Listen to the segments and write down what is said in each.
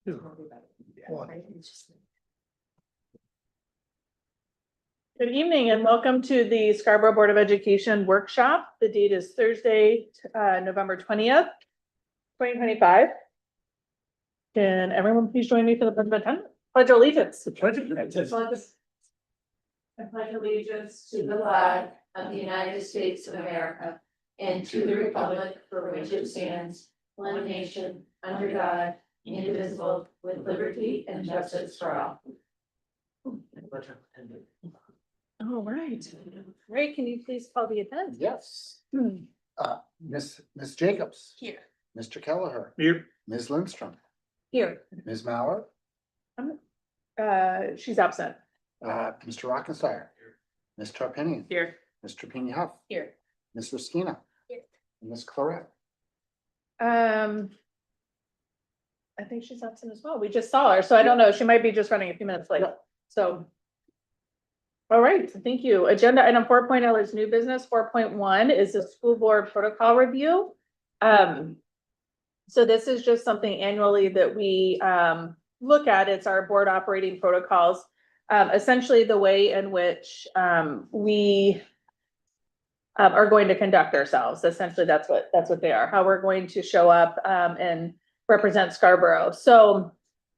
Good evening and welcome to the Scarborough Board of Education workshop. The date is Thursday, November 20th, 2025. Can everyone please join me for the pledge of allegiance? I pledge allegiance to the flag of the United States of America and to the republic for which it stands, one nation, under God, indivisible, with liberty and justice for all. All right. Ray, can you please call the attendance? Yes. Miss Jacobs. Here. Mr. Kelleher. Here. Ms. Lindstrom. Here. Ms. Mauer. She's absent. Mr. Rockenstein. Ms. Tarpinian. Here. Mr. Pini Huff. Here. Ms. Ruskina. Here. And Ms. Claret. I think she's absent as well. We just saw her, so I don't know. She might be just running a few minutes late. Yeah. So. All right, thank you. Agenda item 4.0 is new business. 4.1 is the school board protocol review. So this is just something annually that we look at. It's our board operating protocols. Essentially the way in which we are going to conduct ourselves. Essentially, that's what they are, how we're going to show up and represent Scarborough. So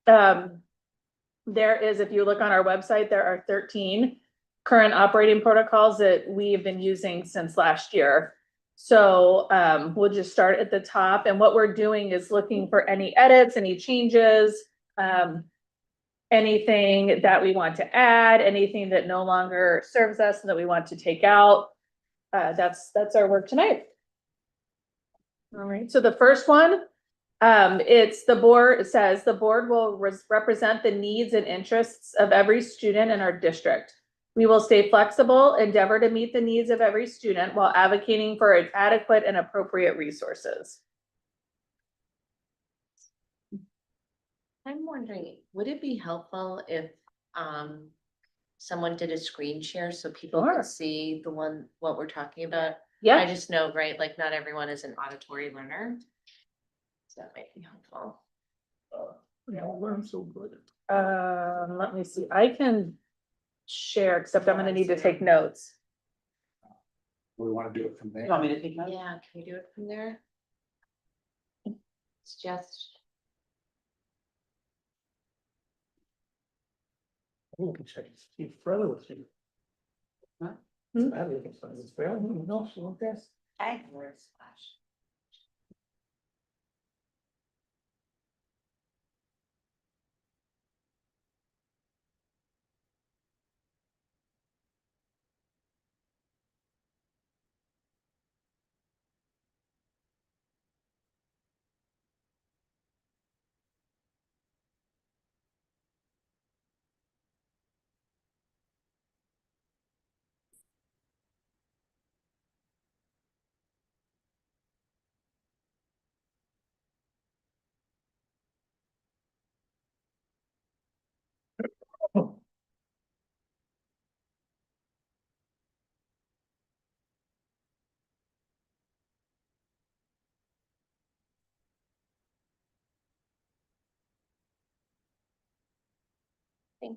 there is, if you look on our website, there are 13 current operating protocols that we've been using since last year. So we'll just start at the top, and what we're doing is looking for any edits, any changes, anything that we want to add, anything that no longer serves us and that we want to take out. That's our work tonight. All right, so the first one, it's the board, it says the board will represent the needs and interests of every student in our district. We will stay flexible, endeavor to meet the needs of every student while advocating for adequate and appropriate resources. I'm wondering, would it be helpful if someone did a screen share so people Sure. could see what we're talking about? I Yeah, just know, right, like not everyone is an auditory learner. So that might be helpful. Learn so good. let me see, I can share, except I'm gonna need to take notes. We want to do it from there. You want me to take that? Yeah, can we do it from there? It's just, Oh, we can check it. See, brother was here. Huh? Hmm? I live in Sunny's Vale. No, she won't guess. I word splash.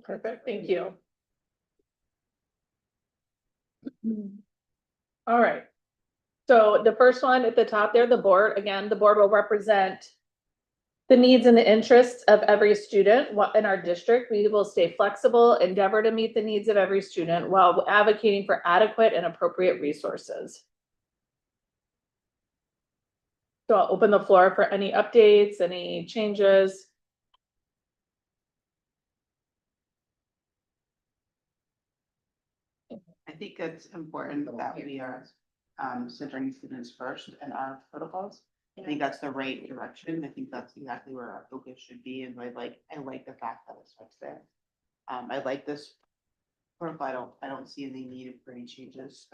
Perfect, thank you. All right. So the first one at the top there, the board, again, the board will represent the needs and the interests of every student in our district. We will stay flexible, endeavor to meet the needs of every student while advocating for adequate and appropriate resources. So I'll open the floor for any updates, any changes. I think it's important that we are centering students first in our protocols. I think that's the right direction. I think that's exactly where our focus should be, and I like the fact that it starts there. I like this protocol. I don't see any need for any changes.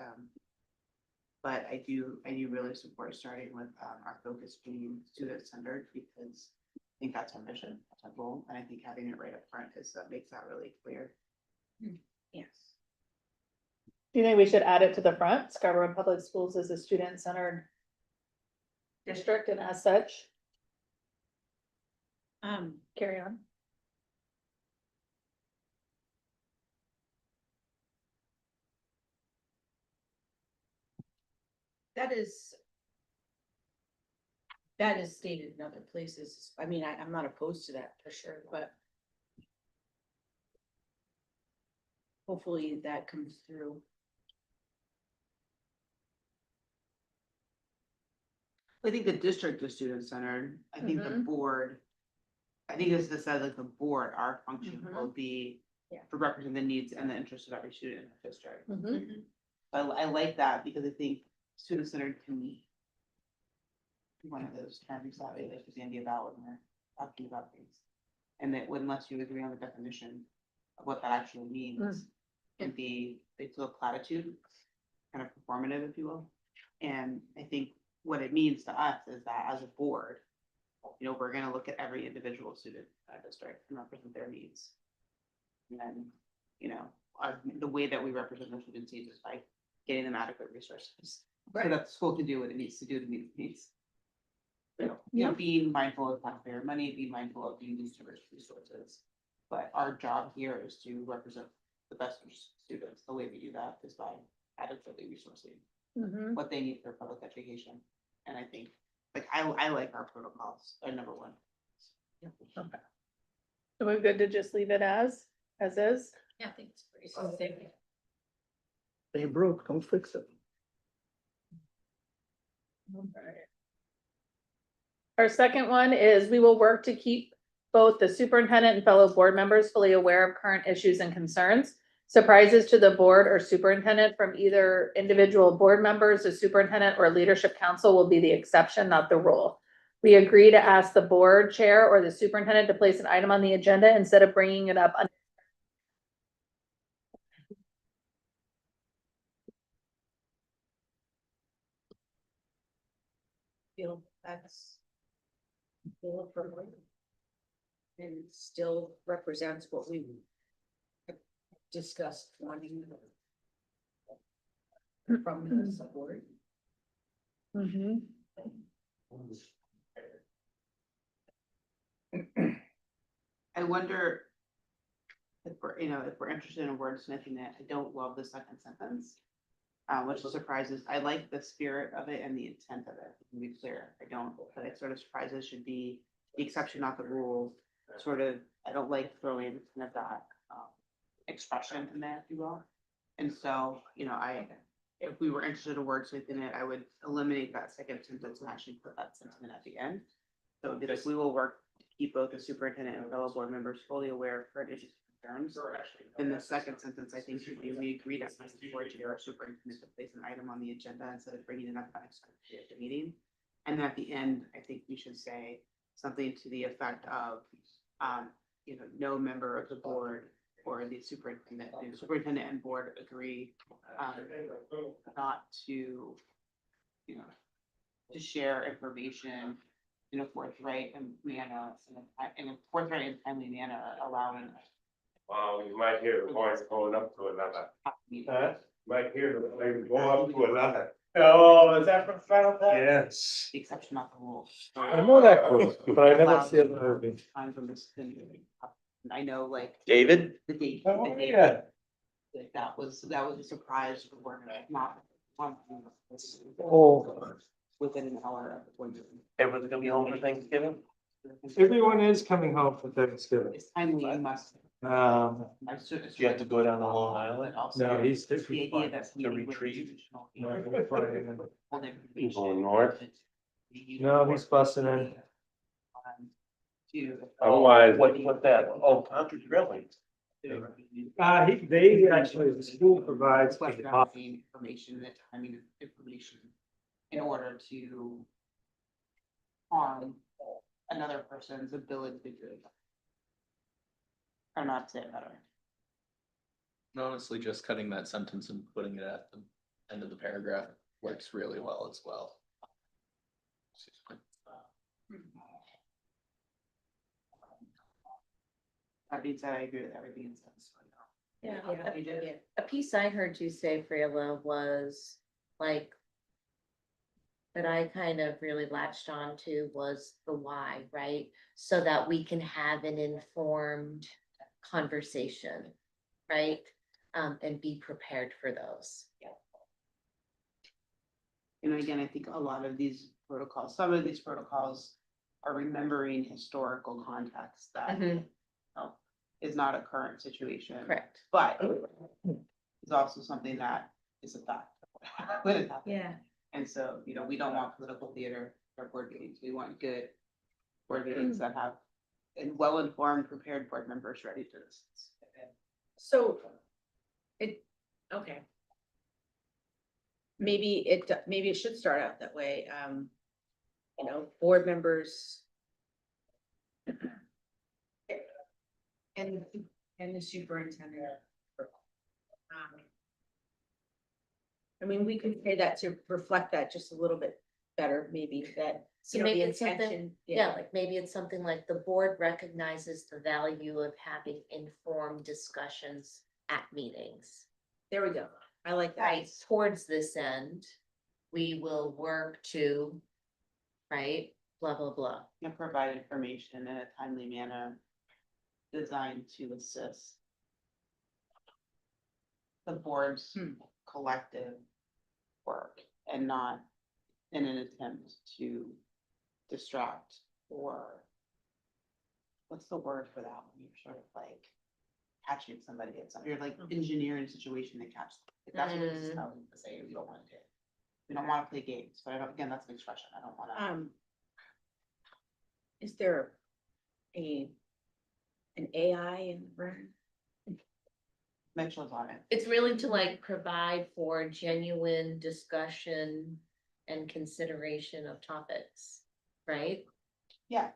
But I do really support starting with our focus being student centered, because I think that's our mission, that's our goal, and I think having it right up front makes that really clear. Yes. Do you think we should add it to the front? Scarborough Public Schools is a student-centered district and as such. Carry on. That is. That is stated in other places. I mean, I'm not opposed to that for sure, but. Hopefully that comes through. I think the district is student centered. I think the Mhm. board. I think this says like the board, our function Mhm. will be. Yeah. To represent the needs and the interests of every student in the district. Mhm. I like that because I think student centered can be. One of those terms that we like to Andy about when we're talking about things. And that unless you agree on the definition of what that actually means. Can be, they feel platitude, kind of performative, if you will. And I think what it means to us is that as a board. You know, we're gonna look at every individual student in our district and represent their needs. And then, you know, the way that we represent the students' needs is by getting them adequate resources. So that the school can do what it needs to do to meet the needs. You know, being mindful of taxpayer money, being mindful of being used diverse resources. But our job here is to represent the best students. The way we do that is by adequately resourcing Mhm. what they need for public education. And I think, like, I like our protocols, are number one. So we're good to just leave it as is? Yeah, I think it's pretty safe. They broke, don't fix it. Our second one is we will work to keep both the superintendent and fellow board members fully aware of current issues and concerns. Surprises to the board or superintendent from either individual board members, the superintendent, or leadership council will be the exception, not the rule. We agree to ask the board chair or the superintendent to place an item on the agenda instead of bringing it up. Feel that's. Feel appropriate. And still represents what we. Discussed wanting. From the support. Mhm. I wonder. If we're, you know, if we're interested in wordsmithing it, I don't love the second sentence. Which surprises, I like the spirit of it and the intent of it, to be clear, I don't, but it sort of surprises should be the exception, not the rule. Sort of, I don't like throwing kind of that, expression in there, if you will. And so, you know, if we were interested in wordsmithing it, I would eliminate that second sentence and actually put that sentiment at the end. So it'd be like, we will work to keep both the superintendent and fellow board members fully aware of current issues and concerns. In the second sentence, I think should be, we agree to ask the board chair or superintendent to place an item on the agenda instead of bringing it up next meeting. And at the end, I think we should say something to the effect of, you know, no member of the board or the superintendent and board agree, not to, you know, to share information in a forthright and manner, in a forthright and timely manner, allowing. You might hear the voice going up to another. Huh? Might hear the voice go up to another. Oh, is that from Final Cut? Yes. The exception, not the rule. I know that group, but I never Allow see it in the movie. time from this thing. I know, like, David? the date. Oh, the date, yeah. like, that was a surprise for work, not one. Oh, Within an hour of the board meeting. Everyone's gonna be home for Thanksgiving? everyone is coming home for Thanksgiving. It's timely, you must. Um, Do you have to go down to Long Island? no, he's The different. idea that. To retrieve? People Going north? No, he's busting in. Otherwise, what's that? Oh, Concord Drilling. They actually, the school provides. for the pop- Information, the timing of information in order to harm another person's ability to do it. Or not say it better. Honestly, just cutting that sentence and putting it at the end of the paragraph works really well as well. That being said, I agree with everything it says. Yeah, a piece I heard you say, Freela, was like. that I kind of really latched on to was the why, right? So that we can have an informed conversation, right? And be prepared for those. And again, I think a lot of these protocols, some of these protocols are remembering historical context that is not a current situation. Correct. But it's also something that is a fact. What has happened. Yeah. And so, we don't want political theater or board meetings. We want good board meetings that have and well-informed, prepared board members ready for this. So okay. Maybe it should start out that way, board members. And the superintendent. I mean, we could say that to reflect that just a little bit better, maybe that, So the maybe it's something, intention. yeah, like maybe it's something like the board recognizes the value of having informed discussions at meetings. There we go. I like that. Right, towards this end, we will work to, right, blah, blah, blah. And provide information in a timely manner designed to assist the board's collective work and not in an attempt to distract or what's the word for that when you're sort of like catching somebody at something, you're like engineering a situation to catch them. Like, that's what this is telling me to say, we don't want to do. We don't want to play games, but again, that's an expression. I don't want to. Is there an AI in the room? Mitchell's on it. It's really to like provide for genuine discussion and consideration of topics, right? Yeah.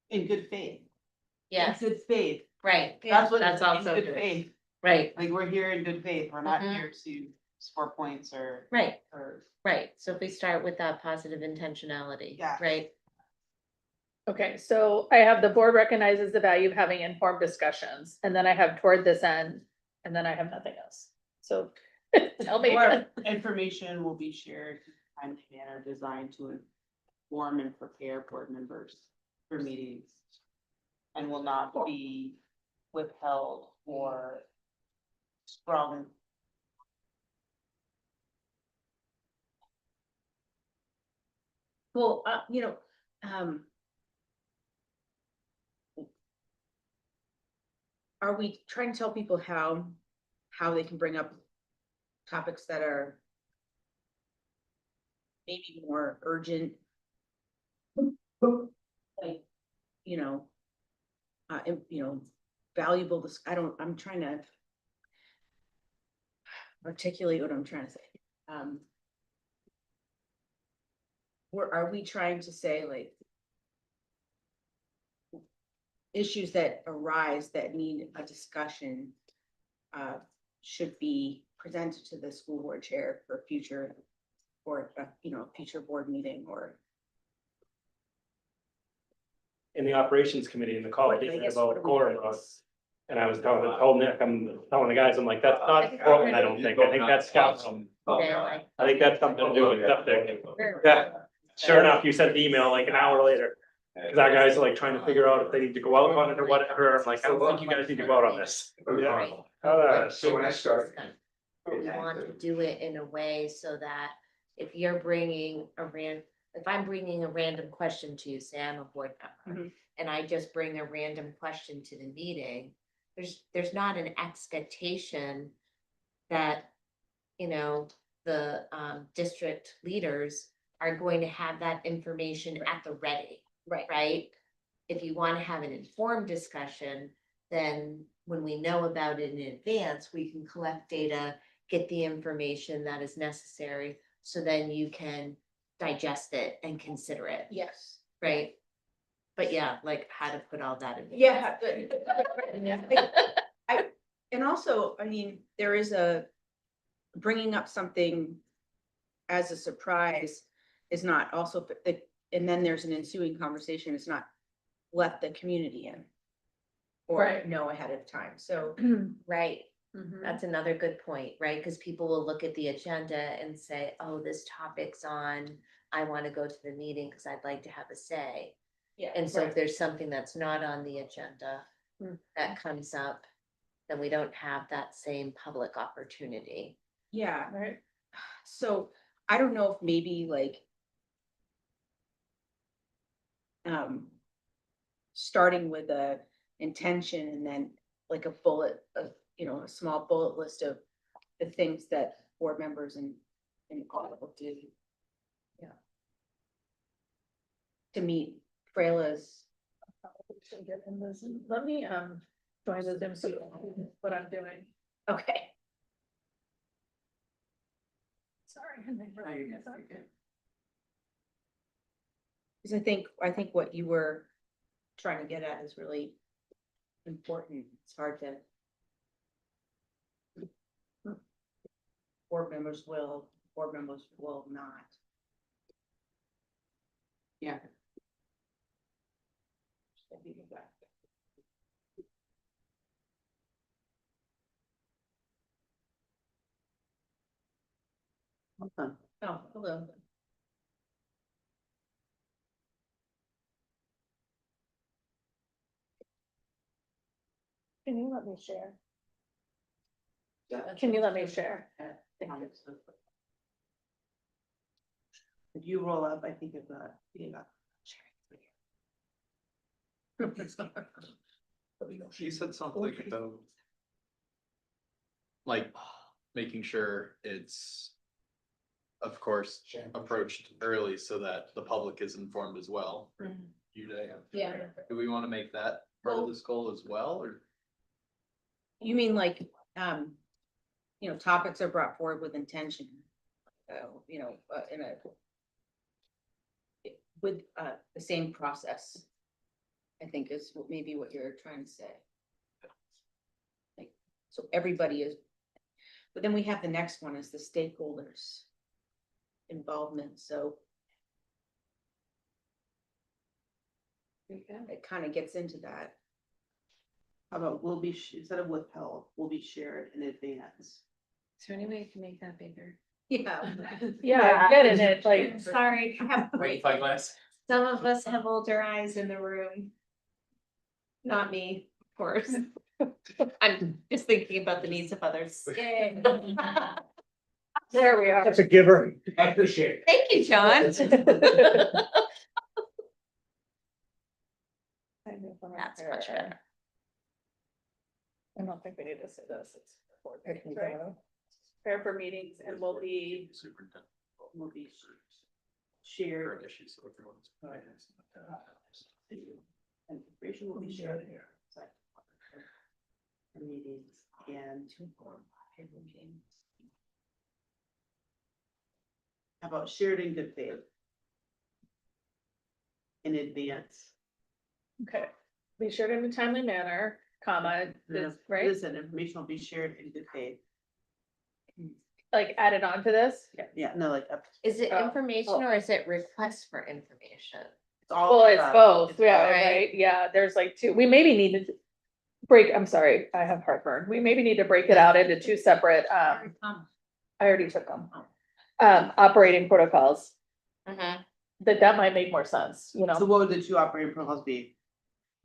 In good faith. Yes, In good faith. right, That's what. that's in also good good, faith. right, Like, we're here in good faith. We're not Mhm. here to score points or. right, Or. right, so if we start with that positive intentionality, Yeah. right? Okay, so I have the board recognizes the value of having informed discussions, and then I have toward this end, and then I have nothing else. So tell me. More information will be shared in a timely manner designed to inform and prepare board members for meetings. And will not be withheld or sprung. Well, are we trying to tell people how they can bring up topics that are maybe more urgent? Like, valuable, I'm trying to articulate what I'm trying to say. Are we trying to say like issues that arise that need a discussion should be presented to the school board chair for future or, future board meeting or? In the operations committee in the call, I they said guess about what are we core doing? laws. And I was told Nick, I'm telling the guys, I'm like, that's not Portland, I don't think. I think that's Scotland. Really? I think that's something to do with septic. Yeah, sure enough, you sent the email like an hour later. Cause our guys are like trying to figure out if they need to go out on it or whatever. I'm like, I don't think you guys need to go out on this. Right. So when I start. We want to do it in a way so that if you're bringing if I'm bringing a random question to you, say I'm a board member. And I just bring a random question to the meeting, there's not an expectation that, the district leaders are going to have that information at the ready. Right? If you want to have an informed discussion, then when we know about it in advance, we can collect data, get the information that is necessary, so then you can digest it and consider it, Yes. right? But yeah, like how to put all that in. Yeah. And also, there is bringing up something as a surprise is not also, and then there's an ensuing conversation, it's not let the community in. Or Right. know ahead of time, so. Right, That's another good point, right? Cause people will look at the agenda and say, oh, this topic's on, I wanna go to the meeting because I'd like to have a say. Yeah. And so if there's something that's not on the agenda Hmm. that comes up, then we don't have that same public opportunity. Yeah, Right. so I don't know if maybe like. Starting with a intention and then like a bullet of, a small bullet list of the things that board members and all will do. Yeah. To meet Freyla's. Should get in this. Let me, join the Zoom, so you know what I'm doing. Okay. Sorry. Cause I think what you were trying to get at is really important. It's hard to. Board members will not. Yeah. Awesome. Oh, hello. Can you let me share? Can you let me share? If you roll up, I think of that. She said something about. Like, making sure it's. Of course, approached early so that the public is informed as well. You, Diane. Yeah. Do we wanna make that part of this goal as well, or? You mean like, topics are brought forward with intention. In a. With, the same process. I think is maybe what you're trying to say. Like, so everybody is. But then we have the next one is the stakeholders. Involvement, so. It kind of gets into that. How about will be, instead of withheld, will be shared in advance. Is there any way you can make that bigger? Yeah. Yeah, I get it, it's like, Sorry, I have, Glass. some of us have older eyes in the room. Not me, of course. I'm just thinking about the needs of others. there we are. That's a giver. I appreciate it. Thank you, John. That's much better. I don't think we need to say this, it's. board meetings, right? Prepare for meetings and will be, Superintendent. Will be shared. Current issues, so everyone's. And information will be shared. Meetings and. How about shared in good faith? In advance. okay, be shared in a timely manner, comma, this, right? Listen, information will be shared in good faith. Like added on to this? Yeah, no, like. Is it Oh, information or is it request for information? It's all. Well, it's both, yeah, Right. right, yeah, there's like two, we maybe need to. Break, I'm sorry, I have heartburn, we maybe need to break it out into two separate, I already took them. Operating protocols, that might make more sense, you So know, what would the two operating protocols be?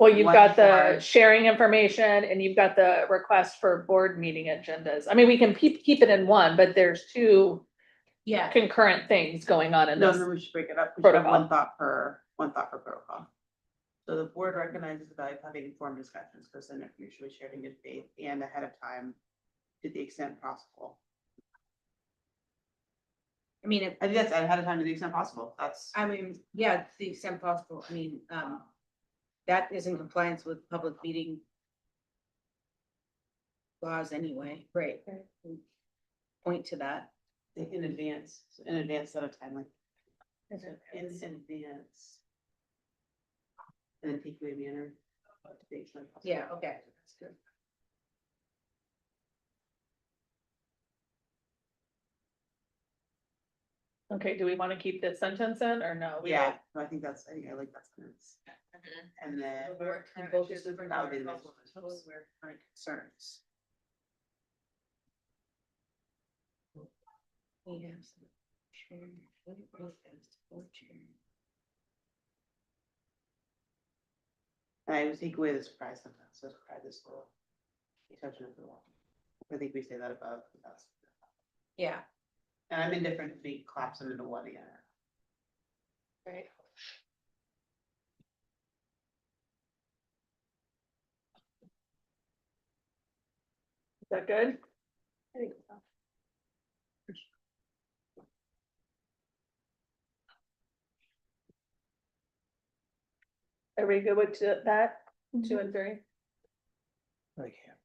well, you've one got the for- sharing information and you've got the request for board meeting agendas. I mean, we can keep it in one, but there's two Yeah. concurrent things going on in No, this. no, we should break it up. We should have Protocol. one thought per protocol. So the board recognizes the value of having informed discussions, because then information was shared in good faith and ahead of time to the extent possible. I mean, I think that's ahead of time to the extent possible. That's. yeah, to the extent possible, that is in compliance with public meeting. Laws anyway, right? Point to that. In advance, set of time, like. In advance. And then take away manner. To the extent possible. Yeah, okay, that's good. Okay, do we want to keep this sentence in or no? We Yeah, no, I think I like that sentence. And then. Board can vote to superintendent where current concerns. We have some chair, what was this, board chair? And I would take away the surprise sometimes, so surprise is cool. Exception of the law. I think we say that above. but that's- Yeah. And I'm indifferent if we collapse them into one again. Right. Is that good? I think so. Are we good with that, 2 and 3? I can't.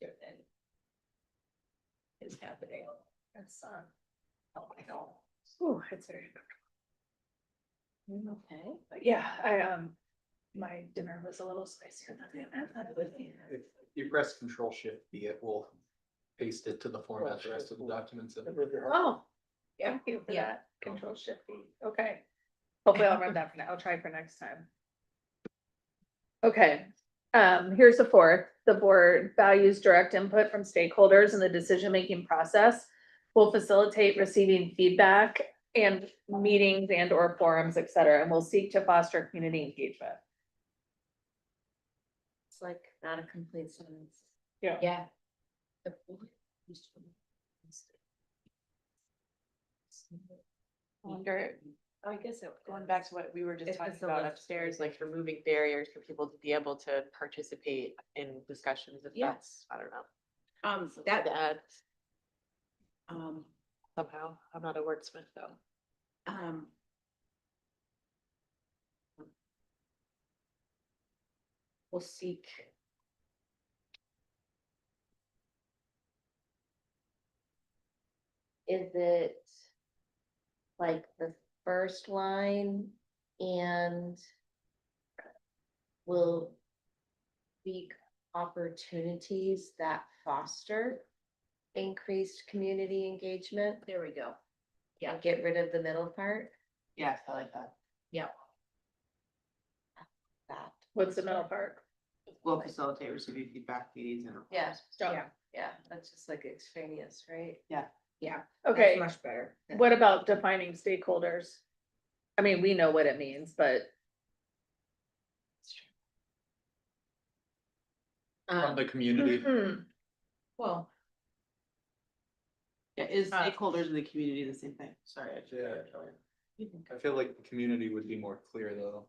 Okay. Is happening. That's, oh my God. Ooh, it's very. Okay, but yeah, my dinner was a little spicier than I thought it would be. If you press Control Shift B, it will paste it to the format the rest of the documents. in. Oh, yeah, thank you for that. Control Shift B, okay. Hopefully I'll run that for now, I'll try for next time. Okay, here's the fourth. The board values direct input from stakeholders in the decision-making process. Will facilitate receiving feedback and meetings and or forums, et cetera, and will seek to foster community engagement. It's like not a complete sentence. Yeah. Yeah. Wonder, I guess going back to what we were just If talking it's a about list. upstairs, like removing barriers for people to be able to participate in discussions, if Yeah. that's, I don't know. That, That um, somehow, I'm not a wordsmith though. um. We'll seek. Is it like the first line and will seek opportunities that foster increased community engagement? There we go. Yeah. Get rid of the middle part, Yes, I like that. that. what's the middle part? Will facilitate receiving feedback, meetings and. Yeah. Yeah. Yeah, that's just like extraneous, right? Yeah. Okay, That's much better. what about defining stakeholders? I mean, we know what it means, but From the community, Mhm. Well, Yeah, is Uh, stakeholders in the community the same thing? Sorry. I Yeah. I feel like the community would be more clear though.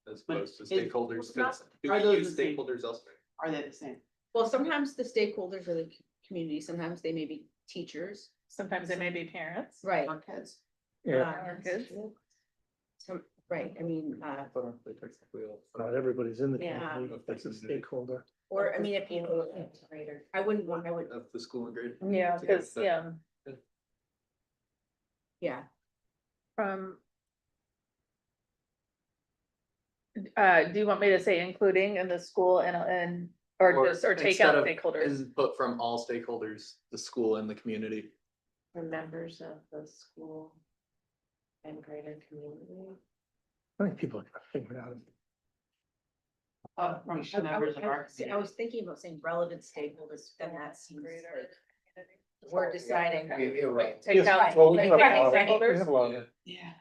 As But opposed to is- stakeholders, because do are we those use the same? stakeholders elsewhere? Are they the same? well, sometimes the stakeholders are the community, sometimes they may be teachers. Sometimes it may be parents. Right. Or kids? Our kids. Some, right, I mean, But aren't they technically all- Not everybody's in the Yeah. community, that's a stakeholder. or I mean, if you, I wouldn't want, I would, Of the school and grade. Yeah, because, yeah, yeah. from. Do you want me to say including in the school and, or just, or take instead out of stakeholders? Input from all stakeholders, the school and the community. For members of the school and greater community. I think people are gonna figure it out. From I members of our. I was thinking about saying relevant stakeholders, then that seems like. We're deciding. You're right. Take Yes, out. well, we take have a out lot of- we stakeholders? have a lot of- Yeah.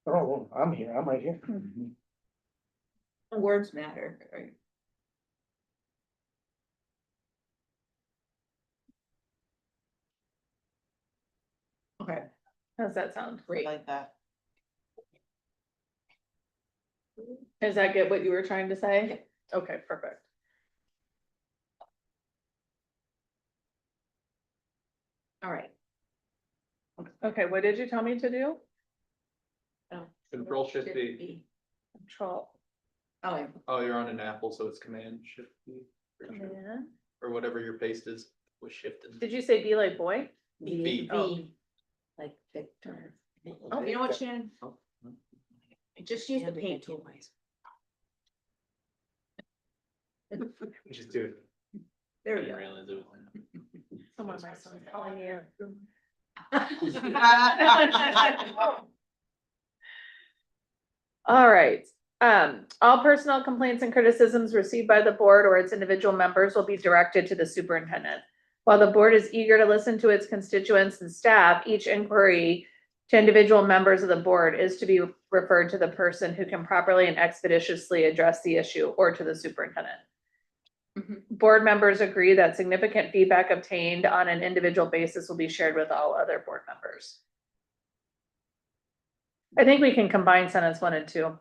Oh, I'm here, I'm right here. Words matter, right? Okay, How's that sound? I like that. Does that get what you were trying to say? Okay, perfect. all right. Okay, what did you tell me to do? Control Shift B. Control. Oh, yeah. Oh, you're on an Apple, so it's Command Shift B. for sure. Yeah. Or whatever your paste is with Shift and. Did you say be like boy? B. Oh. Like Victor. Oh, you know what, Shannon? Oh, no. Just use the paint tool. Just do it. There I we didn't go. realize it was. Someone my son's calling you. All right. All personnel complaints and criticisms received by the board or its individual members will be directed to the superintendent. While the board is eager to listen to its constituents and staff, each inquiry to individual members of the board is to be referred to the person who can properly and expeditiously address the issue or to the superintendent. Mhm. Board members agree that significant feedback obtained on an individual basis will be shared with all other board members. I think we can combine sentence 1 and 2.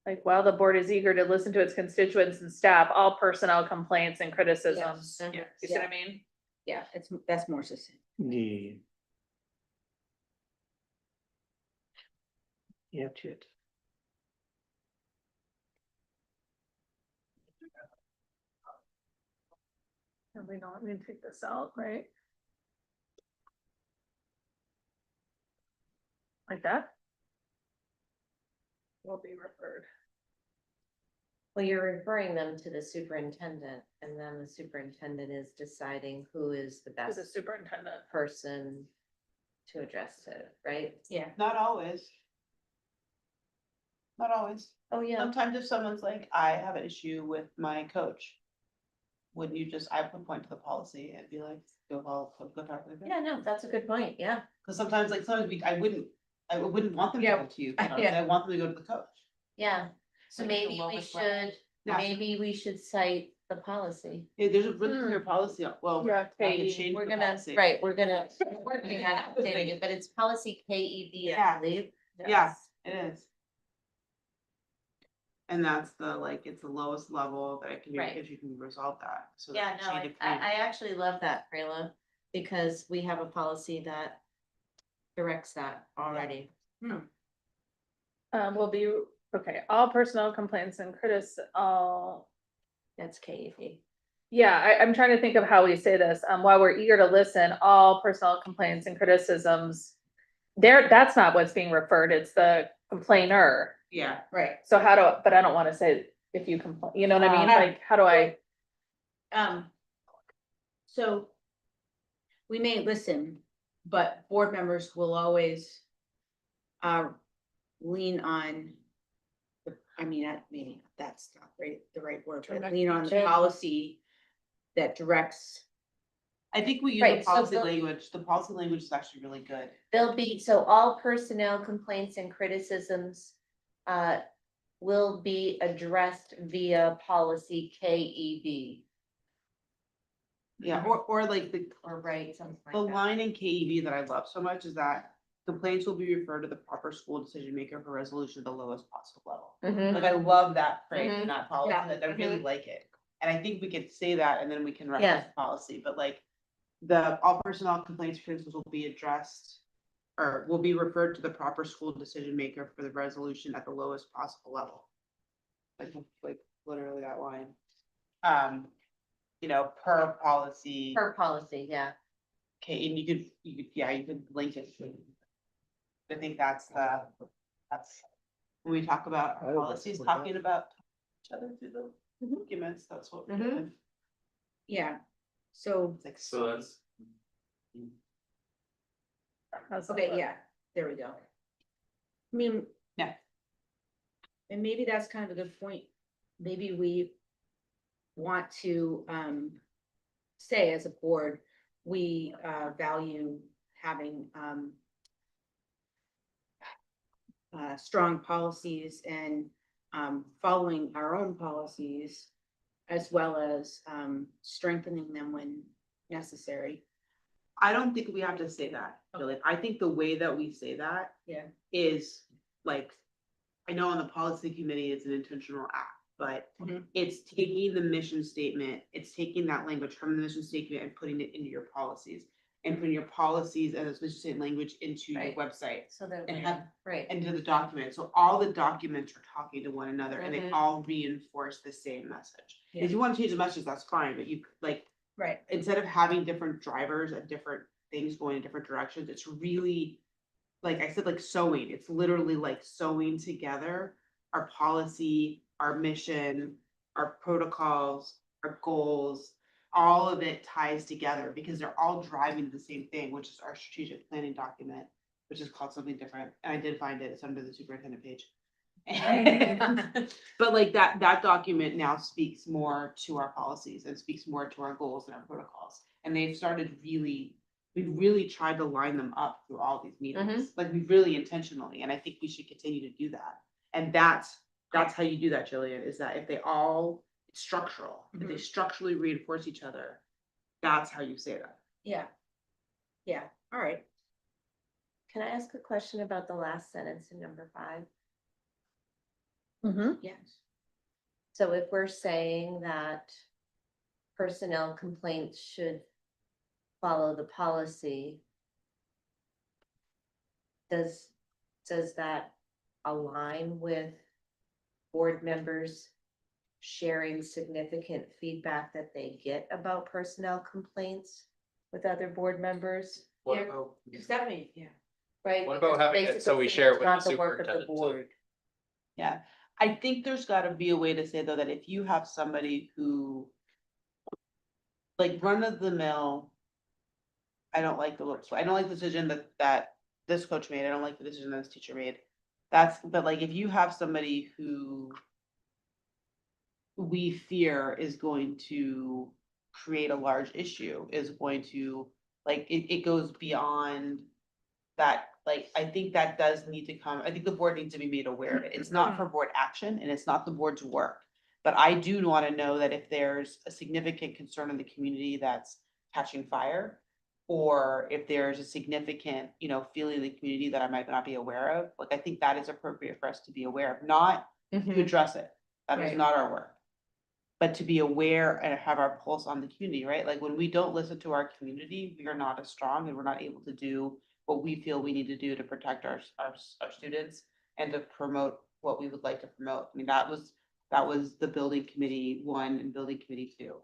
Like, while the board is eager to listen to its constituents and staff, all personnel complaints and criticisms. Yes. Yeah, you see what I mean? Yeah, that's more succinct. Yeah. Yeah, shit. And we don't want me to take this out, right? Like that? Will be referred. Well, you're referring them to the superintendent, and then the superintendent is deciding who is the To best the superintendent. person to address it, right? Yeah. Not always. Not always. Oh, yeah. Sometimes if someone's like, I have an issue with my coach. Wouldn't you just, I would point to the policy and be like, go talk to the coach. Yeah, no, that's a good point, yeah. Cause sometimes I wouldn't want them to Yeah. go to you, Yeah. I want them to go to the coach. Yeah, so Like, maybe the we lowest level. should, Yeah. maybe we should cite the policy. Yeah, there's a really clear policy, well. Yeah, I could KE. change We're the gonna, policy. right, we're working on updating it, but it's policy KEB, I Yeah. believe. Yeah. Yes. It is. And that's the, like, it's the lowest level that it can be, Right. if you can resolve that, so. Yeah, that no, chain of I command- actually love that, Prela, because we have a policy that directs that already. Will be, okay, all personnel complaints and all. That's KEB. Yeah, I'm trying to think of how we say this. While we're eager to listen, all personnel complaints and criticisms. That's not what's being referred, it's the complainer. Yeah, Right. So but I don't wanna say if you complain, you know what I mean? Like, how do I? So we may listen, but board members will always lean on, maybe that's not the right word, but lean on the Direct. policy that directs. I think we use Right, the so policy the- language, the policy language is actually really good. There'll be, so all personnel complaints and criticisms will be addressed via policy KEB. Yeah, or like Or right, something the like that. line in KEB that I love so much is that complaints will be referred to the proper school decision maker for resolution at the lowest possible level. Mhm. Like, I love that phrase Mhm. in that policy, Yeah. like, I really like it. And I think we could say that and then we can Yeah. reference the policy, but like, all personnel complaints, criticisms will be addressed. Or will be referred to the proper school decision maker for the resolution at the lowest possible level. Like literally that line. Per policy. Per policy, yeah. Okay, and you could link it. I think that's when we talk about our policies, talking about each other through the documents, that's what we're Mhm. doing. Yeah, so, It's like, So that's, okay, yeah, there we go. I mean. Yeah. And maybe that's kind of a good point. Maybe we want to say as a board, we value having strong policies and following our own policies, as well as strengthening them when necessary. I don't think we have to say that, Billy. I think the way that we say that. Yeah. Is like, I know on the policy committee, it's an intentional act, but Mhm. it's taking the mission statement, it's taking that language from the mission statement and putting it into your policies. And putting your policies and its mission statement language into your Right. website, So they're, And have- right, into the document, so all the documents are talking to one another and they Mhm. all reinforce the same message. Yeah. If you wanna change the message, that's fine, but you like, Right. instead of having different drivers and different things going in different directions, it's really. Like I said, like sewing, it's literally like sewing together our policy, our mission, our protocols, our goals. All of it ties together because they're all driving the same thing, which is our strategic planning document. which is called something different, and I did find it, it's under the superintendent page. But like that document now speaks more to our policies and speaks more to our goals and our protocols. And they've started we've really tried to line them up through all these meetings, like we really intentionally, and I think we should continue to do that. And that's how you do that, Jillian, is that if they all, it's structural, if they structurally reinforce each other, that's how you say that. Yeah. Yeah, all right. Can I ask a question about the last sentence in number 5? Mm-hmm. Yes. So if we're saying that personnel complaints should follow the policy, does that align with board members sharing significant feedback that they get about personnel complaints with other board members? What Yeah. about, Because that means, yeah. Right? What about because having it basically so we saying share it it's with not the work of superintendent, too? board. Yeah, I think there's gotta be a way to say though, that if you have somebody who. Like run of the mill. I don't like the decision that this coach made, I don't like the decision that this teacher made. But like, if you have somebody who. We fear is going to create a large issue, is going to, like, it goes beyond. That, like, I think that does need to come, I think the board needs to be made aware of it, it's not for board action and it's not the board's work. But I do wanna know that if there's a significant concern in the community that's catching fire. Or if there's a significant, feeling in the community that I might not be aware of, like, I think that is appropriate for us to be aware of, not to address it. That is Right. not our work. But to be aware and have our pulse on the community, right? Like, when we don't listen to our community, we are not as strong and we're not able to do what we feel we need to do to protect our students and to promote what we would like to promote. I mean, that was the building committee 1 and building committee 2,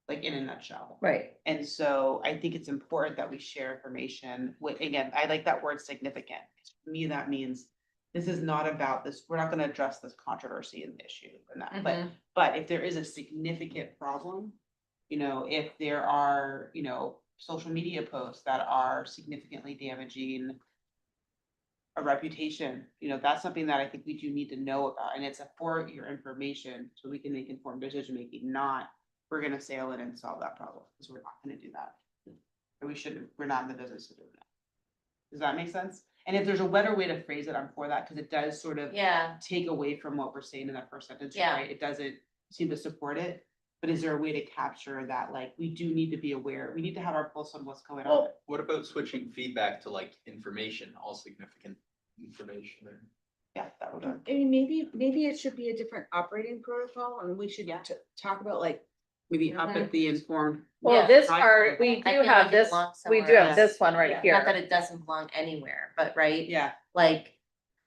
like, in a nutshell. Right. And so I think it's important that we share information with, again, I like that word significant. To me, that means this is not about this, we're not gonna address this controversy and issue and that, but if there is a significant problem. If there are, social media posts that are significantly damaging. A reputation, that's something that I think we do need to know about, and it's for your information, so we can make informed decision making, not. We're gonna sail in and solve that problem, because we're not gonna do that. And we shouldn't, we're not in the business of doing that. Does that make sense? And if there's a better way to phrase it, I'm for that, because it does sort of. Yeah, Take away from what we're saying in that first sentence, Yeah. right? It doesn't seem to support it. But is there a way to capture that, like, we do need to be aware, we need to have our pulse on what's going on? well, what about switching feedback to like information, all significant information? Yeah, that would. I mean, maybe it should be a different operating protocol, and we should talk about like, Maybe up at the informed. Well, Yeah. this part, we I do feel have like it this, belongs we do somewhere have else. this one right not that here. it doesn't belong anywhere, but right? Yeah, Like,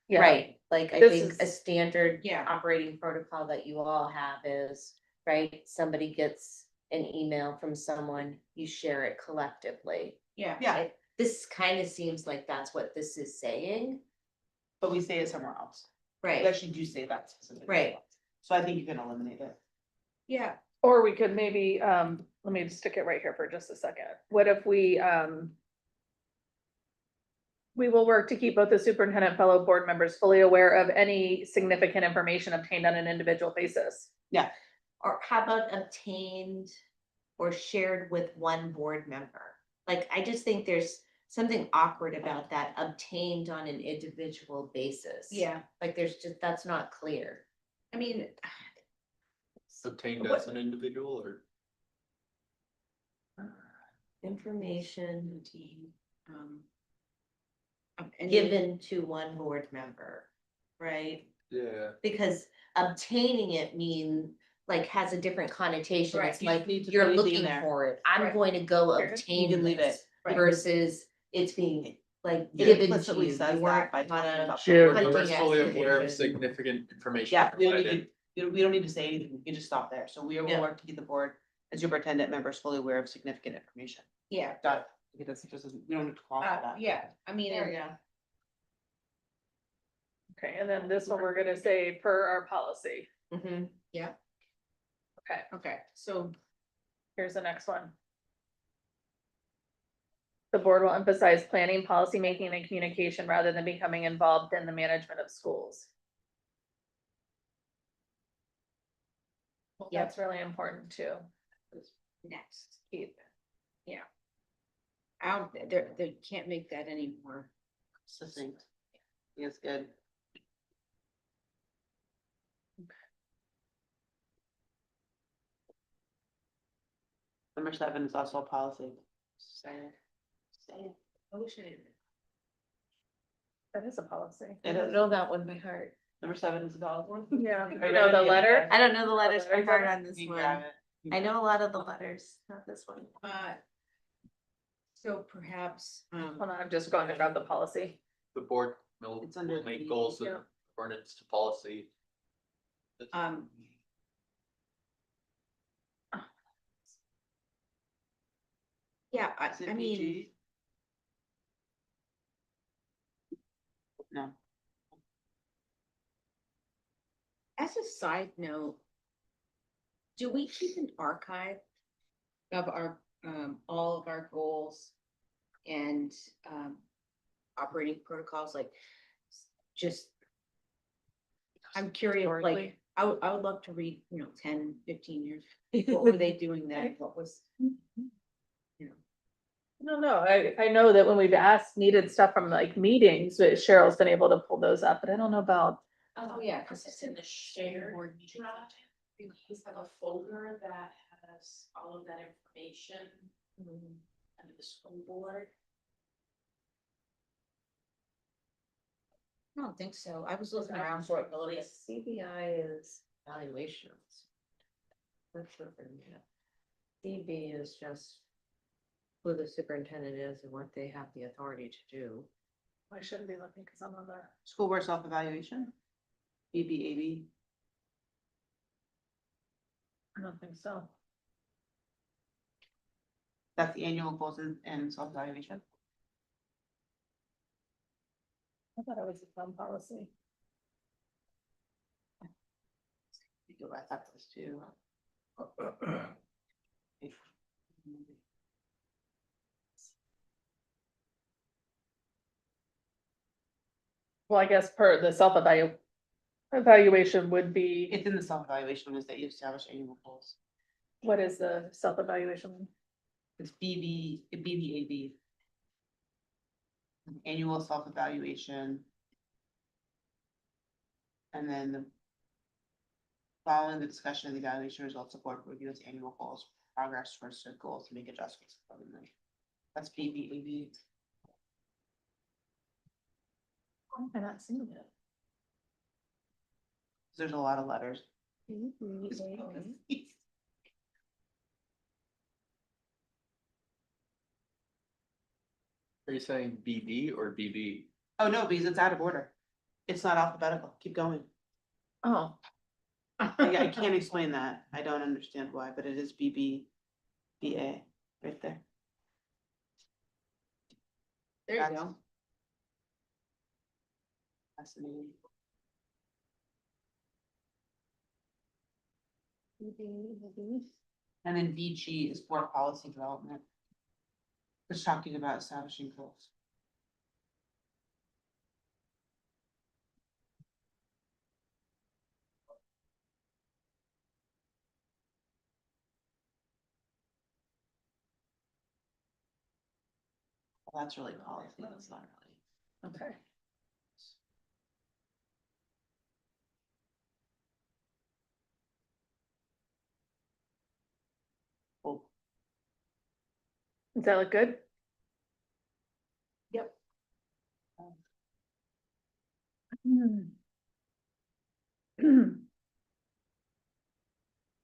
Yeah. right, like I This think a is- standard Yeah. operating protocol that you all have is, right, somebody gets an email from someone, you share it collectively. yeah. yeah, This kind of seems like that's what this is saying, but we say it somewhere else. We right? actually do say that specifically. Right. So I think you can eliminate it. Yeah, Or we could maybe, let me stick it right here for just a second. What if we will work to keep both the superintendent and fellow board members fully aware of any significant information obtained on an individual basis. Or how about obtained or shared with one board member? Like, I just think there's something awkward about that, obtained on an individual basis. yeah. Like, that's not clear. I mean, Obtained What- as an individual or? Information um. and given to one board member, right? Yeah. Because obtaining it has a different connotation. Right, It's you like, need to you're leave it in looking there. for it. I'm Right. going to go Here. obtain You can leave this it. Right. versus it's being It given to implicitly you. says You that weren't by talking gonna- about. Sure. Board Hunting members fully aware of expedition. significant information. Yeah, we don't provided. need we don't need to say anything, we can just stop there. So we will Yeah. work to keep the board and superintendent members fully aware of significant information. Yeah, Done. Okay, that's just, we don't need to qualify that. yeah, I mean, There we go. Okay, and then this one, we're gonna say per our policy. Mhm. Okay, okay, so, here's the next one. The board will emphasize planning, policymaking, and communication rather than becoming involved in the management of schools. Yep. That's really important too. Next. Keep. They can't make that anymore. Succinct. It's good. Number 7 is also a policy. Say it. That is a policy. It I don't is. know that one by heart. Number 7 is a policy. Yeah, Are you you know, the ready? letter. I don't know the letters by Letters heart of- on this You one. grab it. I know a lot of the letters, not this one. So perhaps, Hold on, I'm just going to grab the policy. The board will It's under make the- goals and yeah. ordinance to policy. yeah, Is it I mean, PG? No. as a side note, do we keep an archive of our, all of our goals and, operating protocols, like, just, I'm curious, like, Historically. I would love to read, 10, 15 years, what were they doing then, what was, I don't know. I know that when we've asked needed stuff from like meetings, that Cheryl's been able to pull those up, but I don't know about. Oh, yeah, Cause it's in the shared drive, we have a folder that has all of that information under the school board. I don't think so, I was looking around for it, but like, CBI is evaluations. That's different, yeah. CB is just who the superintendent is and what they have the authority to do. I shouldn't be looking because I'm on the. School board self-evaluation. BBAB. I don't think so. That's the annual goals and self-evaluation. I thought it was a fun policy. I thought this too. Well, I guess per the evaluation would be, It's in the self-evaluation is that you establish annual goals. what is the self-evaluation? It's BBAB. Annual self-evaluation. And then following the discussion of the evaluation results, the board will review its annual goals, progress towards said goals to make adjustments accordingly. That's BBAB. Why am I not seeing it? There's a lot of letters. Are you saying BD or BB? Oh, no, because it's out of order. It's not alphabetical. Keep going. Oh. I can't explain that. I don't understand why, but it is BA right there. there you That's- go. Fascinating. And then DG is board policy development. It's talking about establishing goals. Well, that's really policy, that's not really. Okay. Cool. Does that look good? Yep.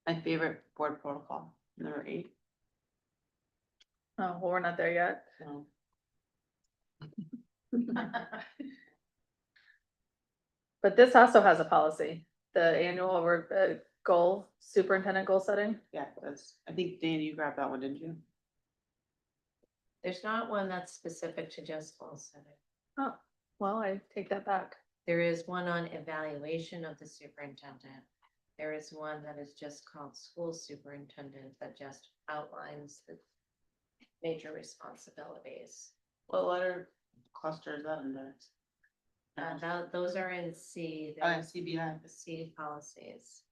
My favorite board protocol, number 8. Oh, well, we're not there yet. So. But this also has a policy, the annual goal, superintendent goal setting. Yeah, that's, I think Dan, you grabbed that one, didn't you? There's not one that's specific to just goal setting. Oh, well, I take that back. There is one on evaluation of the superintendent. There is one that is just called school superintendent that just outlines the major responsibilities. What letter cluster is that under? Those are in C, Oh, yeah, there's CBI. the C policies.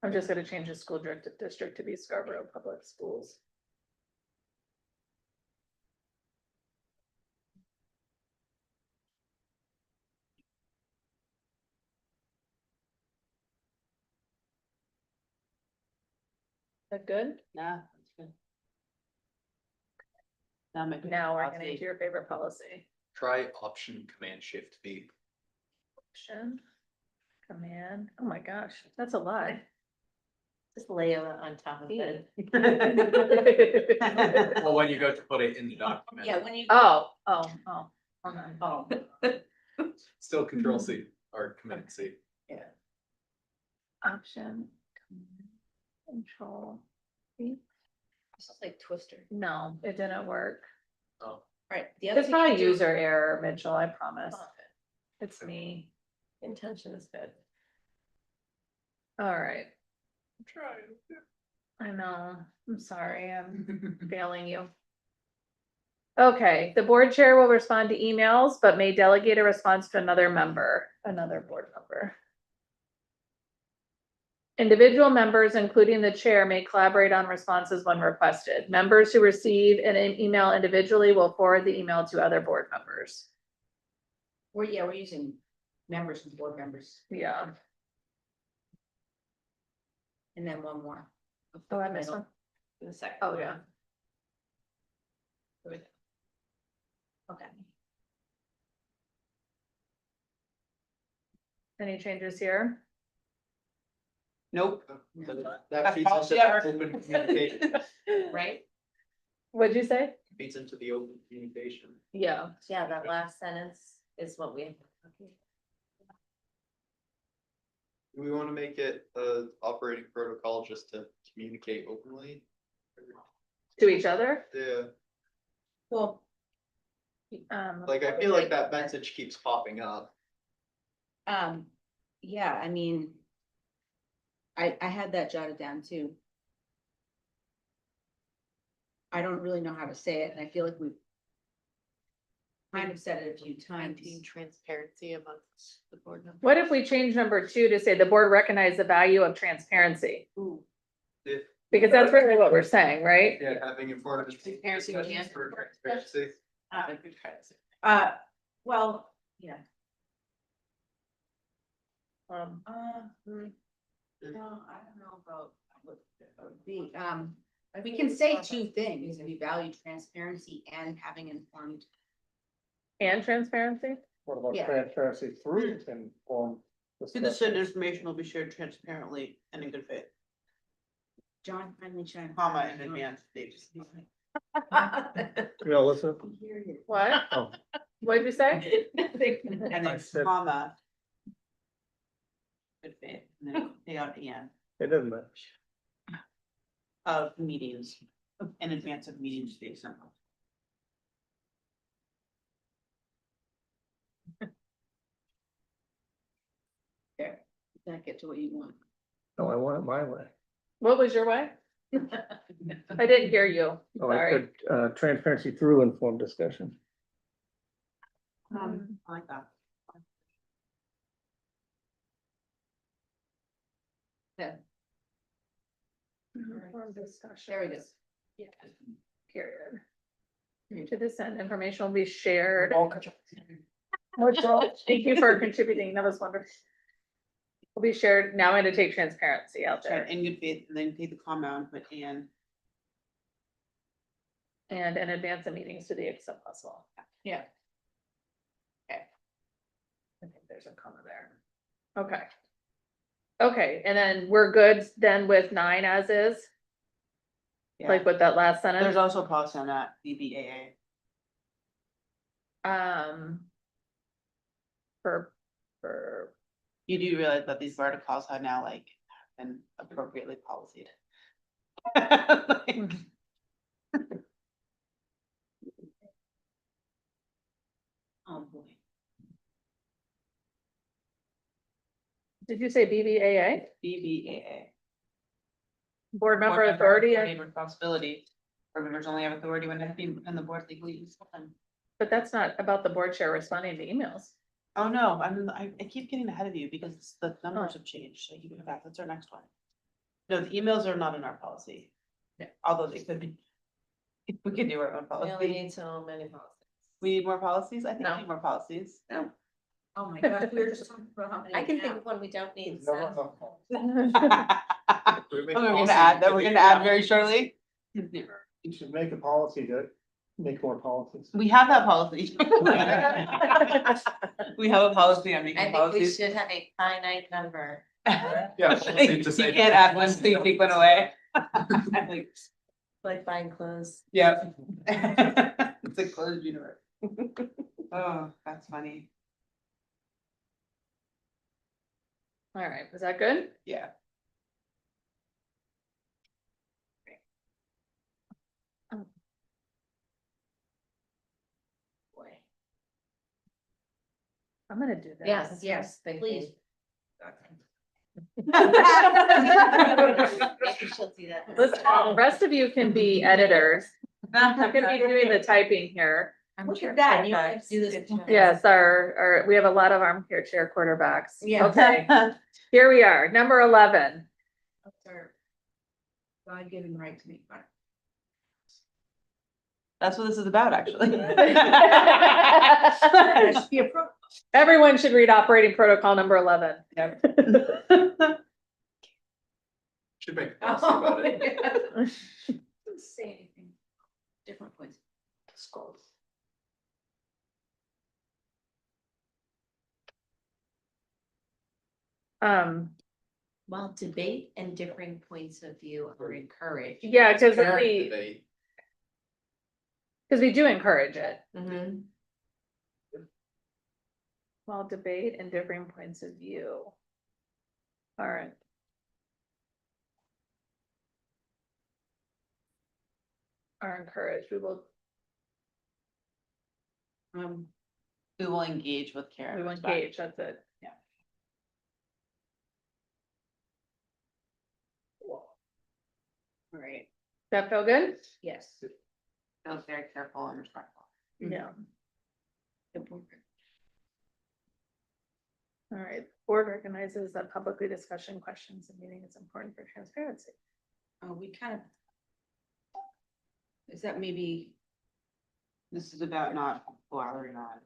I'm just gonna change the school district to be Scarborough Public Schools. That good? Yeah, that's good. Now my. Now we're getting into your favorite policy. Try option command shift B. Option, command, oh my gosh, that's a lot. Just lay it on top of it. Well, when you go to put it in the document. Yeah, when you. Oh, hold on. Oh. Still control C or command C. Option, control. C? This is like Twister. No, it didn't work. Oh, Right, the other It's thing. probably you do- user error, Mitchell, I promise. It's me. Intention is good. All right. I know, I'm sorry, I'm failing you. Okay, the board chair will respond to emails, but may delegate a response to another board member. Individual members, including the chair, may collaborate on responses when requested. Members who receive an email individually will forward the email to other board members. We're using members and board members, Yeah. and then one more. Oh, I missed one. In a second. Oh, yeah. Okay. Any changes here? Nope. That feeds That's into policy open communication, Right? What'd you say? feeds into the open communication. Yeah. Yeah, that last sentence is what we. Do we want to make it a operating protocol just to communicate openly? To each other? Yeah, Well, like I feel like that message keeps popping up. yeah, I mean. I had that jotted down too. I don't really know how to say it, and I feel like we've. Kind of said it a few times. Maintain transparency amongst the board members. What if we change number 2 to say the board recognize the value of transparency? Yeah. Because that's really what we're saying, right? Yeah, having informed. Transparency, discussions for transparency. Well, yeah. Um, No, I don't know about what the, we can say two things, we value transparency and having informed. and transparency? What about Yeah. transparency through informed? Citizen information will be shared transparently and in good faith, John finally trying. comma, in advance, dates. Yeah, listen. What? Oh. What'd you say? And I then said- comma. Good faith, and then take out and It doesn't matter. of meetings, in advance of meetings days. Somehow. There, that get to what you want. No, I want it my way. What was your way? I didn't hear you. Oh, I Sorry. could, transparency through informed discussion. I like that. Informed discussion. There we go. Period. To this end, information will be shared. Thank you for contributing. That was wonderful. Will be shared. Now I'm going to take transparency out Sorry, there in good faith, and then take the comma and put and. and in advance of meetings to the extent possible. Yeah. I think there's a comma there. Okay. Okay, and then we're good then with 9 as is, Yeah. like with that last There's sentence? also a policy on that, BBAA. For, You do realize that these verticals are now like been appropriately policied. Oh, boy. did you say BBAA? BBAA. Board member authority, Board member Responsibility. Board members only have authority when the board legally uses them. but that's not about the board chair responding to emails. Oh, no, I keep getting ahead of you because the numbers have changed, so you can go back, that's our next one. No, the emails are not in our policy. Yeah. Although they could be. We could do our own We only policy. need so many policies. We need more policies, I think we No. need more policies. No. Oh, my God, we were just talking about how many. I can now. think of one we don't need. No, so. no, no. We're gonna add that, we're gonna add very shortly. You should make a policy to make more policies. We have that policy. We have a policy on I making think we policies. should have a finite number. Yeah, policy to say- You can't add one, so you take one away. Like buying clothes. Yeah. It's a closed universe. Oh, that's funny. All right, is that good? Yeah. Boy. I'm gonna do this. Yes, please. Maybe Maybe she'll see that. Listen, the rest of you can be editors. I'm gonna be doing the typing here. Look at that, you don't have to do this. Yes, we have a lot of armchair chair quarterbacks. Yeah. Okay, here we are, number 11. God-given right to make fun. That's what this is about, actually. That should be a pro. Everyone should read operating protocol number 11. Should make a policy about it. Doesn't say anything. Different points. Scrolls. While debate and differing points of view are encouraged. Yeah, because Parent we debate. do encourage it. Mhm. While debate and differing points of view. All right. Are encouraged, we will We will engage with care. and respect. engage, that's it. Yeah. All right, that feel good? Yes. Feels very careful and respectful. Yeah. All right, board recognizes that publicly discussion questions and meeting is important for transparency. We kind of. Is that maybe, This is about not blathering on.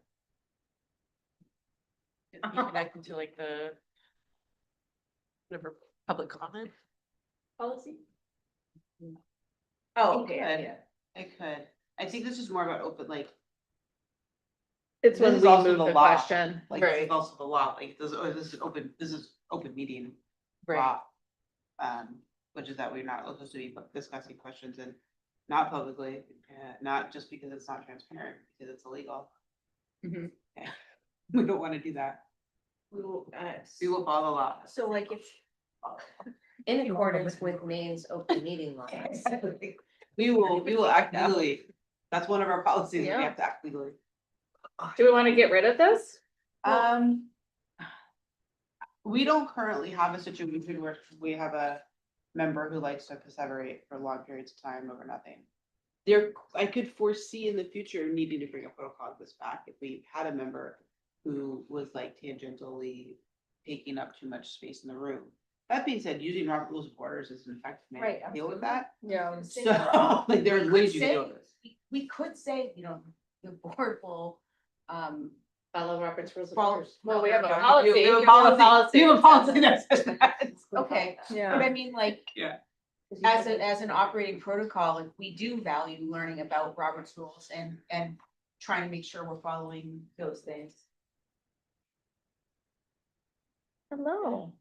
Be connected to like the. Whatever, public comment. policy? Oh, okay, okay, yeah. it could. I think this is more about open, like, It's This when is we also move the the law. question. like, this is Right. also the law, like, this is open meeting Right. law. Which is that we're not supposed to be discussing questions and not publicly, not just because it's not transparent, because it's illegal. Mhm. Yeah. We don't wanna do that. We will, We will follow law. so like if. In accordance with Maine's open meeting laws. We will act legally. That's one of our policies, we Yeah. have to act legally. Do we want to get rid of this? We don't currently have a situation where we have a member who likes to perseverate for long periods of time over nothing. I could foresee in the future needing to bring a protocol of this back if we had a member who was like tangentially taking up too much space in the room. That being said, using Robert Rules of Orders is an effective way Right, to deal with that. Yeah. So, like, there's ways you can do this. We could say, you know, the board will, Follow Robert's rules of Follow- orders. Well, we have a Yeah, policy. we have a We policy. We have a policy that says that. okay, but Yeah. I mean, like. Yeah. As an operating protocol, if we do value learning about Robert's rules and trying to make sure we're following those things. Hello.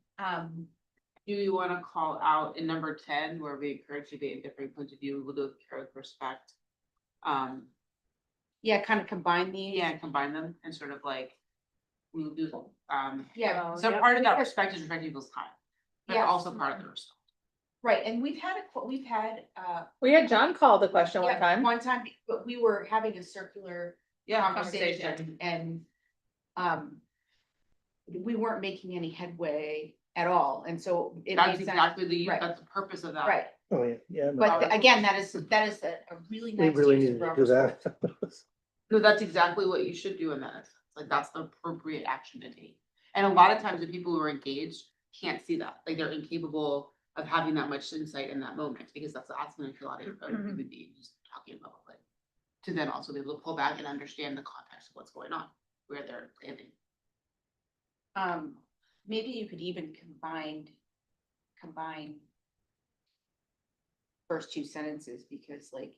Do you wanna call out in number 10, where we encourage debate and different points of view, we'll do it with respect? Yeah, kind of combine these. Yeah, combine them and sort of like, we'll do, Yeah, so part of that respect is respecting people's time. But Yes. also part of the respect. right, and we've had, We had John call the question one yeah, time. one time, but we were having a circular Yeah, conversation and, we weren't making any headway at all, and so it That's made sense. exactly Right. that's the purpose of that. Right, Oh, yeah, yeah. no, but again, that is a really We nice really use need of to do Robert's that. rules. No, that's exactly what you should do in that instance. Like, that's the appropriate action to take. And a lot of times the people who are engaged can't see that, like they're incapable of having that much insight in that moment, because that's asking a lot of human beings talking about it. To then also be able to pull back and understand the context of what's going on, where they're landing. Maybe you could even combine first two sentences, because like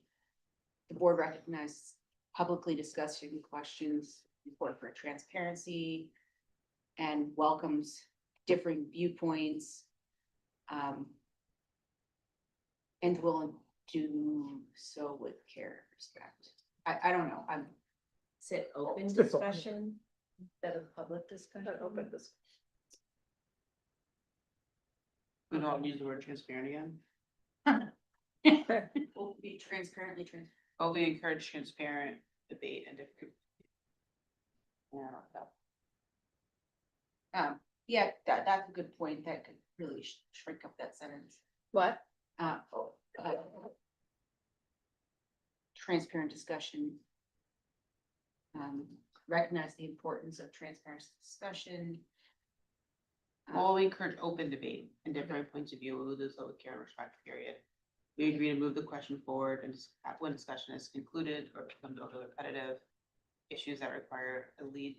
the board recognizes publicly discussing questions important for transparency and welcomes differing viewpoints. And will do so with care and respect. I don't know, Is it open It's open. discussion instead of public discussion? Open this. We don't use the word transparent again, We'll be transparently transparent. but we encourage transparent debate and different. Yeah, I like that. Yeah, that's a good point, that could really shrink up that sentence. What? Uh, Transparent discussion. Recognize the importance of transparent discussion. Well, we encourage open debate and different points of view, we will do so with care and respect, period. We agree to move the question forward and when discussion is concluded or becomes overly repetitive. Issues that require a lead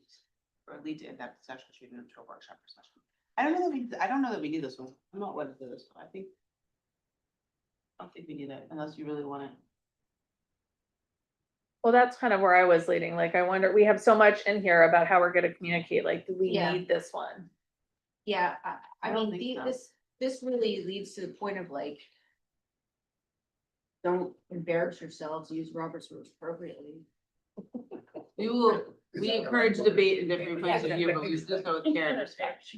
to in-depth discussion should be moved to a workshop discussion. I don't know that we need this one. I'm not wedded to this one. I don't think we need it unless you really want it. Well, that's kind of where I was leading. Like, I wonder, we have so much in here about how we're gonna communicate, like, do we Yeah. need this one? Yeah, I I don't mean, think so. this really leads to the point of like, don't embarrass yourselves, use Robert's rules appropriately. We encourage debate and different points of view, but we do so with care and respect.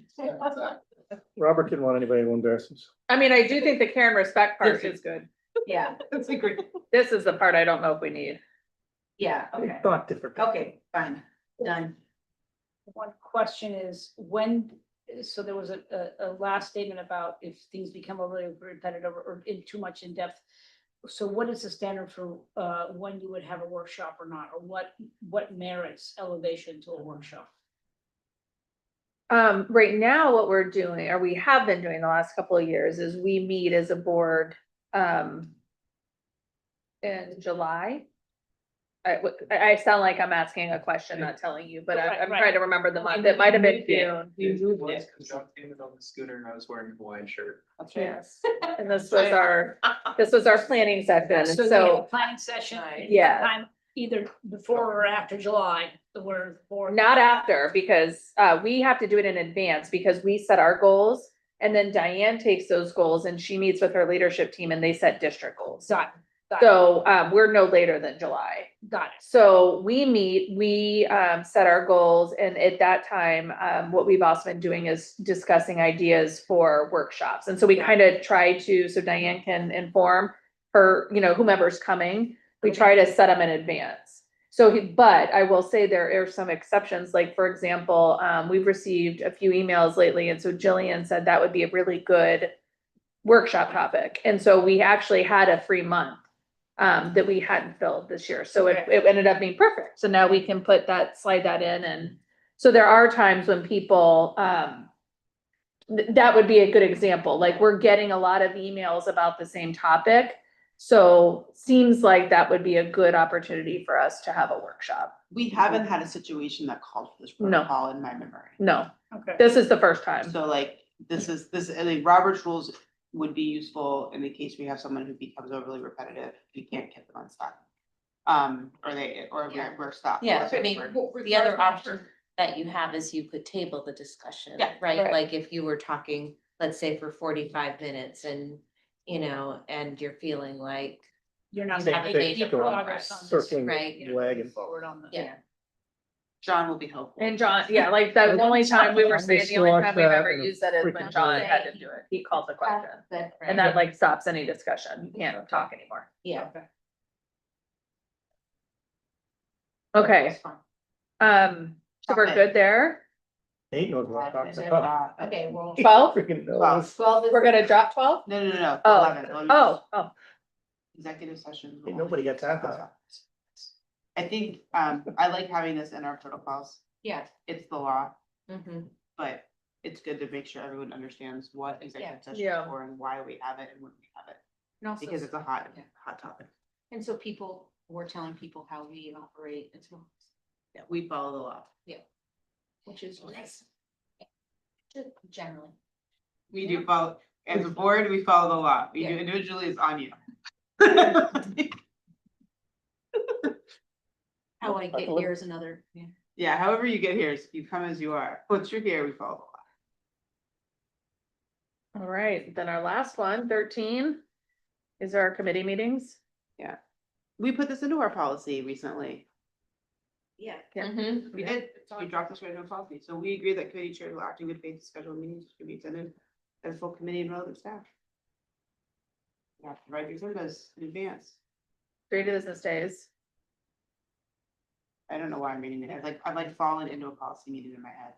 Robert didn't want anybody to embarrass himself. I mean, I do think the care and respect part is good. Yeah, That's a great. This is the part I don't know if we need. yeah, They okay, thought different. okay, fine, done. One question is, when, so there was a last statement about if things become overly repetitive or in too much in depth. So what is the standard for when you would have a workshop or not, or what merits elevation to a workshop? Right now, what we're doing, or we have been doing the last couple of years, is we meet as a board, in July. I sound like I'm asking a question, not telling you, but I'm Right. trying to remember the month. It might have been June. We moved it. On the scooter and I was wearing a Hawaiian shirt. That's right. Yes, and this was our planning session, So we have a so, planning session. Yeah. Time either before or after July, where for. not after, because, we have to do it in advance, because we set our goals. And then Diane takes those goals and she meets with her leadership team and they set district goals. Got it. So, we're no later than July. Got it. So we meet, we set our goals, and at that time, what we've also been doing is discussing ideas for workshops. And so we kind of try to, so Diane can inform her, whomever's coming, we try to set them in advance. But I will say there are some exceptions, like, for example, we've received a few emails lately, and so Jillian said that would be a really good workshop topic. And so we actually had a free month that we hadn't filled this year. So it ended up being perfect. So now we can slide that in. And so there are times when people, that would be a good example. Like, we're getting a lot of emails about the same topic. So seems like that would be a good opportunity for us to have a workshop. We haven't had a situation that called for this No. protocol in my memory. No, Okay. this is the first time. So like, I think Robert's rules would be useful in the case we have someone who becomes overly repetitive, we can't get them unstuck. Yeah. We're stuck. Yeah, That's I what mean, we're- the other option that you have is you could table the discussion, Yeah, right? right. Like if you were talking let's say for 45 minutes and, you know, and you're feeling like, You're not. They- having they any keep progress on this, circling right, you know, wagon. moving Forward on the. yeah. John will be helpful. And John, yeah, like the only time we were saying, the only time we've ever used that is when freaking John word. had to do it. He called the question. Good And that like stops any discussion. You can't talk anymore. Yeah. Okay, so we're good there. Nate knows what I'm talking about. Okay, well. 12? Freaking Well, knows. 12 is. We're gonna drop 12? No, Oh. 11. Oh. Executive session. Ain't nobody got time for that. I think, I like having this in our protocols. Yeah. It's the law, Mhm. but it's good to make sure everyone understands what executive session Yeah. is for and why we have it and when we have it. And also, Because it's a hot topic. and so people, we're telling people how we operate as well. Yeah, we follow the law. Which is nice. Just generally. We do follow, as a board, we follow the law. We do Yeah. individually, it's on you. How I get here is another, yeah. Yeah, however you get here, you come as you are. Once you're here, we follow the law. All right, then our last one, 13, is our committee meetings. We put this into our policy recently. Yeah. Yeah. Mhm. We did, we dropped this right into policy, so we agree that committee chairs will act in good faith to schedule meetings to be attended as full committee and relevant staff. You have to write your agendas in advance. 3 business days. I don't know why I'm reading it, I've like fallen into a policy meeting in my head.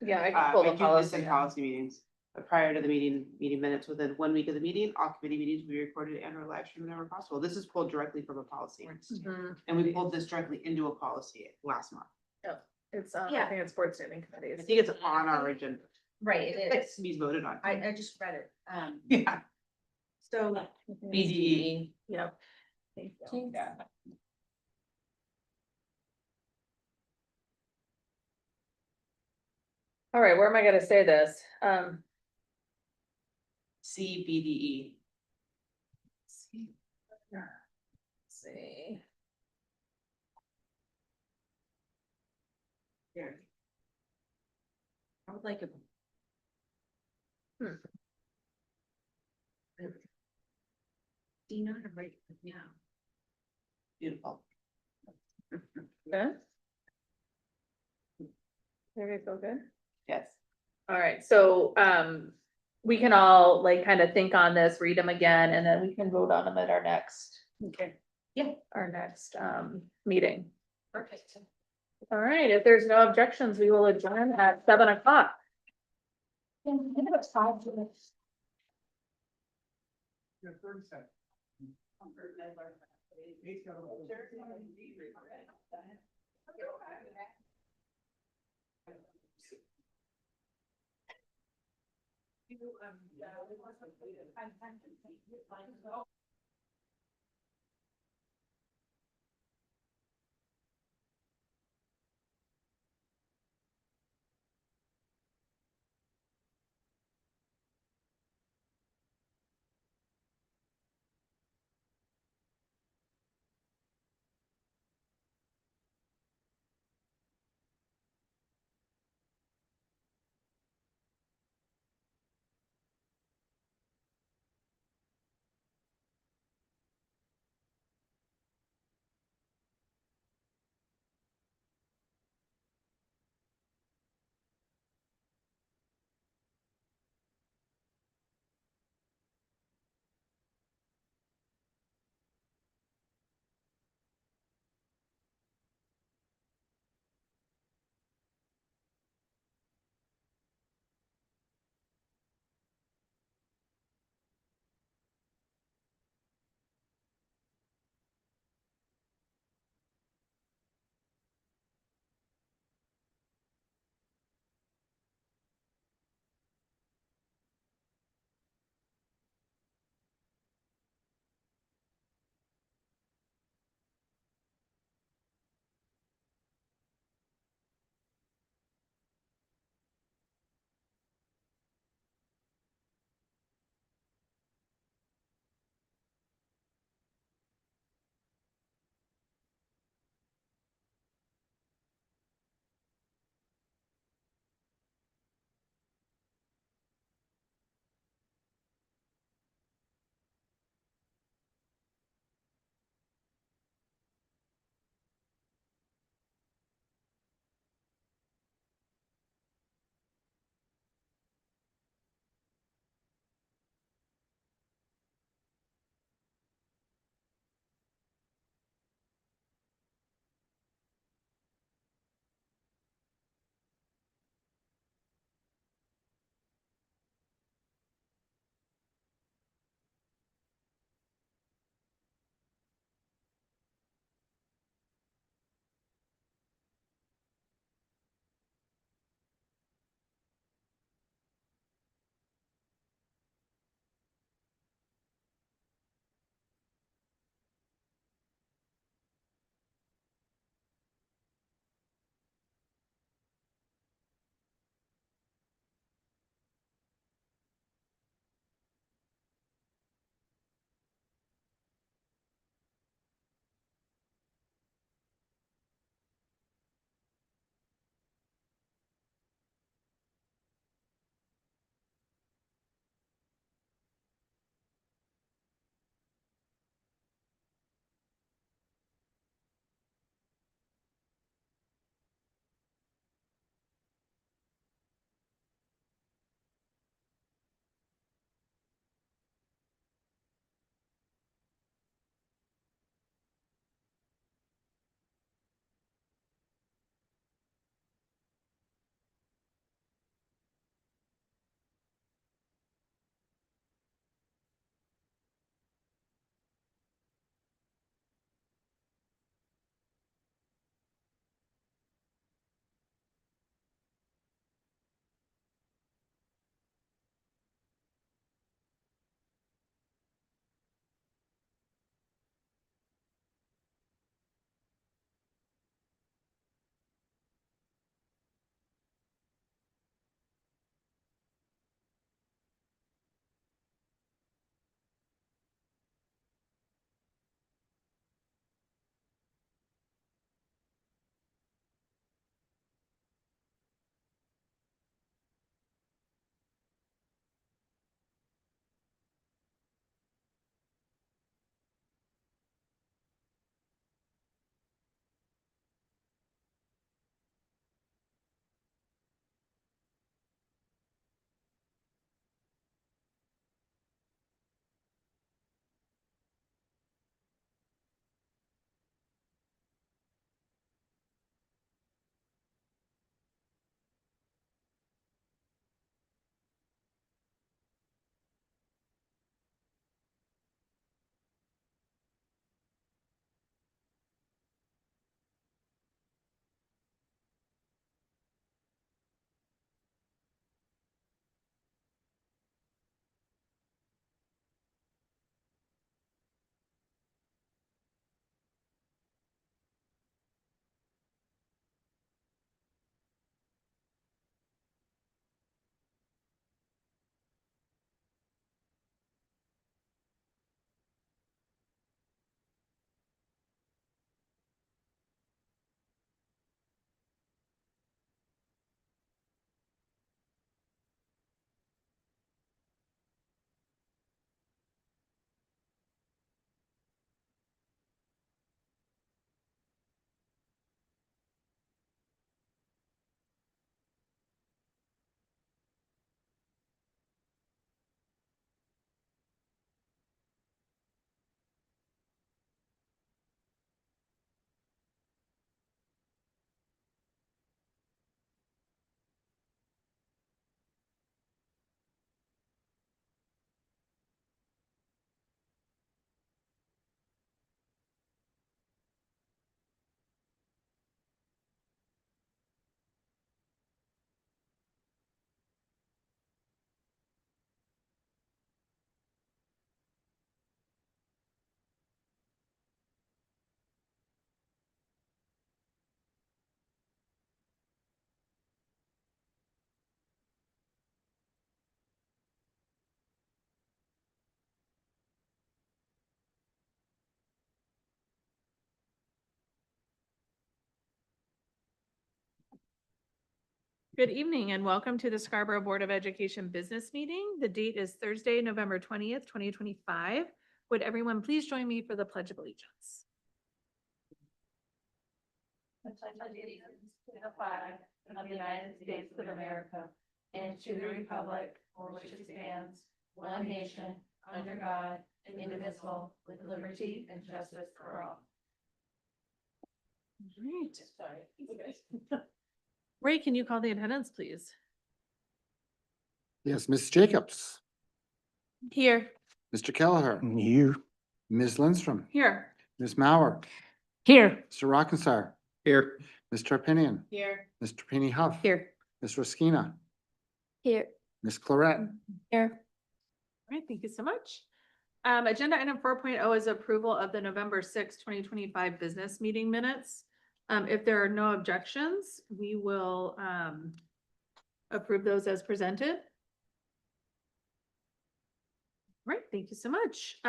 Yeah, I can pull I the do this policy. in policy meetings, but prior to the meeting minutes within 1 week of the meeting, all committee meetings will be recorded and or live streamed whenever possible. This is pulled directly from a policy. Mhm. And we pulled this directly into a policy last month. It's, I Yeah. think it's board standing I committees. think it's on our agenda. Right, it It's is. to be voted on. I just read it. Yeah. So. BDE. Yep. Yeah. All right, where am I gonna say this? CBDE. See. I would like a. Hmm. Do you know how to write? Yeah. Beautiful. Good. There we go, good. Yes. All right, so, we can all like kind of think on this, read them again, and then we can vote on them at our next, Okay. meeting. Perfect. All right, if there's no objections, we will adjourn at 7 o'clock. Good evening and welcome to the Scarborough Board of Education Business Meeting. The date is Thursday, November 20th, 2025. Would everyone please join me for the Pledge of Allegiance? I pledge allegiance to the flag of the United States of America and to the republic for which it stands, one nation, under God, indivisible, with liberty and justice for all. Great. Sorry. Ray, can you call the attendance, please? Yes, Ms. Jacobs, Here. Mr. Kelleher, Here. Ms. Lindstrom, Here. Ms. Mauer, Here. Mr. Rockensar, Here. Mr. Arpinian, Here. Mr. Penny Huff. Here. Ms. Roskina, Here. Ms. Claret. Here. All right, thank you so much. Agenda item 4.0 is approval of the November 6th, 2025 business meeting minutes. If there are no objections, we will approve those as presented. Right, thank you so much.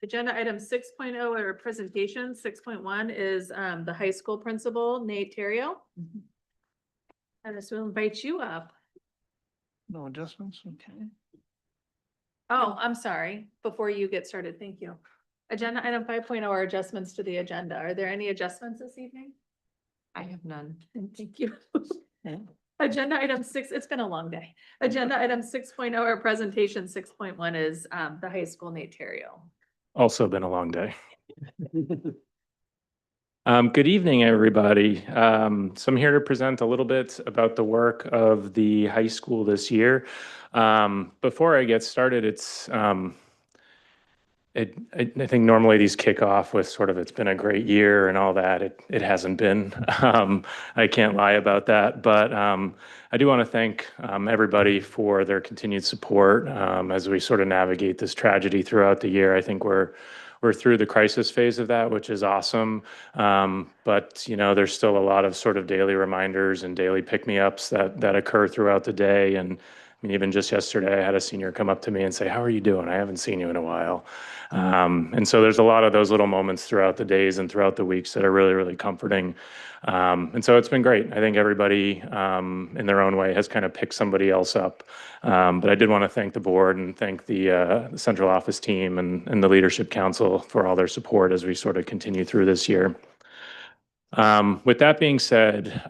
Agenda item 6.0 or presentation 6.1 is the high school principal, Nate Terrio. And this will invite you up. No adjustments, okay. Oh, I'm sorry. Before you get started, thank you. Agenda item 5.0 are adjustments to the agenda. Are there any adjustments this evening? I have none. Thank you. Agenda item 6, it's been a long day. Agenda item 6.0 or presentation 6.1 is the high school Nate Terrio. Also been a long day. Good evening, everybody. So I'm here to present a little bit about the work of the high school this year. Before I get started, I think normally these kick off with sort of it's been a great year and all that. It hasn't been. I can't lie about that. But I do want to thank everybody for their continued support as we sort of navigate this tragedy throughout the year. I think we're through the crisis phase of that, which is awesome. But you know, there's still a lot of sort of daily reminders and daily pick-me-ups that occur throughout the day. And I mean, even just yesterday, I had a senior come up to me and say, "How are you doing? I haven't seen you in a while." And so there's a lot of those little moments throughout the days and throughout the weeks that are really, really comforting. And so it's been great. I think everybody in their own way has kind of picked somebody else up. But I did want to thank the board and thank the central office team and the leadership council for all their support as we sort of continue through this year. With that being said,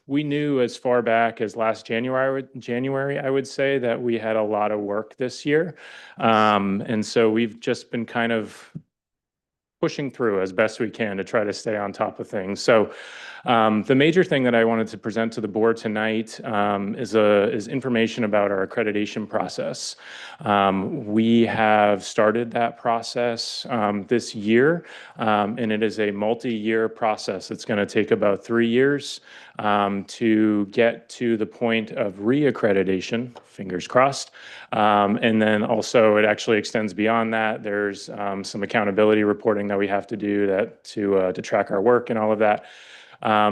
we knew as far back as last January, I would say, that we had a lot of work this year. And so we've just been kind of pushing through as best we can to try to stay on top of things. So the major thing that I wanted to present to the board tonight is information about our accreditation process. We have started that process this year, and it is a multi-year process. It's going to take about 3 years to get to the point of reaccreditation, fingers crossed. And then also it actually extends beyond that. There's some accountability reporting that we have to do to track our work and all of that.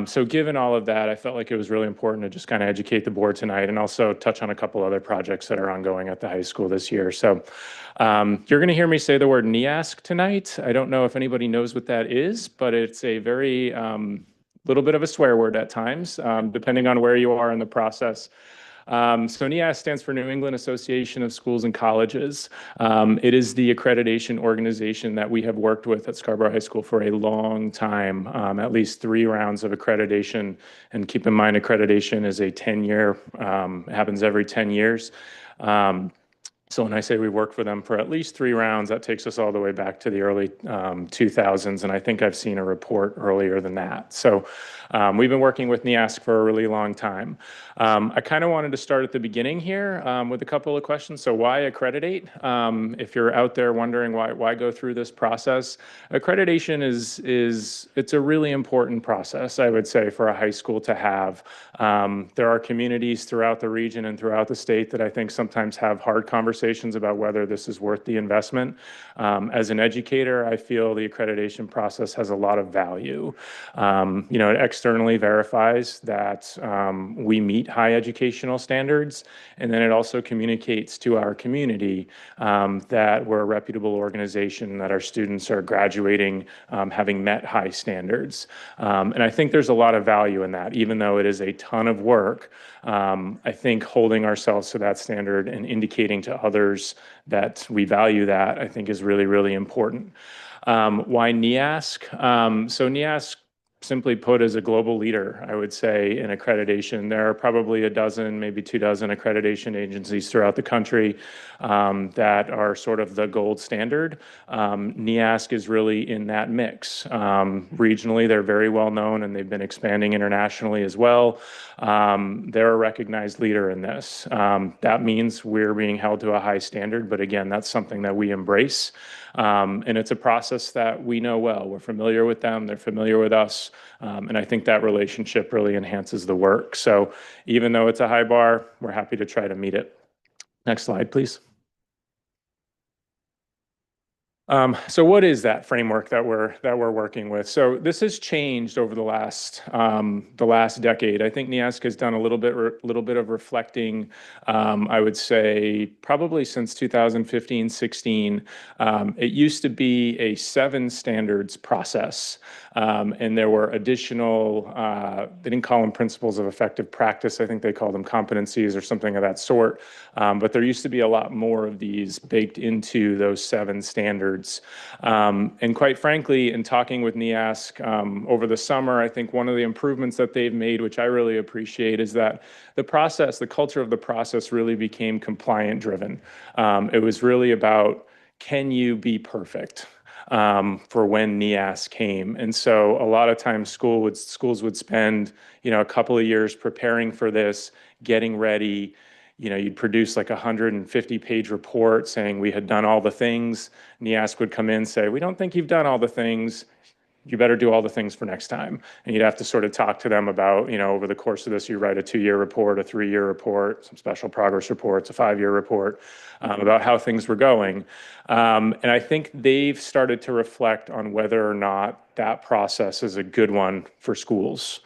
So given all of that, I felt like it was really important to just kind of educate the board tonight and also touch on a couple other projects that are ongoing at the high school this year. So you're going to hear me say the word NEASC tonight. I don't know if anybody knows what that is, but it's a very little bit of a swear word at times, depending on where you are in the process. So NEASC stands for New England Association of Schools and Colleges. It is the accreditation organization that we have worked with at Scarborough High School for a long time, at least 3 rounds of accreditation. And keep in mind, accreditation is a 10-year, happens every 10 years. So when I say we worked for them for at least 3 rounds, that takes us all the way back to the early 2000s. And I think I've seen a report earlier than that. So we've been working with NEASC for a really long time. I kind of wanted to start at the beginning here with a couple of questions. So why accreditate? If you're out there wondering why go through this process, accreditation it's a really important process, I would say, for a high school to have. There are communities throughout the region and throughout the state that I think sometimes have hard conversations conversations about whether this is worth the investment. As an educator, I feel the accreditation process has a lot of value. It externally verifies that we meet high educational standards, and then it also communicates to our community that we're a reputable organization, that our students are graduating having met high standards. And I think there's a lot of value in that, even though it is a ton of work. I think holding ourselves to that standard and indicating to others that we value that, I think is really, really important. Why NEASC? So NEASC, simply put, is a global leader, I would say, in accreditation. There are probably a dozen, maybe 24 accreditation agencies throughout the country that are sort of the gold standard. NEASC is really in that mix. Regionally, they're very well known, and they've been expanding internationally as well. They're a recognized leader in this. That means we're being held to a high standard, but again, that's something that we embrace. And it's a process that we know well. We're familiar with them, they're familiar with us, and I think that relationship really enhances the work. So even though it's a high bar, we're happy to try to meet it. Next slide, please. So what is that framework that we're working with? So this has changed over the last decade. I think NEASC has done a little bit of reflecting. I would say probably since 2015-16. It used to be a 7 standards process, and there were additional. They didn't call them principles of effective practice. I think they called them competencies or something of that sort. But there used to be a lot more of these baked into those 7 standards. And quite frankly, in talking with NEASC over the summer, I think one of the improvements that they've made, which I really appreciate, is that the culture of the process really became compliant driven. It was really about, can you be perfect? For when NEASC came. And so a lot of times schools would spend, a couple of years preparing for this, getting ready. You'd produce like 150-page report saying we had done all the things. NEASC would come in and say, we don't think you've done all the things. You better do all the things for next time. And you'd have to sort of talk to them about, over the course of this, you write a 2-year report, a 3-year report, some special progress reports, a 5-year report about how things were going. And I think they've started to reflect on whether or not that process is a good one for schools.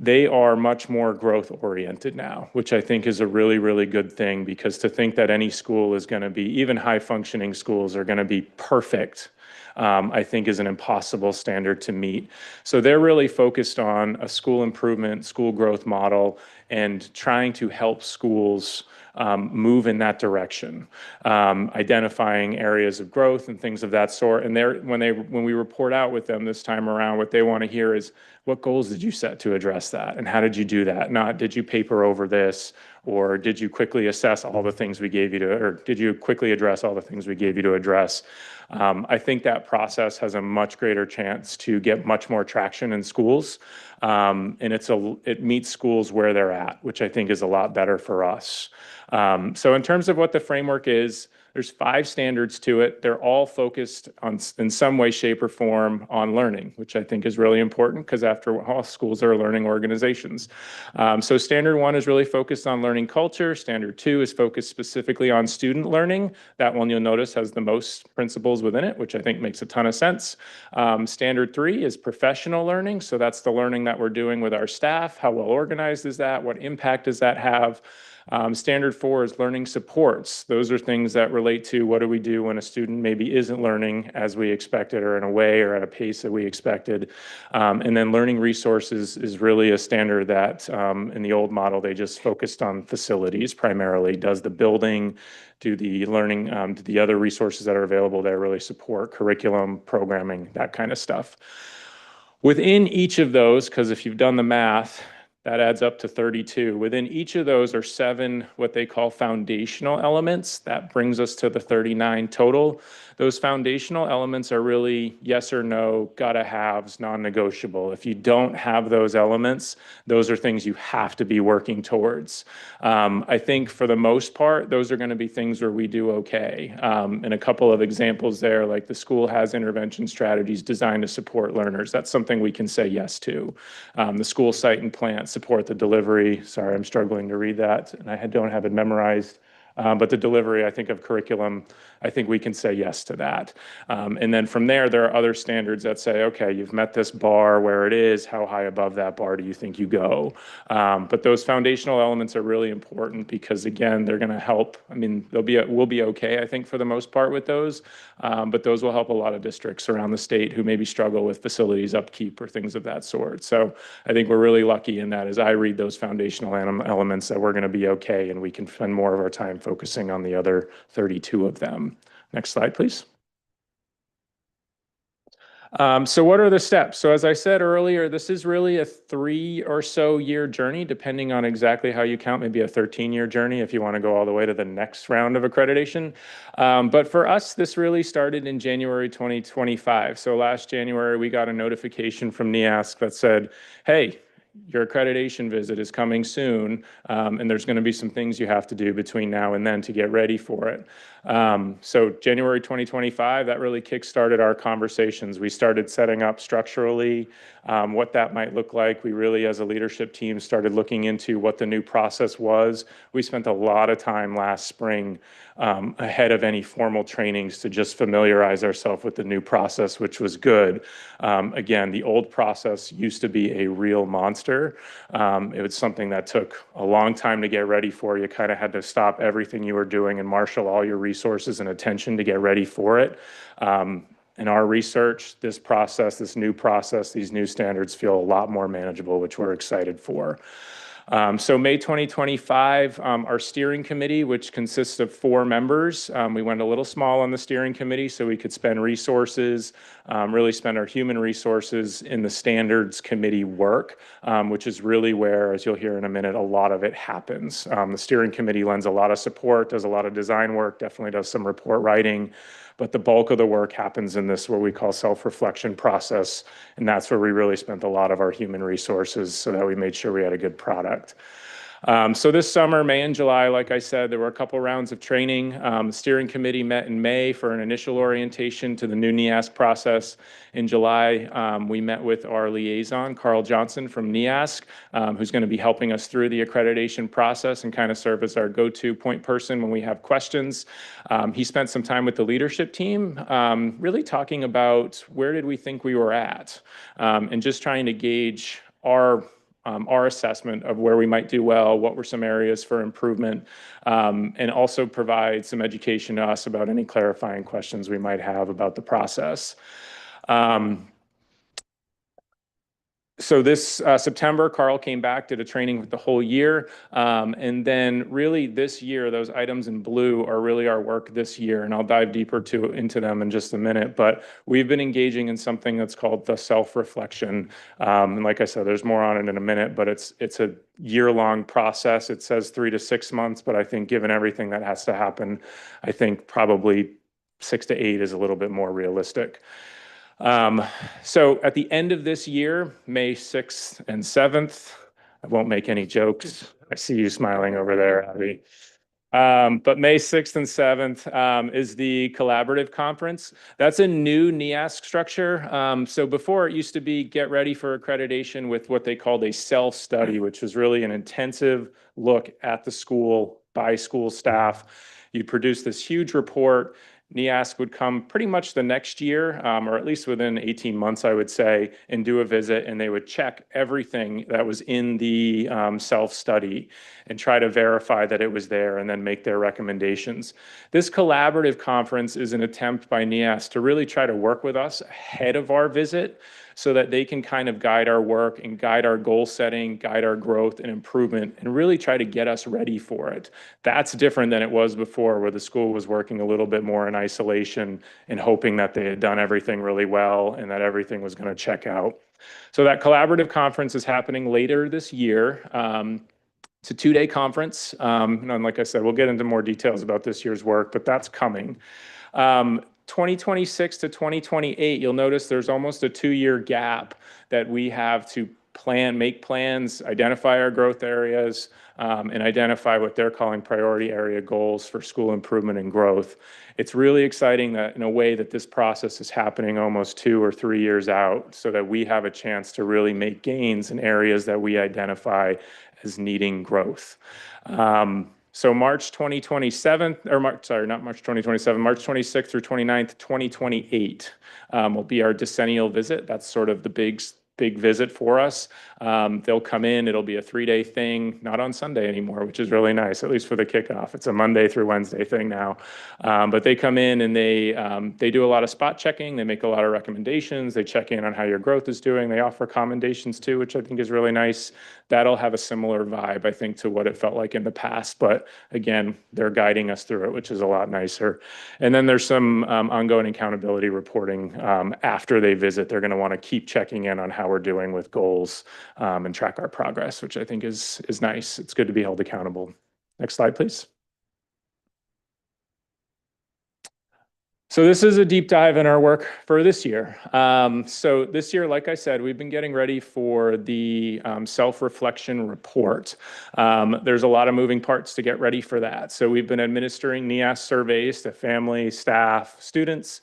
They are much more growth oriented now, which I think is a really, really good thing, because to think that any school is going to be, even high functioning schools are going to be perfect, I think is an impossible standard to meet. So they're really focused on a school improvement, school growth model, and trying to help schools move in that direction, identifying areas of growth and things of that sort. And when we report out with them this time around, what they want to hear is, what goals did you set to address that? And how did you do that? Not, did you paper over this? Or did you quickly assess all the things we gave you to, or did you quickly address all the things we gave you to address? I think that process has a much greater chance to get much more traction in schools. And it meets schools where they're at, which I think is a lot better for us. So in terms of what the framework is, there's 5 standards to it. They're all focused on, in some way, shape, or form, on learning, which I think is really important, because after all, schools are learning organizations. So standard 1 is really focused on learning culture. Standard 2 is focused specifically on student learning. That one, you'll notice, has the most principles within it, which I think makes a ton of sense. Standard 3 is professional learning. So that's the learning that we're doing with our staff. How well organized is that? What impact does that have? Standard 4 is learning supports. Those are things that relate to, what do we do when a student maybe isn't learning as we expected, or in a way or at a pace that we expected. And then learning resources is really a standard that in the old model, they just focused on facilities primarily. Does the building, do the learning, do the other resources that are available there really support curriculum, programming, that kind of stuff. Within each of those, because if you've done the math, that adds up to 32. Within each of those are 7 what they call foundational elements. That brings us to the 39 total. Those foundational elements are really yes or no, gotta haves, non-negotiable. If you don't have those elements, those are things you have to be working towards. I think for the most part, those are going to be things where we do okay. And a couple of examples there, like the school has intervention strategies designed to support learners. That's something we can say yes to. The school site and plant support the delivery. Sorry, I'm struggling to read that, and I don't have it memorized. But the delivery, I think, of curriculum, I think we can say yes to that. And then from there are other standards that say, okay, you've met this bar where it is, how high above that bar do you think you go? But those foundational elements are really important because, again, they're going to help. I mean, we'll be okay, I think, for the most part with those. But those will help a lot of districts around the state who maybe struggle with facilities upkeep or things of that sort. So I think we're really lucky in that as I read those foundational elements that we're going to be okay and we can spend more of our time focusing on the other 32 of them. Next slide, please. So what are the steps? So as I said earlier, this is really a 3 or so year journey, depending on exactly how you count, maybe a 13-year journey if you want to go all the way to the next round of accreditation. But for us, this really started in January 2025. So last January, we got a notification from NEASC that said, hey, your accreditation visit is coming soon, and there's going to be some things you have to do between now and then to get ready for it. So January 2025, that really kickstarted our conversations. We started setting up structurally what that might look like. We really, as a leadership team, started looking into what the new process was. We spent a lot of time last spring ahead of any formal trainings to just familiarize ourselves with the new process, which was good. Again, the old process used to be a real monster. It was something that took a long time to get ready for. You kind of had to stop everything you were doing and marshal all your resources and attention to get ready for it. In our research, this process, this new process, these new standards feel a lot more manageable, which we're excited for. So May 2025, our steering committee, which consists of 4 members, we went a little small on the steering committee so we could spend resources, really spend our human resources in the standards committee work, which is really where, as you'll hear in a minute, a lot of it happens. The steering committee lends a lot of support, does a lot of design work, definitely does some report writing, but the bulk of the work happens in this, what we call self-reflection process. And that's where we really spent a lot of our human resources so that we made sure we had a good product. So this summer, May and July, like I said, there were a couple rounds of training. The steering committee met in May for an initial orientation to the new NEASC process. In July, we met with our liaison, Carl Johnson from NEASC, who's going to be helping us through the accreditation process and kind of serve as our go-to point person when we have questions. He spent some time with the leadership team, really talking about where did we think we were at, and just trying to gauge our assessment of where we might do well, what were some areas for improvement, and also provide some education to us about any clarifying questions we might have about the process. So this September, Carl came back, did a training with the whole year. And then really this year, those items in blue are really our work this year. And I'll dive deeper into them in just a minute. But we've been engaging in something that's called the self-reflection. And like I said, there's more on it in a minute, but it's a year-long process. It says 3 to 6 months, but I think given everything that has to happen, I think probably 6 to 8 is a little bit more realistic. So at the end of this year, May 6th and 7th, I won't make any jokes. I see you smiling over there, Abby. But May 6th and 7th is the collaborative conference. That's a new NEASC structure. So before it used to be get ready for accreditation with what they called a self-study, which was really an intensive look at the school by school staff. You'd produce this huge report. NEASC would come pretty much the next year, or at least within 18 months, I would say, and do a visit, and they would check everything that was in the self-study and try to verify that it was there and then make their recommendations. This collaborative conference is an attempt by NEASC to really try to work with us ahead of our visit so that they can kind of guide our work and guide our goal setting, guide our growth and improvement, and really try to get us ready for it. That's different than it was before, where the school was working a little bit more in isolation and hoping that they had done everything really well and that everything was going to check out. So that collaborative conference is happening later this year. It's a 2-day conference. And like I said, we'll get into more details about this year's work, but that's coming. 2026 to 2028, you'll notice there's almost a 2-year gap that we have to make plans, identify our growth areas, and identify what they're calling priority area goals for school improvement and growth. It's really exciting that in a way that this process is happening almost 2 or 3 years out so that we have a chance to really make gains in areas that we identify as needing growth. So March 2027, or March, sorry, not March 2027, March 26th through 29th, 2028 will be our decennial visit. That's sort of the big visit for us. They'll come in, it'll be a 3-day thing, not on Sunday anymore, which is really nice, at least for the kickoff. It's a Monday through Wednesday thing now. But they come in and they do a lot of spot checking. They make a lot of recommendations. They check in on how your growth is doing. They offer commendations too, which I think is really nice. That'll have a similar vibe, I think, to what it felt like in the past. But again, they're guiding us through it, which is a lot nicer. And then there's some ongoing accountability reporting after they visit. They're going to want to keep checking in on how we're doing with goals and track our progress, which I think is nice. It's good to be held accountable. Next slide, please. So this is a deep dive in our work for this year. So this year, like I said, we've been getting ready for the self-reflection report. There's a lot of moving parts to get ready for that. So we've been administering NEAS surveys to family, staff, students.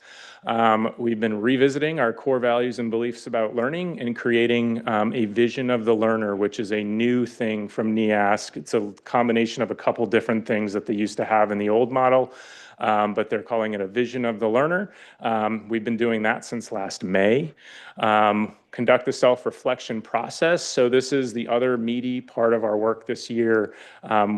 We've been revisiting our core values and beliefs about learning and creating a vision of the learner, which is a new thing from NEASC. It's a combination of a couple different things that they used to have in the old model. But they're calling it a vision of the learner. We've been doing that since last May. Conduct the self-reflection process. So this is the other meaty part of our work this year.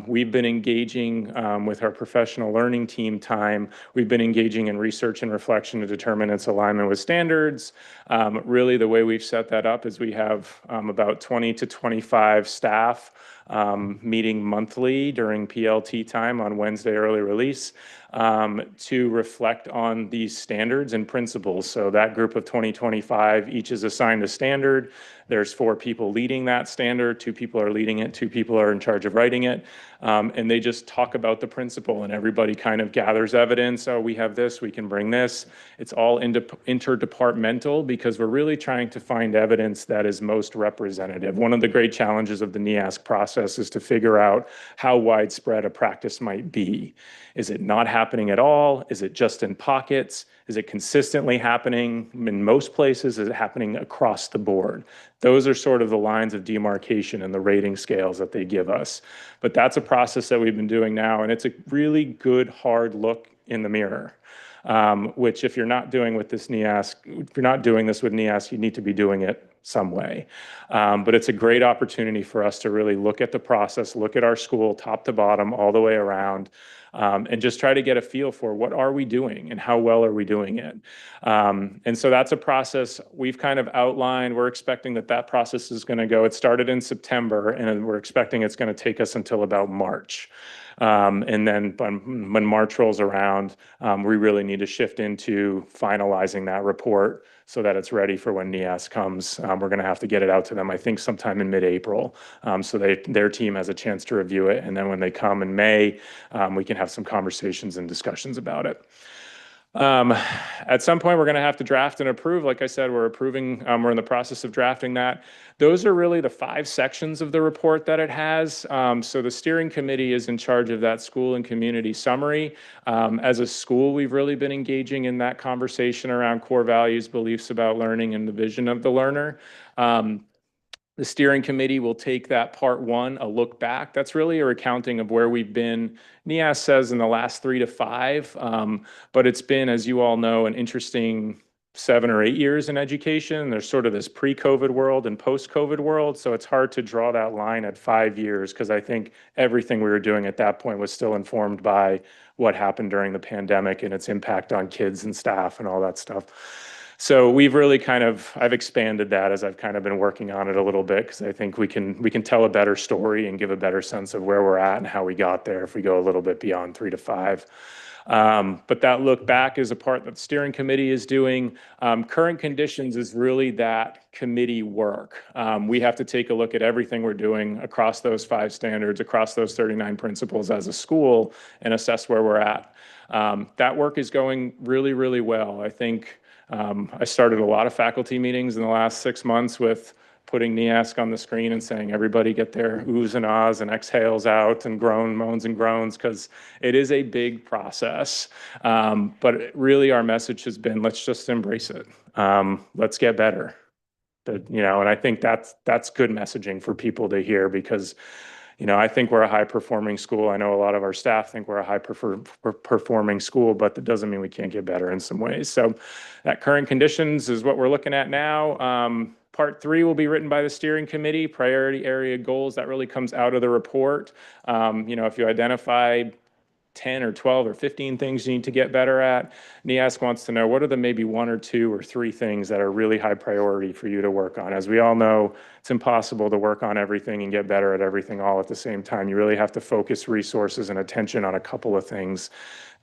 We've been engaging with our professional learning team time. We've been engaging in research and reflection to determine its alignment with standards. Really, the way we've set that up is we have about 20 to 25 staff meeting monthly during PLT time on Wednesday early release to reflect on these standards and principles. So that group of 2025 each is assigned a standard. There's 4 people leading that standard, 2 people are leading it, 2 people are in charge of writing it. And they just talk about the principle and everybody kind of gathers evidence. Oh, we have this, we can bring this. It's all interdepartmental because we're really trying to find evidence that is most representative. One of the great challenges of the NEASC process is to figure out how widespread a practice might be. Is it not happening at all? Is it just in pockets? Is it consistently happening in most places? Is it happening across the board? Those are sort of the lines of demarcation and the rating scales that they give us. But that's a process that we've been doing now, and it's a really good, hard look in the mirror. Which if you're not doing with this NEASC, if you're not doing this with NEASC, you need to be doing it some way. But it's a great opportunity for us to really look at the process, look at our school top to bottom, all the way around, and just try to get a feel for what are we doing and how well are we doing it. And so that's a process we've kind of outlined. We're expecting that process is going to go. It started in September, and we're expecting it's going to take us until about March. And then when March rolls around, we really need to shift into finalizing that report so that it's ready for when NEAS comes. We're going to have to get it out to them, I think, sometime in mid-April. So their team has a chance to review it. And then when they come in May, we can have some conversations and discussions about it. At some point, we're going to have to draft and approve. Like I said, we're in the process of drafting that. Those are really the 5 sections of the report that it has. So the steering committee is in charge of that school and community summary. As a school, we've really been engaging in that conversation around core values, beliefs about learning, and the vision of the learner. The steering committee will take that part 1, a look back. That's really a recounting of where we've been, NEAS says, in the last 3 to 5. But it's been, as you all know, an interesting 7 or 8 years in education. There's sort of this pre-COVID world and post-COVID world. So it's hard to draw that line at 5 years because I think everything we were doing at that point was still informed by what happened during the pandemic and its impact on kids and staff and all that stuff. So we've really I've expanded that as I've kind of been working on it a little bit because I think we can tell a better story and give a better sense of where we're at and how we got there if we go a little bit beyond 3 to 5. But that look back is a part that the steering committee is doing. Current conditions is really that committee work. We have to take a look at everything we're doing across those 5 standards, across those 39 principles as a school and assess where we're at. That work is going really, really well. I think I started a lot of faculty meetings in the last 6 months with putting NEASC on the screen and saying, everybody get their oohs and ahs and exhales out and moans and groans, because it is a big process. But really our message has been, let's just embrace it. Let's get better. And I think that's good messaging for people to hear because, I think we're a high performing school. I know a lot of our staff think we're a high performing school, but that doesn't mean we can't get better in some ways. So that current conditions is what we're looking at now. Part 3 will be written by the steering committee, priority area goals. That really comes out of the report. If you identify 10 or 12 or 15 things you need to get better at, NEASC wants to know what are the maybe 1 or 2 or 3 things that are really high priority for you to work on. As we all know, it's impossible to work on everything and get better at everything all at the same time. You really have to focus resources and attention on a couple of things.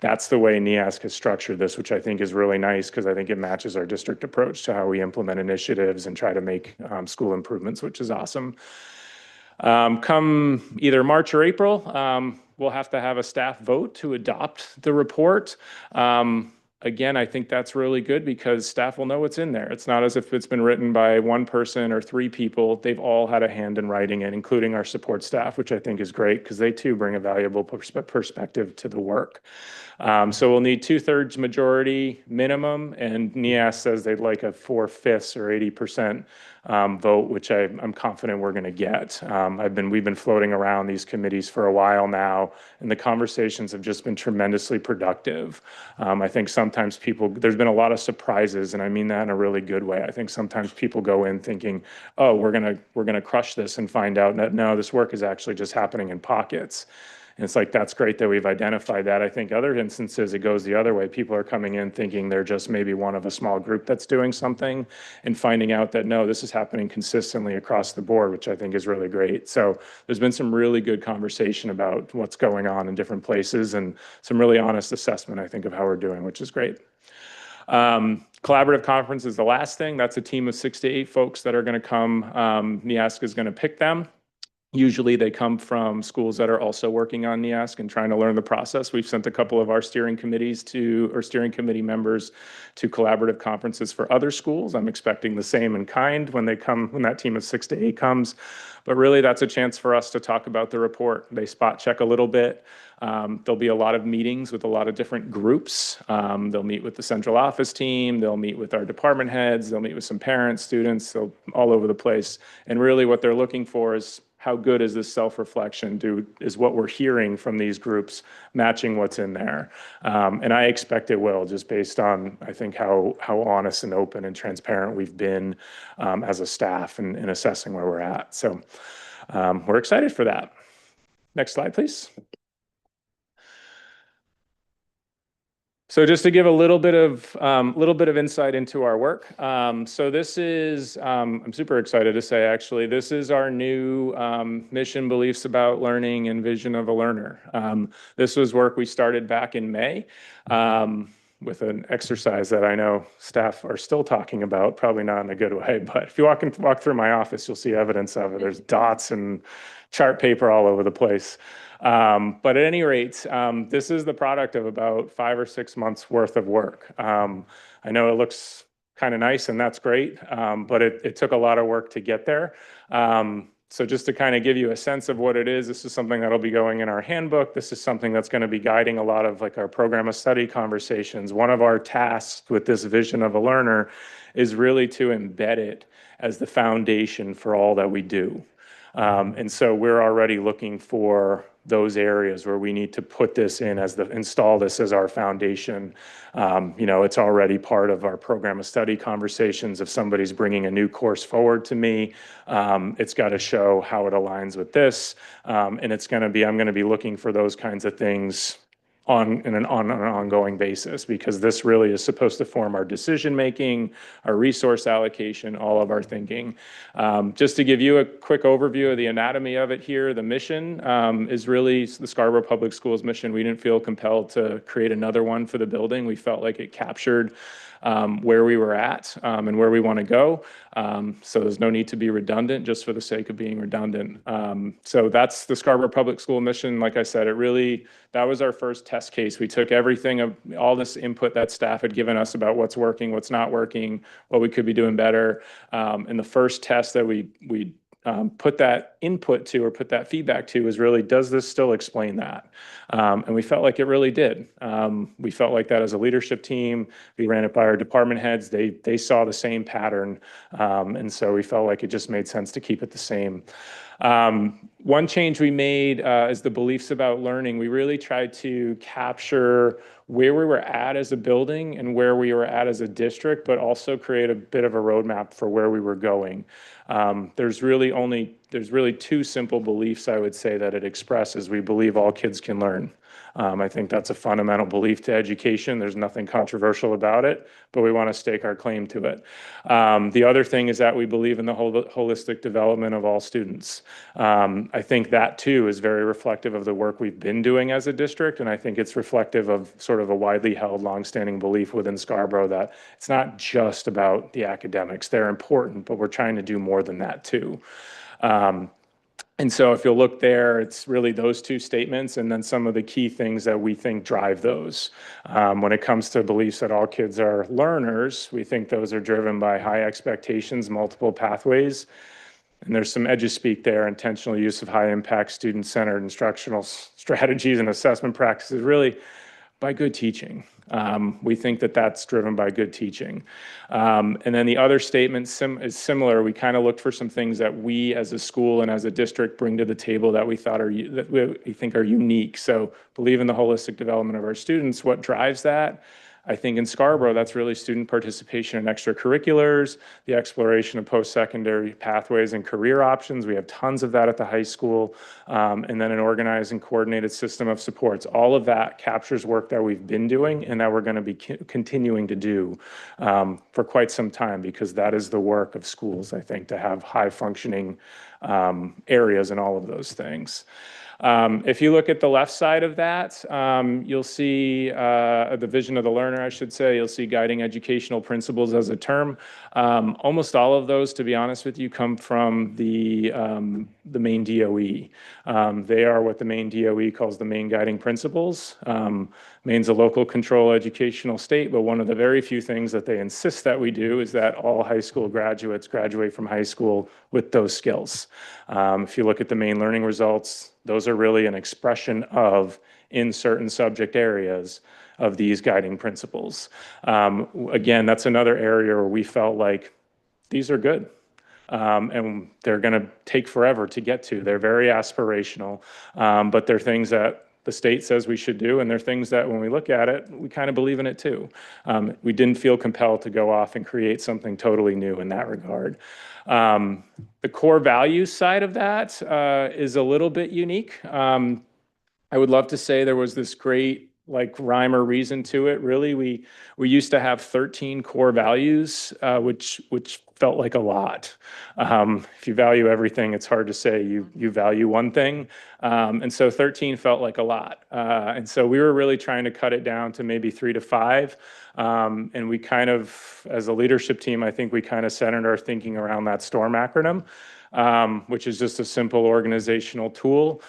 That's the way NEASC has structured this, which I think is really nice because I think it matches our district approach to how we implement initiatives and try to make school improvements, which is awesome. Come either March or April, we'll have to have a staff vote to adopt the report. Again, I think that's really good because staff will know what's in there. It's not as if it's been written by 1 person or 3 people. They've all had a hand in writing it, including our support staff, which I think is great because they too bring a valuable perspective to the work. So we'll need 2/3 majority minimum, and NEASC says they'd like a 4/5 or 80% vote, which I'm confident we're going to get. We've been floating around these committees for a while now, and the conversations have just been tremendously productive. I think sometimes there's been a lot of surprises, and I mean that in a really good way. I think sometimes people go in thinking, oh, we're gonna crush this, and find out that no, this work is actually just happening in pockets. And it's like, that's great that we've identified that. I think other instances, it goes the other way. People are coming in thinking they're just maybe one of a small group that's doing something, and finding out that no, this is happening consistently across the board, which I think is really great. So there's been some really good conversation about what's going on in different places, and some really honest assessment, I think, of how we're doing, which is great. Collaborative conference is the last thing. That's a team of 6 to 8 folks that are going to come. NEASC is going to pick them. Usually they come from schools that are also working on NEASC and trying to learn the process. We've sent a couple of our steering committee members to collaborative conferences for other schools. I'm expecting the same in kind when that team of 6 to 8 comes. But really, that's a chance for us to talk about the report. They spot check a little bit. There'll be a lot of meetings with a lot of different groups. They'll meet with the central office team. They'll meet with our department heads. They'll meet with some parents, students, so all over the place. And really what they're looking for is, how good is this self-reflection? Is what we're hearing from these groups matching what's in there? And I expect it will, just based on, I think, how honest and open and transparent we've been as a staff in assessing where we're at. So we're excited for that. Next slide, please. So just to give a little bit of insight into our work. So this is, I'm super excited to say, actually, this is our new mission, beliefs about learning, and vision of a learner. This was work we started back in May with an exercise that I know staff are still talking about, probably not in a good way, but if you walk through my office, you'll see evidence of it. There's dots and chart paper all over the place. But at any rate, this is the product of about 5 or 6 months worth of work. I know it looks kind of nice, and that's great, but it took a lot of work to get there. So just to kind of give you a sense of what it is, this is something that'll be going in our handbook. This is something that's going to be guiding a lot of our program of study conversations. One of our tasks with this vision of a learner is really to embed it as the foundation for all that we do. And so we're already looking for those areas where we need to put this in install this as our foundation. It's already part of our program of study conversations. If somebody's bringing a new course forward to me, it's got to show how it aligns with this. And I'm going to be looking for those kinds of things on an ongoing basis, because this really is supposed to form our decision-making, our resource allocation, all of our thinking. Just to give you a quick overview of the anatomy of it here, the mission is really the Scarborough Public Schools mission. We didn't feel compelled to create another one for the building. We felt like it captured where we were at and where we want to go. So there's no need to be redundant just for the sake of being redundant. So that's the Scarborough Public School mission. Like I said, that was our first test case. We took everything of all this input that staff had given us about what's working, what's not working, what we could be doing better. And the first test that we put that input to or put that feedback to is really, does this still explain that? And we felt like it really did. We felt like that as a leadership team. We ran it by our department heads. They saw the same pattern. And so we felt like it just made sense to keep it the same. One change we made is the beliefs about learning. We really tried to capture where we were at as a building and where we were at as a district, but also create a bit of a roadmap for where we were going. There's really two simple beliefs, I would say, that it expresses. We believe all kids can learn. I think that's a fundamental belief to education. There's nothing controversial about it, but we want to stake our claim to it. The other thing is that we believe in the holistic development of all students. I think that too is very reflective of the work we've been doing as a district, and I think it's reflective of sort of a widely held, longstanding belief within Scarborough that it's not just about the academics. They're important, but we're trying to do more than that too. And so if you'll look there, it's really those two statements and then some of the key things that we think drive those. When it comes to beliefs that all kids are learners, we think those are driven by high expectations, multiple pathways. And there's some edge-speak there, intentional use of high-impact student-centered instructional strategies and assessment practices, really by good teaching. We think that that's driven by good teaching. And then the other statement is similar. We kind of looked for some things that we as a school and as a district bring to the table that we thought that we think are unique. So believe in the holistic development of our students. What drives that? I think in Scarborough, that's really student participation in extracurriculars, the exploration of post-secondary pathways and career options. We have tons of that at the high school, and then an organized and coordinated system of supports. All of that captures work that we've been doing and that we're going to be continuing to do for quite some time, because that is the work of schools, I think, to have high-functioning areas in all of those things. If you look at the left side of that, you'll see the vision of the learner, I should say. You'll see guiding educational principles as a term. Almost all of those, to be honest with you, come from the Maine DOE. They are what the Maine DOE calls the Maine Guiding Principles. Maine's a local control educational state, but one of the very few things that they insist that we do is that all high school graduates graduate from high school with those skills. If you look at the Maine learning results, those are really an expression of, in certain subject areas, of these guiding principles. Again, that's another area where we felt like these are good. And they're going to take forever to get to. They're very aspirational, but they're things that the state says we should do, and they're things that when we look at it, we kind of believe in it too. We didn't feel compelled to go off and create something totally new in that regard. The core values side of that is a little bit unique. I would love to say there was this great rhyme or reason to it. Really, we used to have 13 core values, which felt like a lot. If you value everything, it's hard to say you value one thing. And so 13 felt like a lot. And so we were really trying to cut it down to maybe 3 to 5. And we kind of, as a leadership team, I think we kind of centered our thinking around that STORM acronym, which is just a simple organizational tool.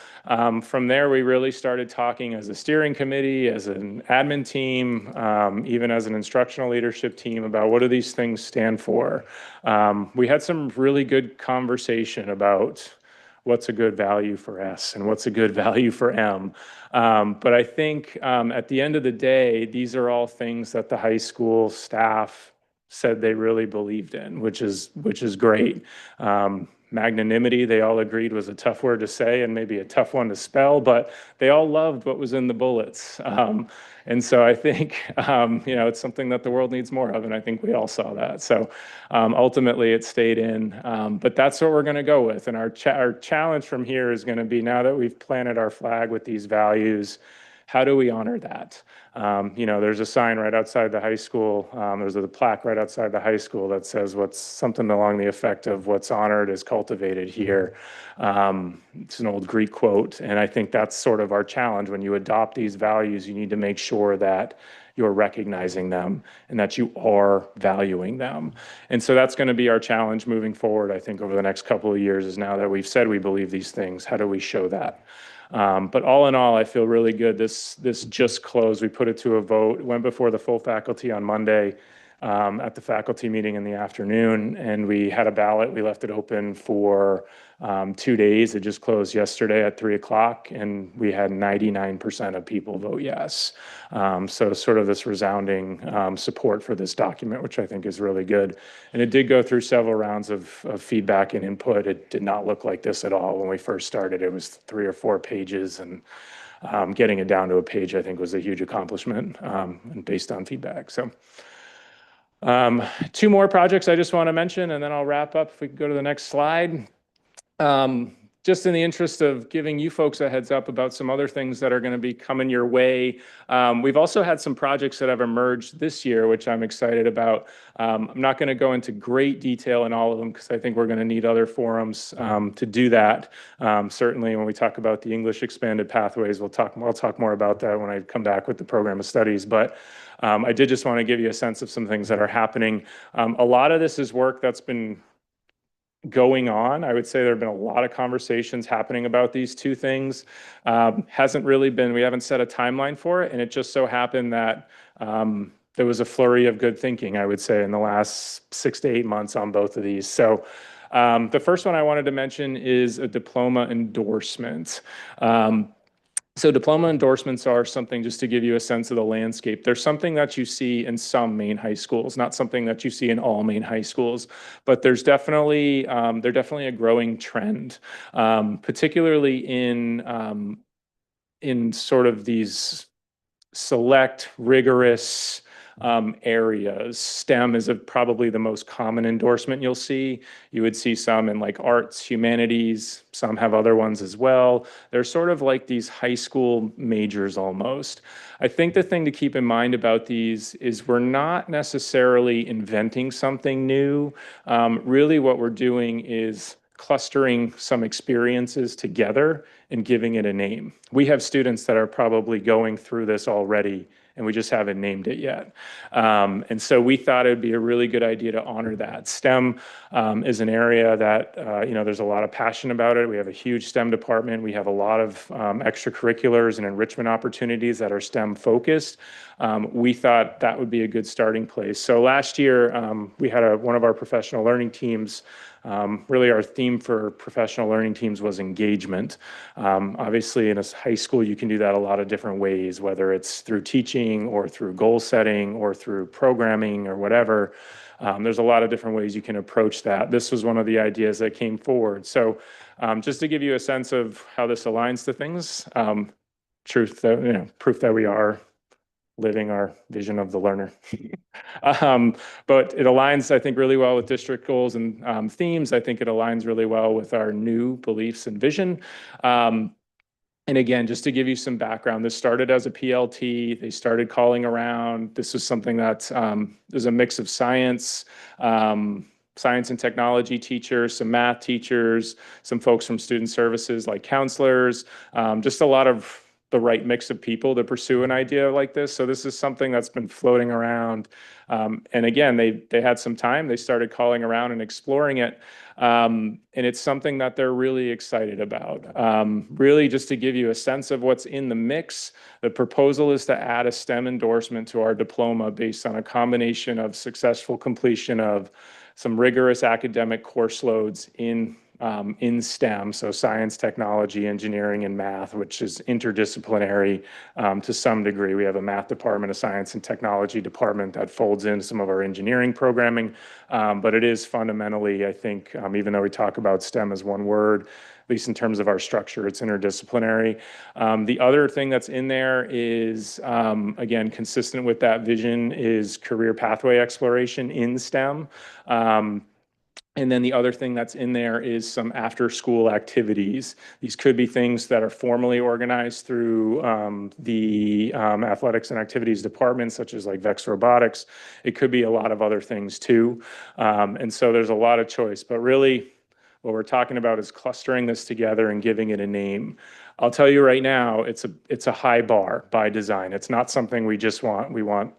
From there, we really started talking as a steering committee, as an admin team, even as an instructional leadership team about what do these things stand for. We had some really good conversation about what's a good value for S and what's a good value for M. But I think at the end of the day, these are all things that the high school staff said they really believed in, which is great. Magnanimity, they all agreed, was a tough word to say and maybe a tough one to spell, but they all loved what was in the bullets. And so I think, it's something that the world needs more of, and I think we all saw that. So ultimately it stayed in, but that's what we're going to go with. And our challenge from here is going to be, now that we've planted our flag with these values, how do we honor that? There's a sign right outside the high school. There's a plaque right outside the high school that says something along the effect of what's honored is cultivated here. It's an old Greek quote. And I think that's sort of our challenge. When you adopt these values, you need to make sure that you're recognizing them and that you are valuing them. And so that's going to be our challenge moving forward, I think, over the next couple of years, is now that we've said we believe these things, how do we show that? But all in all, I feel really good. This just closed. We put it to a vote. It went before the full faculty on Monday. at the faculty meeting in the afternoon, and we had a ballot. We left it open for 2 days. It just closed yesterday at 3 o'clock, and we had 99% of people vote yes. So sort of this resounding support for this document, which I think is really good. And it did go through several rounds of feedback and input. It did not look like this at all when we first started. It was 3 or 4 pages, and getting it down to a page, I think, was a huge accomplishment, and based on feedback. So 2 more projects I just want to mention, and then I'll wrap up. If we could go to the next slide. Just in the interest of giving you folks a heads up about some other things that are going to be coming your way. We've also had some projects that have emerged this year, which I'm excited about. I'm not going to go into great detail in all of them because I think we're going to need other forums to do that. Certainly when we talk about the English expanded pathways, I'll talk more about that when I come back with the program of studies. But I did just want to give you a sense of some things that are happening. A lot of this is work that's been going on. I would say there have been a lot of conversations happening about these 2 things. Hasn't really been, we haven't set a timeline for it. And it just so happened that there was a flurry of good thinking, I would say, in the last 6 to 8 months on both of these. So the first one I wanted to mention is a diploma endorsement. So diploma endorsements are something, just to give you a sense of the landscape. There's something that you see in some Maine high schools, not something that you see in all Maine high schools, but there's definitely they're definitely a growing trend, particularly in sort of these select, rigorous areas. STEM is probably the most common endorsement you'll see. You would see some in like arts, humanities, some have other ones as well. They're sort of like these high school majors almost. I think the thing to keep in mind about these is we're not necessarily inventing something new. Really what we're doing is clustering some experiences together and giving it a name. We have students that are probably going through this already, and we just haven't named it yet. And so we thought it would be a really good idea to honor that. STEM is an area that, there's a lot of passion about it. We have a huge STEM department. We have a lot of extracurriculars and enrichment opportunities that are STEM focused. We thought that would be a good starting place. So last year, we had one of our professional learning teams. Really our theme for professional learning teams was engagement. Obviously in a high school, you can do that a lot of different ways, whether it's through teaching or through goal setting or through programming or whatever. There's a lot of different ways you can approach that. This was one of the ideas that came forward. So just to give you a sense of how this aligns to things, proof that we are living our vision of the learner. But it aligns, I think, really well with district goals and themes. I think it aligns really well with our new beliefs and vision. And again, just to give you some background, this started as a PLT. They started calling around. This was something that there's a mix of science and technology teachers, some math teachers, some folks from student services like counselors, just a lot of the right mix of people to pursue an idea like this. So this is something that's been floating around. And again, they had some time. They started calling around and exploring it. And it's something that they're really excited about. Really, just to give you a sense of what's in the mix, the proposal is to add a STEM endorsement to our diploma based on a combination of successful completion of some rigorous academic course loads in STEM, so science, technology, engineering, and math, which is interdisciplinary to some degree. We have a math department, a science and technology department that folds in some of our engineering programming, but it is fundamentally, I think, even though we talk about STEM as one word, at least in terms of our structure, it's interdisciplinary. The other thing that's in there is, again, consistent with that vision, is career pathway exploration in STEM. And then the other thing that's in there is some after-school activities. These could be things that are formally organized through the athletics and activities department, such as like VEX Robotics. It could be a lot of other things too. And so there's a lot of choice, but really what we're talking about is clustering this together and giving it a name. I'll tell you right now, it's a high bar by design. It's not something we want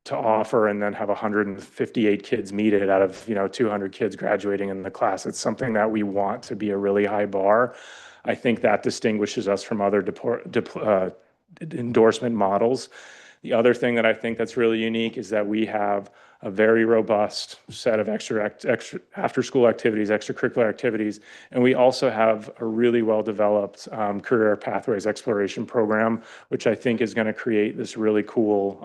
to offer and then have 158 kids meet it out of 200 kids graduating in the class. It's something that we want to be a really high bar. I think that distinguishes us from other endorsement models. The other thing that I think that's really unique is that we have a very robust set of extra after-school activities, extracurricular activities. And we also have a really well-developed career pathways exploration program, which I think is going to create this really cool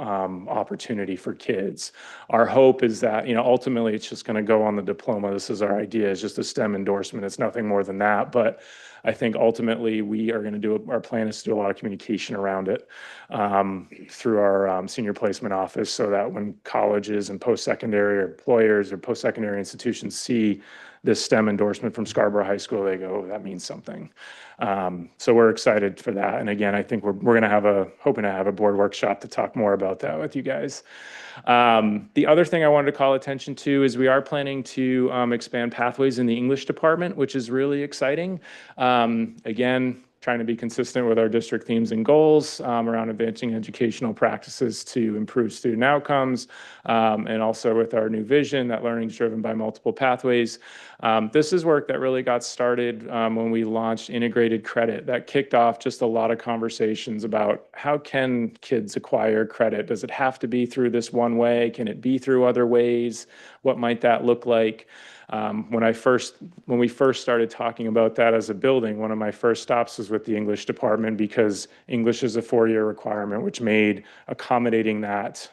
opportunity for kids. Our hope is that, ultimately it's just going to go on the diploma. This is our idea, is just a STEM endorsement. It's nothing more than that. But I think ultimately we are going to do, our plan is to do a lot of communication around it through our senior placement office, so that when colleges and post-secondary or employers or post-secondary institutions see this STEM endorsement from Scarborough High School, they go, oh, that means something. So we're excited for that. And again, I think we're going to hoping to have a board workshop to talk more about that with you guys. The other thing I wanted to call attention to is we are planning to expand pathways in the English department, which is really exciting. Again, trying to be consistent with our district themes and goals around advancing educational practices to improve student outcomes, and also with our new vision that learning is driven by multiple pathways. This is work that really got started when we launched integrated credit. That kicked off just a lot of conversations about how can kids acquire credit? Does it have to be through this one way? Can it be through other ways? What might that look like? When we first started talking about that as a building, one of my first stops was with the English department, because English is a 4-year requirement, which made accommodating that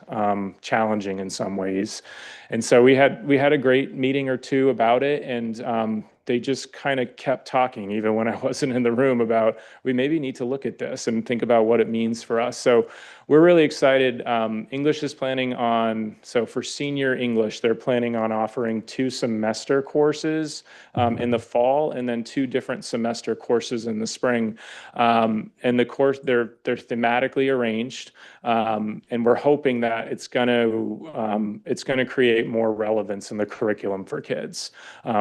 challenging in some ways. And so we had a great meeting or two about it, and they just kind of kept talking, even when I wasn't in the room, about we maybe need to look at this and think about what it means for us. So we're really excited. English is planning on, so for senior English, they're planning on offering 2 semester courses in the fall, and then 2 different semester courses in the spring. And the course, they're thematically arranged, and we're hoping that it's going to create more relevance in the curriculum for kids,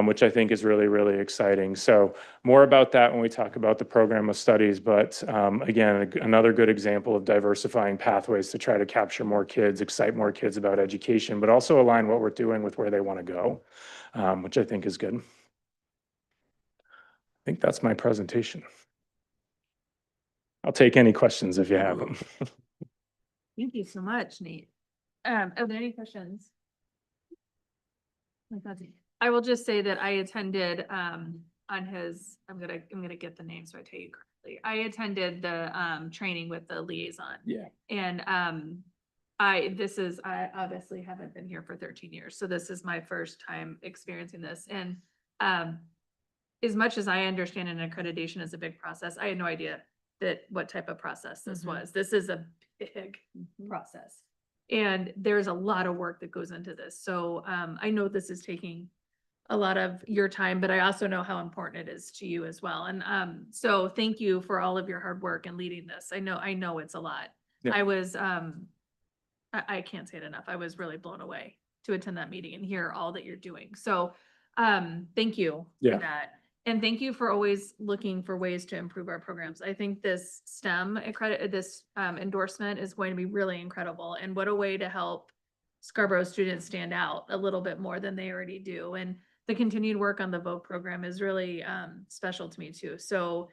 which I think is really, really exciting. So more about that when we talk about the program of studies. But again, another good example of diversifying pathways to try to capture more kids, excite more kids about education, but also align what we're doing with where they want to go, which I think is good. I think that's my presentation. I'll take any questions if you have them. Thank you so much, Nate. Are there any questions? I will just say that I attended on his, I'm gonna get the name so I tell you correctly. I attended the training with the liaison. Yeah. And I obviously haven't been here for 13 years, so this is my first time experiencing this. And as much as I understand an accreditation is a big process, I had no idea what type of process this was. This is a big process. And there's a lot of work that goes into this. So I know this is taking a lot of your time, but I also know how important it is to you as well. And so thank you for all of your hard work and leading this. I know it's a lot. Yeah. I was, I can't say it enough. I was really blown away to attend that meeting and hear all that you're doing. So thank you Yeah. for that. And thank you for always looking for ways to improve our programs. I think this STEM endorsement is going to be really incredible. And what a way to help Scarborough students stand out a little bit more than they already do. And the continued work on the VOC program is really special to me too. So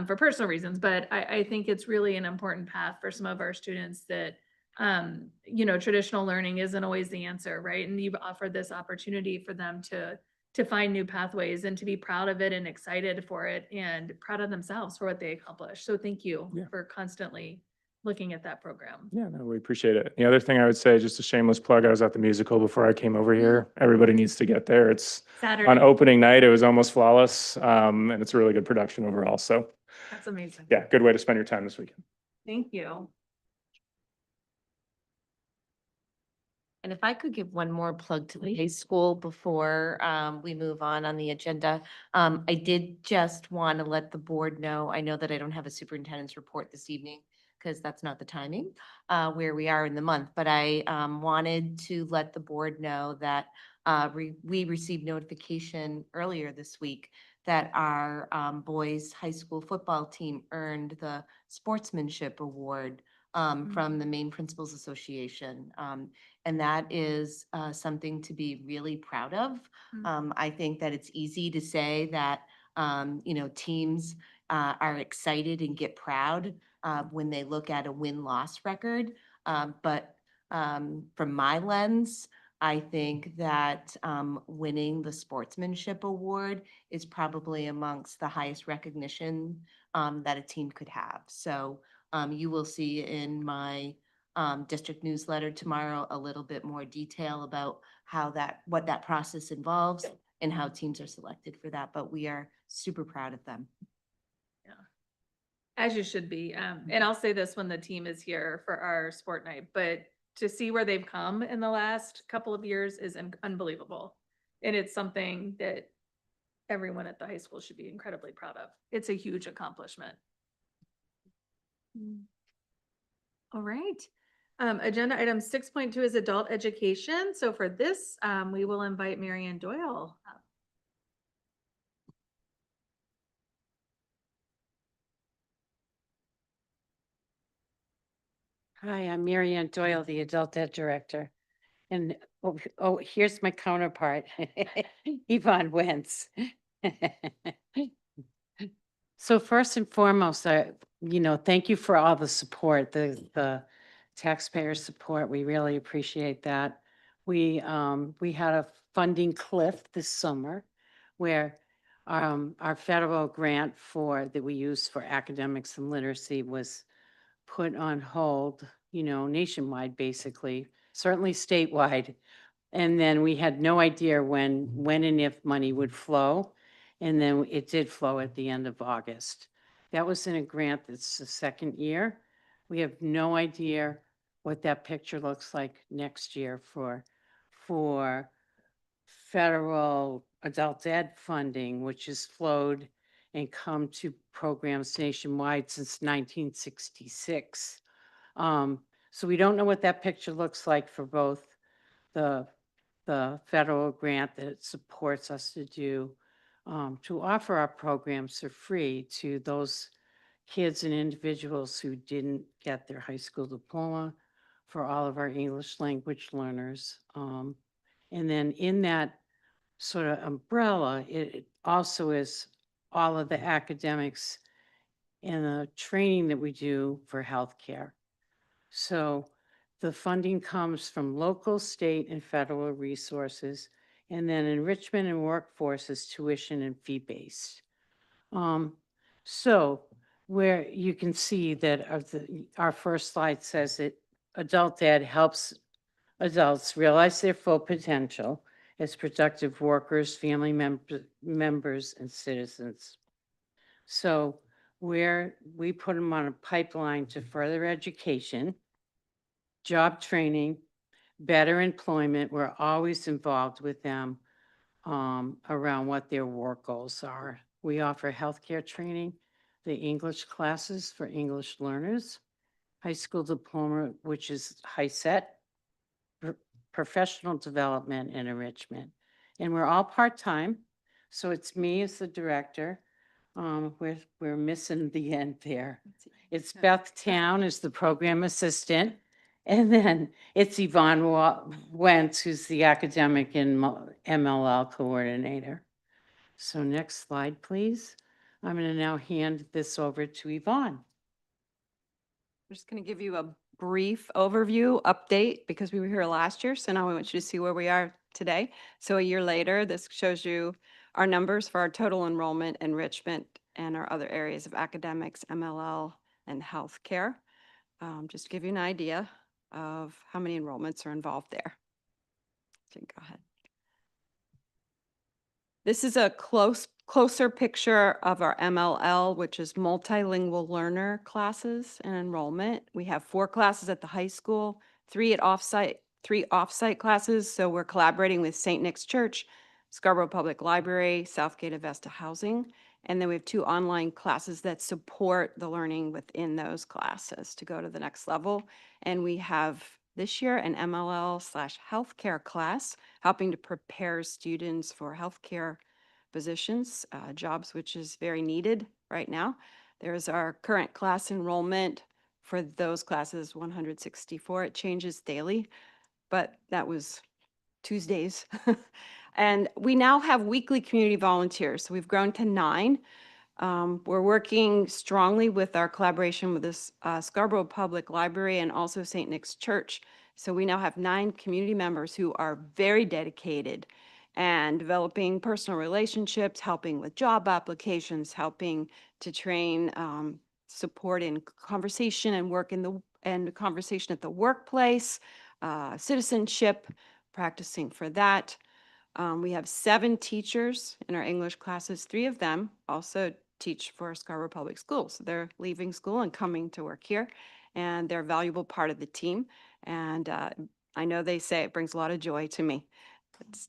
for personal reasons, but I think it's really an important path for some of our students that, traditional learning isn't always the answer, right? And you've offered this opportunity for them to find new pathways and to be proud of it and excited for it and proud of themselves for what they accomplished. So thank you for constantly looking at that program. Yeah, no, we appreciate it. The other thing I would say, just a shameless plug, I was at the musical before I came over here. Everybody needs to get there. It's Saturday. on opening night. It was almost flawless. And it's a really good production overall. So That's amazing. yeah, good way to spend your time this weekend. Thank you. And if I could give one more plug to the high school before we move on the agenda. I did just want to let the board know, I know that I don't have a superintendent's report this evening because that's not the timing where we are in the month, but I wanted to let the board know that we received notification earlier this week that our boys high school football team earned the sportsmanship award from the Maine Principals Association. And that is something to be really proud of. I think that it's easy to say that, teams are excited and get proud when they look at a win-loss record. But from my lens, I think that winning the sportsmanship award is probably amongst the highest recognition that a team could have. So you will see in my district newsletter tomorrow a little bit more detail about what that process involves and how teams are selected for that. But we are super proud of them. As you should be. And I'll say this when the team is here for our sport night, but to see where they've come in the last couple of years is unbelievable. And it's something that everyone at the high school should be incredibly proud of. It's a huge accomplishment. All right. Agenda item 6.2 is adult education. So for this, we will invite Marianne Doyle up. Hi, I'm Mary Ann Doyle, the Adult Ed Director. And, here's my counterpart, Yvonne Wentz. So first and foremost, thank you for all the support, the taxpayer support. We really appreciate that. We had a funding cliff this summer where our federal grant that we use for academics and literacy was put on hold, nationwide, basically, certainly statewide. And then we had no idea when and if money would flow. And then it did flow at the end of August. That was in a grant that's the second year. We have no idea what that picture looks like next year for federal adult ed funding, which has flowed and come to programs nationwide since 1966. So we don't know what that picture looks like for both the federal grant that it supports us to offer our programs for free to those kids and individuals who didn't get their high school diploma, for all of our English language learners. And then in that sort of umbrella, it also is all of the academics and the training that we do for healthcare. So the funding comes from local, state, and federal resources, and then enrichment and workforce is tuition and fee-based. So where you can see that our first slide says that adult ed helps adults realize their full potential as productive workers, family members, and citizens. So where we put them on a pipeline to further education, job training, better employment, we're always involved with them around what their work goals are. We offer healthcare training, the English classes for English learners, high school diploma, which is HiSET, professional development and enrichment. And we're all part-time. So it's me as the director. We're missing the end there. It's Beth Town as the program assistant. And then it's Yvonne Wentz, who's the academic and MLL coordinator. So next slide, please. I'm going to now hand this over to Yvonne. I'm just going to give you a brief overview update because we were here last year. So now we want you to see where we are today. So a year later, this shows you our numbers for our total enrollment, enrichment, and our other areas of academics, MLL, and healthcare. Just to give you an idea of how many enrollments are involved there. So go ahead. This is a closer picture of our MLL, which is multilingual learner classes and enrollment. We have 4 classes at the high school, 3 offsite classes. So we're collaborating with St. Nick's Church, Scarborough Public Library, Southgate Avesta Housing. And then we have 2 online classes that support the learning within those classes to go to the next level. And we have this year an MLL/healthcare class helping to prepare students for healthcare positions, jobs, which is very needed right now. There's our current class enrollment for those classes, 164. It changes daily, but that was Tuesdays. And we now have weekly community volunteers. So we've grown to 9. We're working strongly with our collaboration with this Scarborough Public Library and also St. Nick's Church So we now have 9 community members who are very dedicated and developing personal relationships, helping with job applications, helping to train, support in conversation and work in and conversation at the workplace, citizenship, practicing for that. We have 7 teachers in our English classes. 3 of them also teach for Scarborough Public Schools. They're leaving school and coming to work here, and they're a valuable part of the team. And I know they say it brings a lot of joy to me.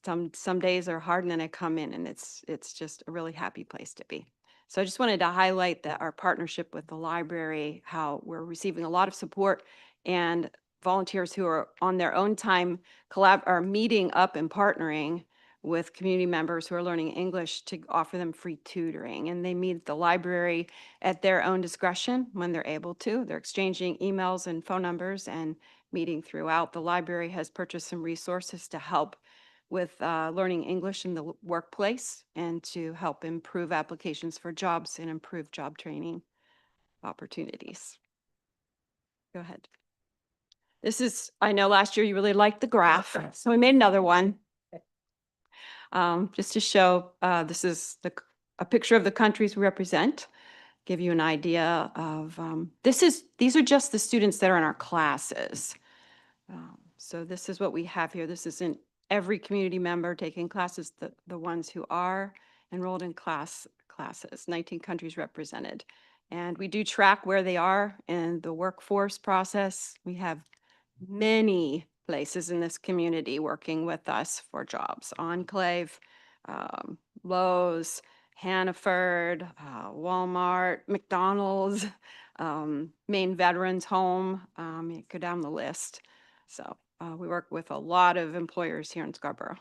Some days are hard, and then I come in, and it's just a really happy place to be. So I just wanted to highlight that our partnership with the library, how we're receiving a lot of support, and volunteers who are on their own time are meeting up and partnering with community members who are learning English to offer them free tutoring. And they meet at the library at their own discretion when they're able to. They're exchanging emails and phone numbers and meeting throughout. The library has purchased some resources to help with learning English in the workplace and to help improve applications for jobs and improve job training opportunities. Go ahead. This is, I know last year you really liked the graph, so we made another one. Just to show, this is a picture of the countries we represent, give you an idea of, these are just the students that are in our classes. So this is what we have here. This isn't every community member taking classes, the ones who are enrolled in classes, 19 countries represented. And we do track where they are in the workforce process. We have many places in this community working with us for jobs. Enclave, Lowe's, Hannaford, Walmart, McDonald's, Maine Veterans Home, you go down the list. So we work with a lot of employers here in Scarborough.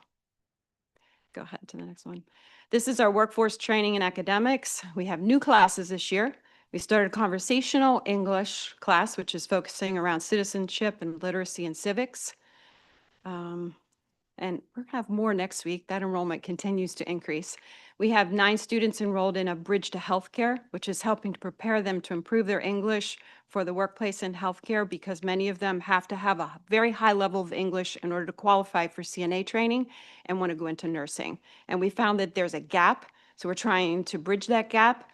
Go ahead to the next one. This is our workforce training and academics. We have new classes this year. We started conversational English class, which is focusing around citizenship and literacy and civics. And we're gonna have more next week. That enrollment continues to increase. We have 9 students enrolled in a Bridge to Healthcare, which is helping to prepare them to improve their English for the workplace and healthcare, because many of them have to have a very high level of English in order to qualify for CNA training and want to go into nursing. And we found that there's a gap, so we're trying to bridge that gap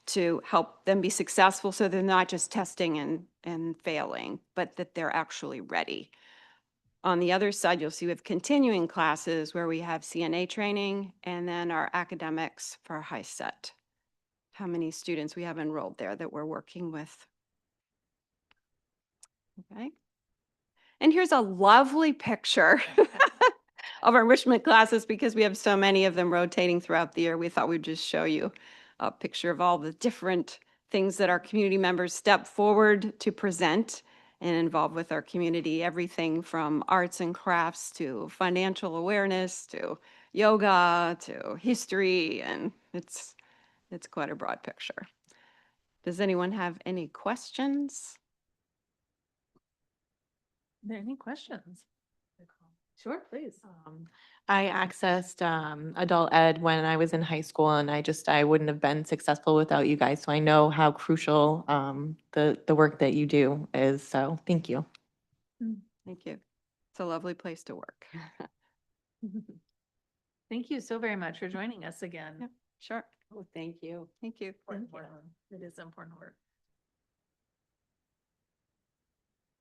to help them be successful, so they're not just testing and failing, but that they're actually ready. On the other side, you'll see we have continuing classes where we have CNA training and then our academics for high set. How many students we have enrolled there that we're working with. Okay. And here's a lovely picture of our enrichment classes, because we have so many of them rotating throughout the year. We thought we'd just show you a picture of all the different things that our community members step forward to present and involved with our community, everything from arts and crafts to financial awareness to yoga to history, and it's quite a broad picture. Does anyone have any questions? Are there any questions? Sure, please. I accessed adult ed when I was in high school, and I wouldn't have been successful without you guys. So I know how crucial the work that you do is. So thank you. Thank you. It's a lovely place to work. Thank you so very much for joining us again. Yep, sure. Oh, thank you. Thank you. Thank you. It is important work.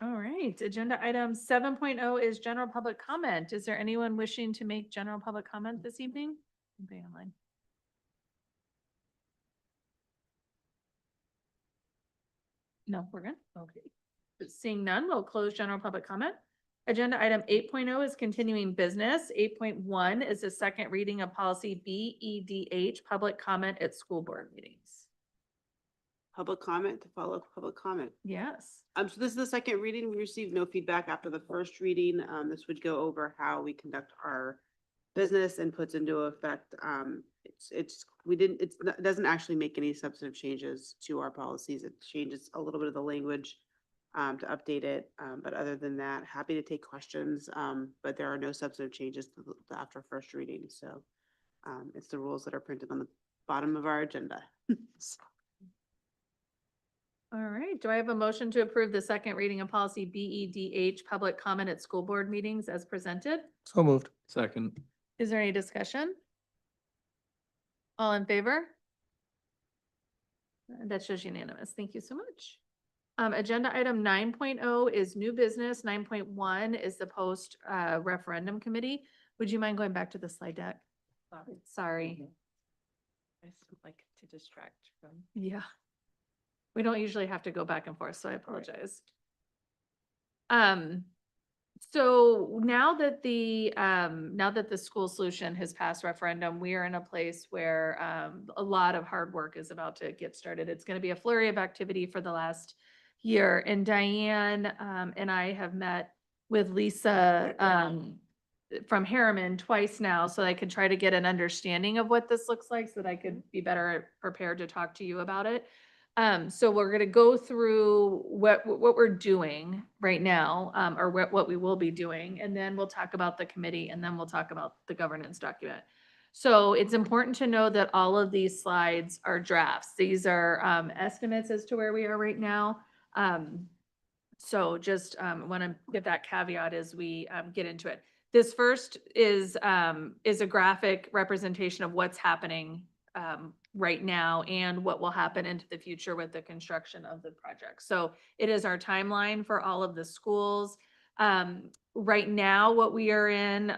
All right, agenda item 7.0 is general public comment. Is there anyone wishing to make general public comment this evening? Anybody online? No, we're good. Okay. Seeing none, we'll close general public comment. Agenda item 8.0 is continuing business. 8.1 is the second reading of policy BEDH, public comment at school board meetings. Public comment to follow public comment. Yes. So this is the second reading. We received no feedback after the first reading. This would go over how we conduct our business and puts into effect. It doesn't actually make any substantive changes to our policies. It changes a little bit of the language to update it. But other than that, happy to take questions. But there are no substantive changes after first reading. So it's the rules that are printed on the bottom of our agenda. All right, do I have a motion to approve the second reading of policy BEDH, public comment at school board meetings as presented? So moved. Second. Is there any discussion? All in favor? That shows unanimous. Thank you so much. Agenda item 9.0 is new business. 9.1 is the post referendum committee. Would you mind going back to the slide deck? Sorry. I just like to distract from. Yeah. We don't usually have to go back and forth, so I apologize. So now that the school solution has passed referendum, we are in a place where a lot of hard work is about to get started. It's going to be a flurry of activity for the last year. And Diane and I have met with Lisa from Harriman twice now, so I could try to get an understanding of what this looks like so that I could be better prepared to talk to you about it. So we're going to go through what we're doing right now, or what we will be doing, and then we'll talk about the committee, and then we'll talk about the governance document. So it's important to know that all of these slides are drafts. These are estimates as to where we are right now. So just want to give that caveat as we get into it. This first is a graphic representation of what's happening right now and what will happen into the future with the construction of the project. So it is our timeline for all of the schools. Right now, what we are in,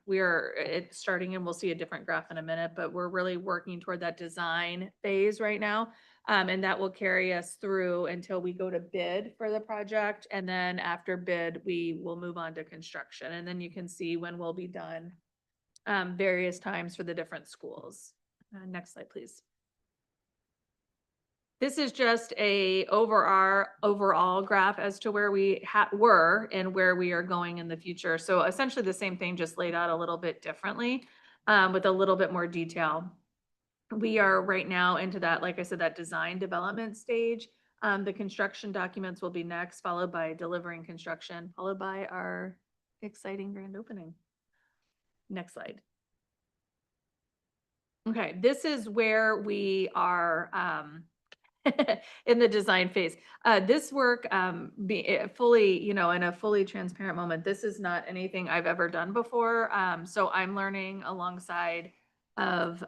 it's starting, and we'll see a different graph in a minute, but we're really working toward that design phase right now. And that will carry us through until we go to bid for the project. And then after bid, we will move on to construction. And then you can see when we'll be done various times for the different schools. Next slide, please. This is just a overall graph as to where we were and where we are going in the future. So essentially the same thing, just laid out a little bit differently with a little bit more detail. We are right now into that, like I said, that design development stage. The construction documents will be next, followed by delivering construction, followed by our exciting grand opening. Next slide. Okay, this is where we are in the design phase. This work, be fully, in a fully transparent moment, this is not anything I've ever done before. So I'm learning alongside of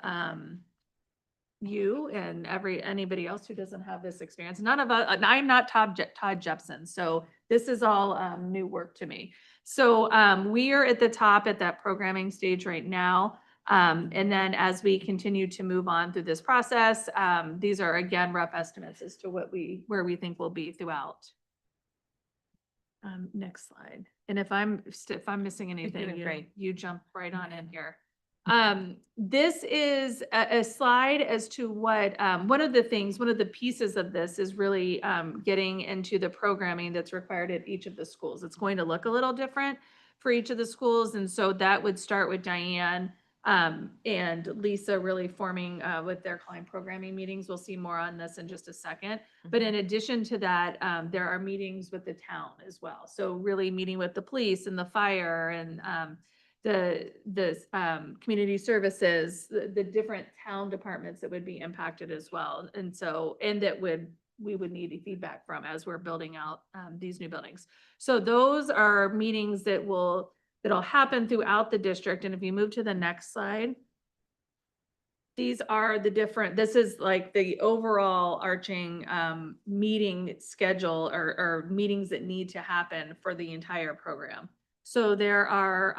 you and anybody else who doesn't have this experience. None of us, I'm not Todd Jepson, so this is all new work to me. So we are at the top at that programming stage right now. And then as we continue to move on through this process, these are again rough estimates as to where we think we'll be throughout. Next slide. And if I'm missing anything, you jump right on in here. This is a slide as to what one of the pieces of this is really getting into the programming that's required at each of the schools. It's going to look a little different for each of the schools, and so that would start with Diane and Lisa really forming with their client programming meetings. We'll see more on this in just a second. But in addition to that, there are meetings with the town as well. So really meeting with the police and the fire and the community services, the different town departments that would be impacted as well. And so, we would need feedback from as we're building out these new buildings. So those are meetings that'll happen throughout the district. And if you move to the next slide, these are this is like the overall arching meeting schedule or meetings that need to happen for the entire program. So there are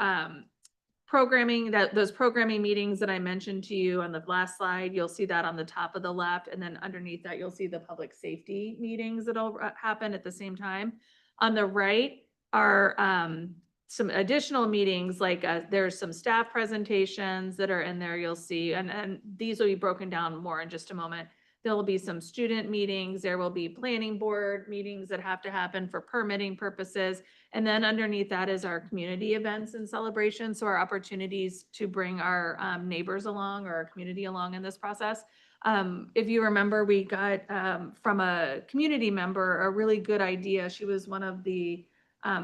those programming meetings that I mentioned to you on the last slide. You'll see that on the top of the left, and then underneath that, you'll see the public safety meetings that'll happen at the same time. On the right are some additional meetings, like there's some staff presentations that are in there, you'll see, and these will be broken down more in just a moment. There will be some student meetings, there will be planning board meetings that have to happen for permitting purposes. And then underneath that is our community events and celebrations. So our opportunities to bring our neighbors along or our community along in this process. If you remember, we got from a community member a really good idea. She was one of the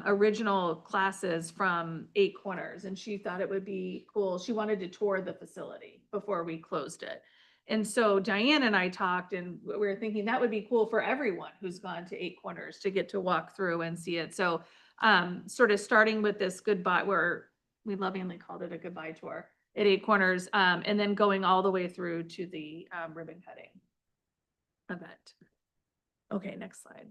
original classes from Eight Corners, and she thought it would be cool. She wanted to tour the facility before we closed it. And so Diane and I talked, and we were thinking that would be cool for everyone who's gone to Eight Corners to get to walk through and see it. So sort of starting with this goodbye, where we lovingly called it a goodbye tour at Eight Corners, and then going all the way through to the ribbon cutting event. Okay, next slide.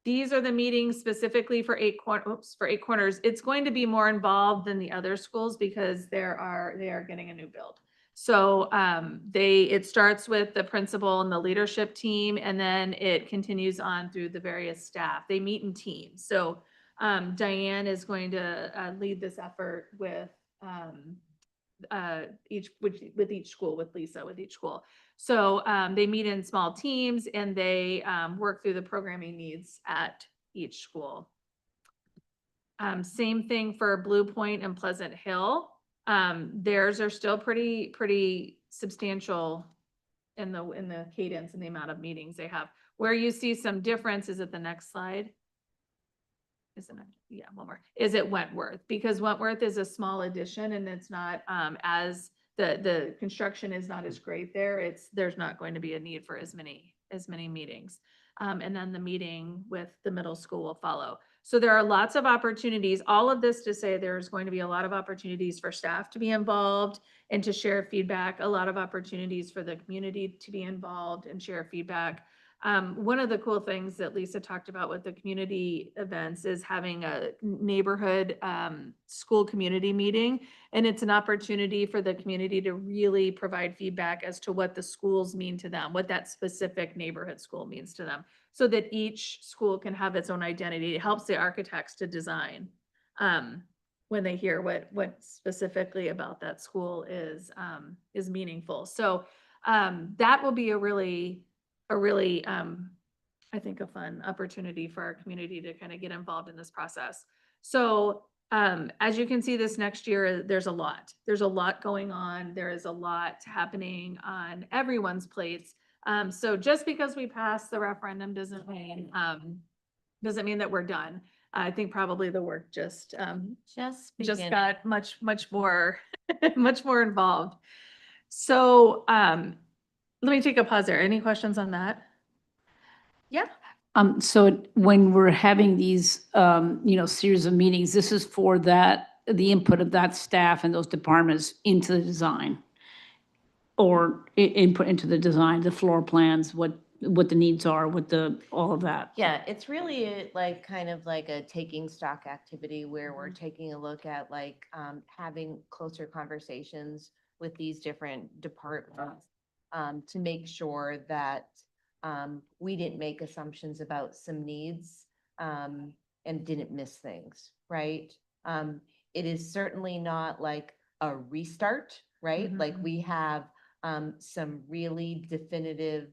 These are the meetings specifically for Eight Corners. It's going to be more involved than the other schools because they are getting a new build. So it starts with the principal and the leadership team, and then it continues on through the various staff. They meet in teams. So Diane is going to lead this effort with each school, with Lisa, with each school. So they meet in small teams and they work through the programming needs at each school. Same thing for Blue Point and Pleasant Hill. Theirs are still pretty substantial in the cadence and the amount of meetings they have. Where you see some difference is at the next slide. Isn't it? Yeah, one more. Is it Wentworth? Because Wentworth is a small addition and it's not as the construction is not as great there. There's not going to be a need for as many meetings. And then the meeting with the middle school will follow. So there are lots of opportunities. All of this to say there's going to be a lot of opportunities for staff to be involved and to share feedback, a lot of opportunities for the community to be involved and share feedback. One of the cool things that Lisa talked about with the community events is having a neighborhood school community meeting. And it's an opportunity for the community to really provide feedback as to what the schools mean to them, what that specific neighborhood school means to them, so that each school can have its own identity. It helps the architects to design when they hear what specifically about that school is meaningful. So that will be a really, I think, a fun opportunity for our community to kind of get involved in this process. So as you can see, this next year, there's a lot going on. There is a lot happening on everyone's plates. So just because we passed the referendum doesn't mean that we're done. I think probably the work just got much more, much more involved. So let me take a pause there. Any questions on that? Yeah. So when we're having these, series of meetings, this is for the input of that staff and those departments into the design, or input into the design, the floor plans, what the needs are, all of that. Yeah, it's really like kind of like a taking stock activity where we're taking a look at like having closer conversations with these different departments to make sure that we didn't make assumptions about some needs and didn't miss things, right? It is certainly not like a restart, right? Like we have some really definitive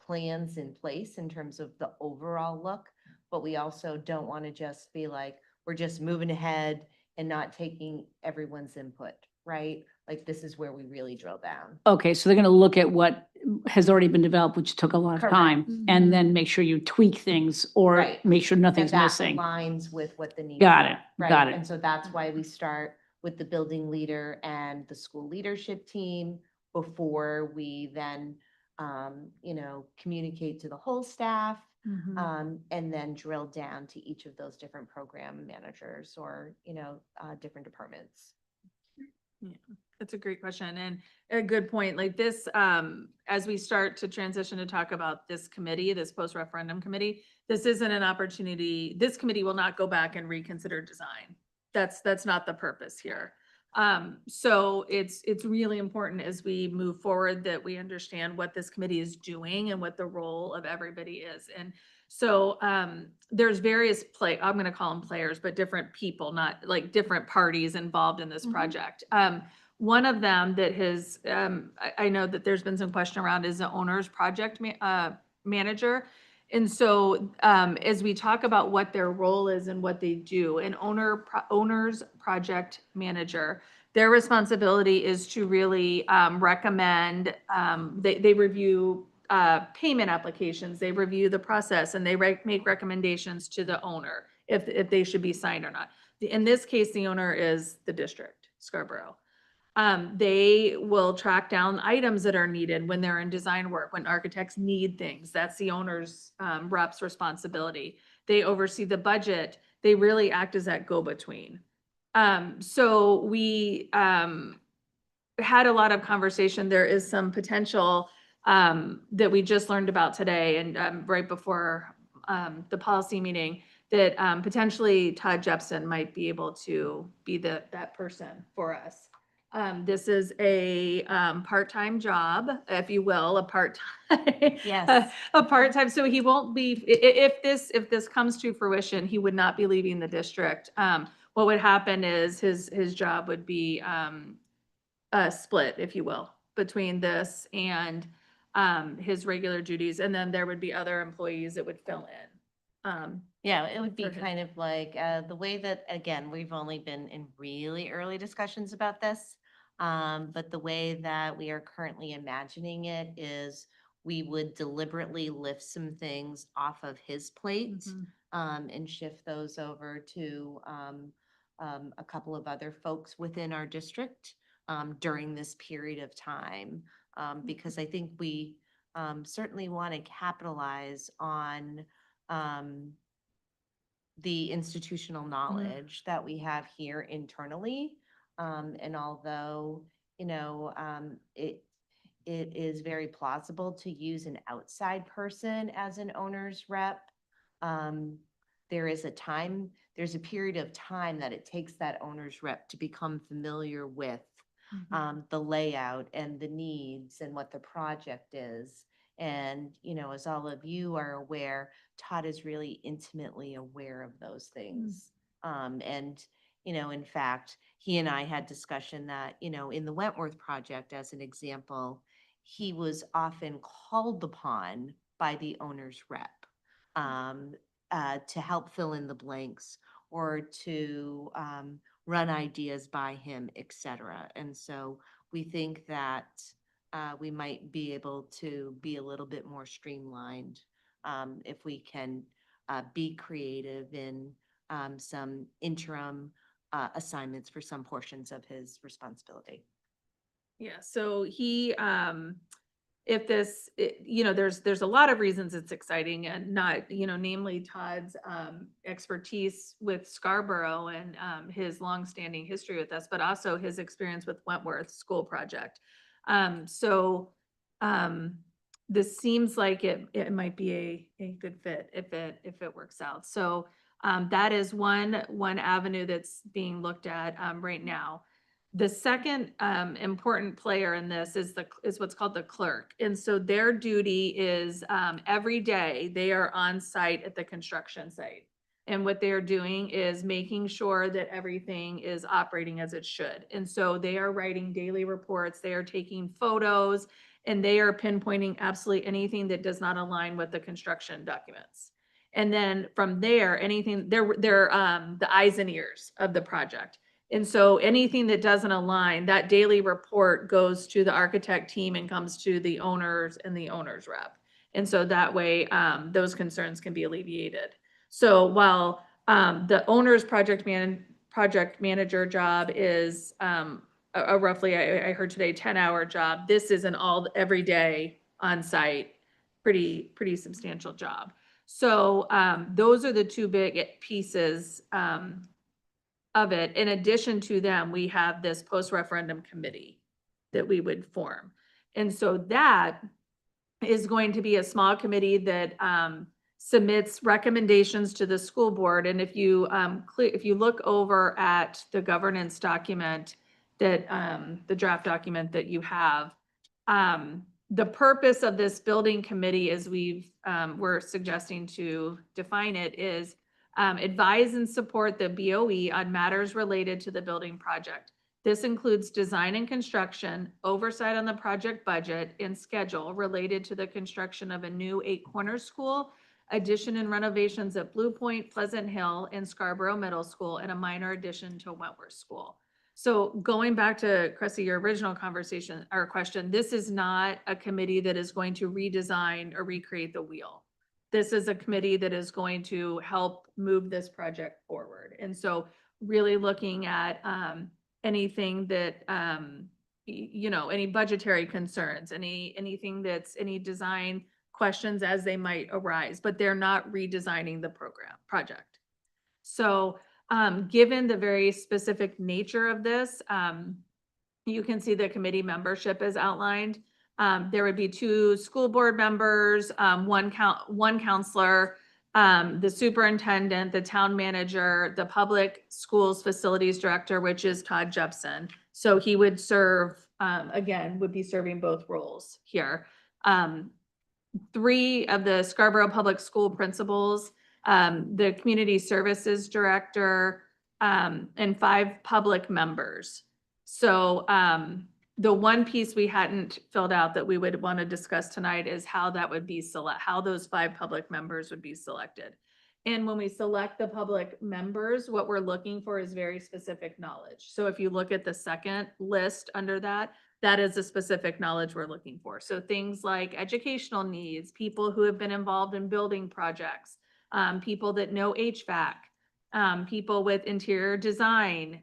plans in place in terms of the overall look, but we also don't want to just be like, we're just moving ahead and not taking everyone's input, right? Like this is where we really drill down. Okay, so they're going to look at what has already been developed, which took a lot of Correct. time, and then make sure you tweak things or Right. make sure nothing's And that missing. aligns with what the needs Got are, it, right? got it. And so that's why we start with the building leader and the school leadership team before we then, communicate to the whole staff, and then drill down to each of those different program managers or, different departments. Yeah, that's a great question and a good point. Like this, as we start to transition to talk about this committee, this post-referendum committee, this isn't an opportunity. This committee will not go back and reconsider design. That's not the purpose here. So it's really important as we move forward that we understand what this committee is doing and what the role of everybody is. And so there's various I'm going to call them players, but different people, not like different parties involved in this project. One of them that has, I know that there's been some question around is the owner's project manager. And so as we talk about what their role is and what they do, an owner's project manager, their responsibility is to really recommend, they review payment applications, they review the process, and they make recommendations to the owner if they should be signed or not. In this case, the owner is the district, Scarborough. They will track down items that are needed when they're in design work, when architects need things. That's the owner's rep's responsibility. They oversee the budget. They really act as that go-between. So we had a lot of conversation. There is some potential that we just learned about today and right before the policy meeting that potentially Todd Jepson might be able to be that person for us. This is a part-time job, if you will, a part-time. Yes. A part-time, so he won't be, if this comes to fruition, he would not be leaving the district. What would happen is his job would be split, if you will, between this and his regular duties, and then there would be other employees that would fill in. Yeah, it would be for him. kind of like, the way that, again, we've only been in really early discussions about this. But the way that we are currently imagining it is we would deliberately lift some things off of his plate, and shift those over to, a couple of other folks within our district, during this period of time. Because I think we, certainly want to capitalize on, the institutional knowledge that we have here internally. And although, it is very plausible to use an outside person as an owner's rep, there's a period of time that it takes that owner's rep to become familiar with the layout and the needs and what the project is. And, as all of you are aware, Todd is really intimately aware of those things. And, in fact, he and I had discussion that, in the Wentworth project, as an example, he was often called upon by the owner's rep to help fill in the blanks or to run ideas by him, et cetera. And so we think that we might be able to be a little bit more streamlined if we can be creative in some interim assignments for some portions of his responsibility. Yeah, so he, if this, there's a lot of reasons it's exciting and not, namely Todd's expertise with Scarborough and his longstanding history with us, but also his experience with Wentworth School Project. So this seems like it might be a good fit if it works out. So that is one avenue that's being looked at right now. The second important player in this is what's called the clerk. And so their duty is every day they are on site at the construction site. And what they're doing is making sure that everything is operating as it should. And so they are writing daily reports, they are taking photos, and they are pinpointing absolutely anything that does not align with the construction documents. And then from there, anything, they're the eyes and ears of the project. And so anything that doesn't align, that daily report goes to the architect team and comes to the owners and the owner's rep. And so that way, those concerns can be alleviated. So while the owner's project manager job is a roughly, I heard today, 10-hour job, this is an every day on site, pretty substantial job. So those are the two big pieces of it. In addition to them, we have this post-referendum committee that we would form. And so that is going to be a small committee that submits recommendations to the school board. And if you look over at the governance document that the draft document that you have, the purpose of this building committee, as we're suggesting to define it, is advise and support the BOE on matters related to the building project. This includes design and construction, oversight on the project budget and schedule related to the construction of a new 8 Corners School, addition and renovations at Blue Point, Pleasant Hill, and Scarborough Middle School, and a minor addition to Wentworth School. So going back to, Cressy, your original conversation or question, this is not a committee that is going to redesign or recreate the wheel. This is a committee that is going to help move this project forward. And so really looking at anything that, you know, any budgetary concerns, anything that's, any design questions as they might arise, but they're not redesigning the project. So, given the very specific nature of this, you can see the committee membership is outlined. There would be 2 school board members, one counselor, the superintendent, the town manager, the public schools facilities director, which is Todd Jepson. So he would serve, again, would be serving both roles here. 3 of the Scarborough Public School principals, the community services director, and 5 public members. So, the one piece we hadn't filled out that we would want to discuss tonight is how that would be how those 5 public members would be selected. And when we select the public members, what we're looking for is very specific knowledge. So if you look at the second list under that, that is the specific knowledge we're looking for. So things like educational needs, people who have been involved in building projects, people that know HVAC, people with interior design,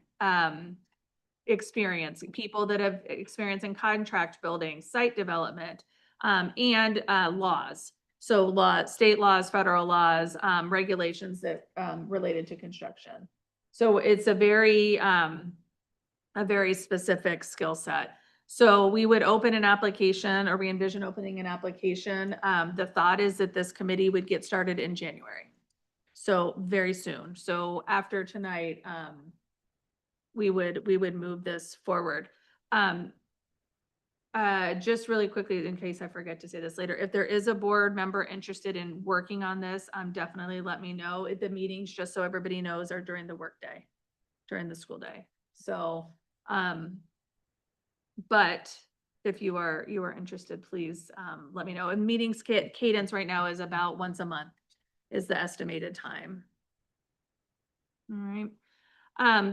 experience, people that have experience in contract building, site development, and laws. So state laws, federal laws, regulations that related to construction. So it's a very specific skill set. So we would open an application, or we envision opening an application. The thought is that this committee would get started in January. So very soon. So after tonight, we would move this forward. Just really quickly, in case I forget to say this later, if there is a board member interested in working on this, definitely let me know. The meetings, just so everybody knows, are during the workday, during the school day. So, but if you are interested, please let me know. And meetings cadence right now is about once a month is the estimated time. All right.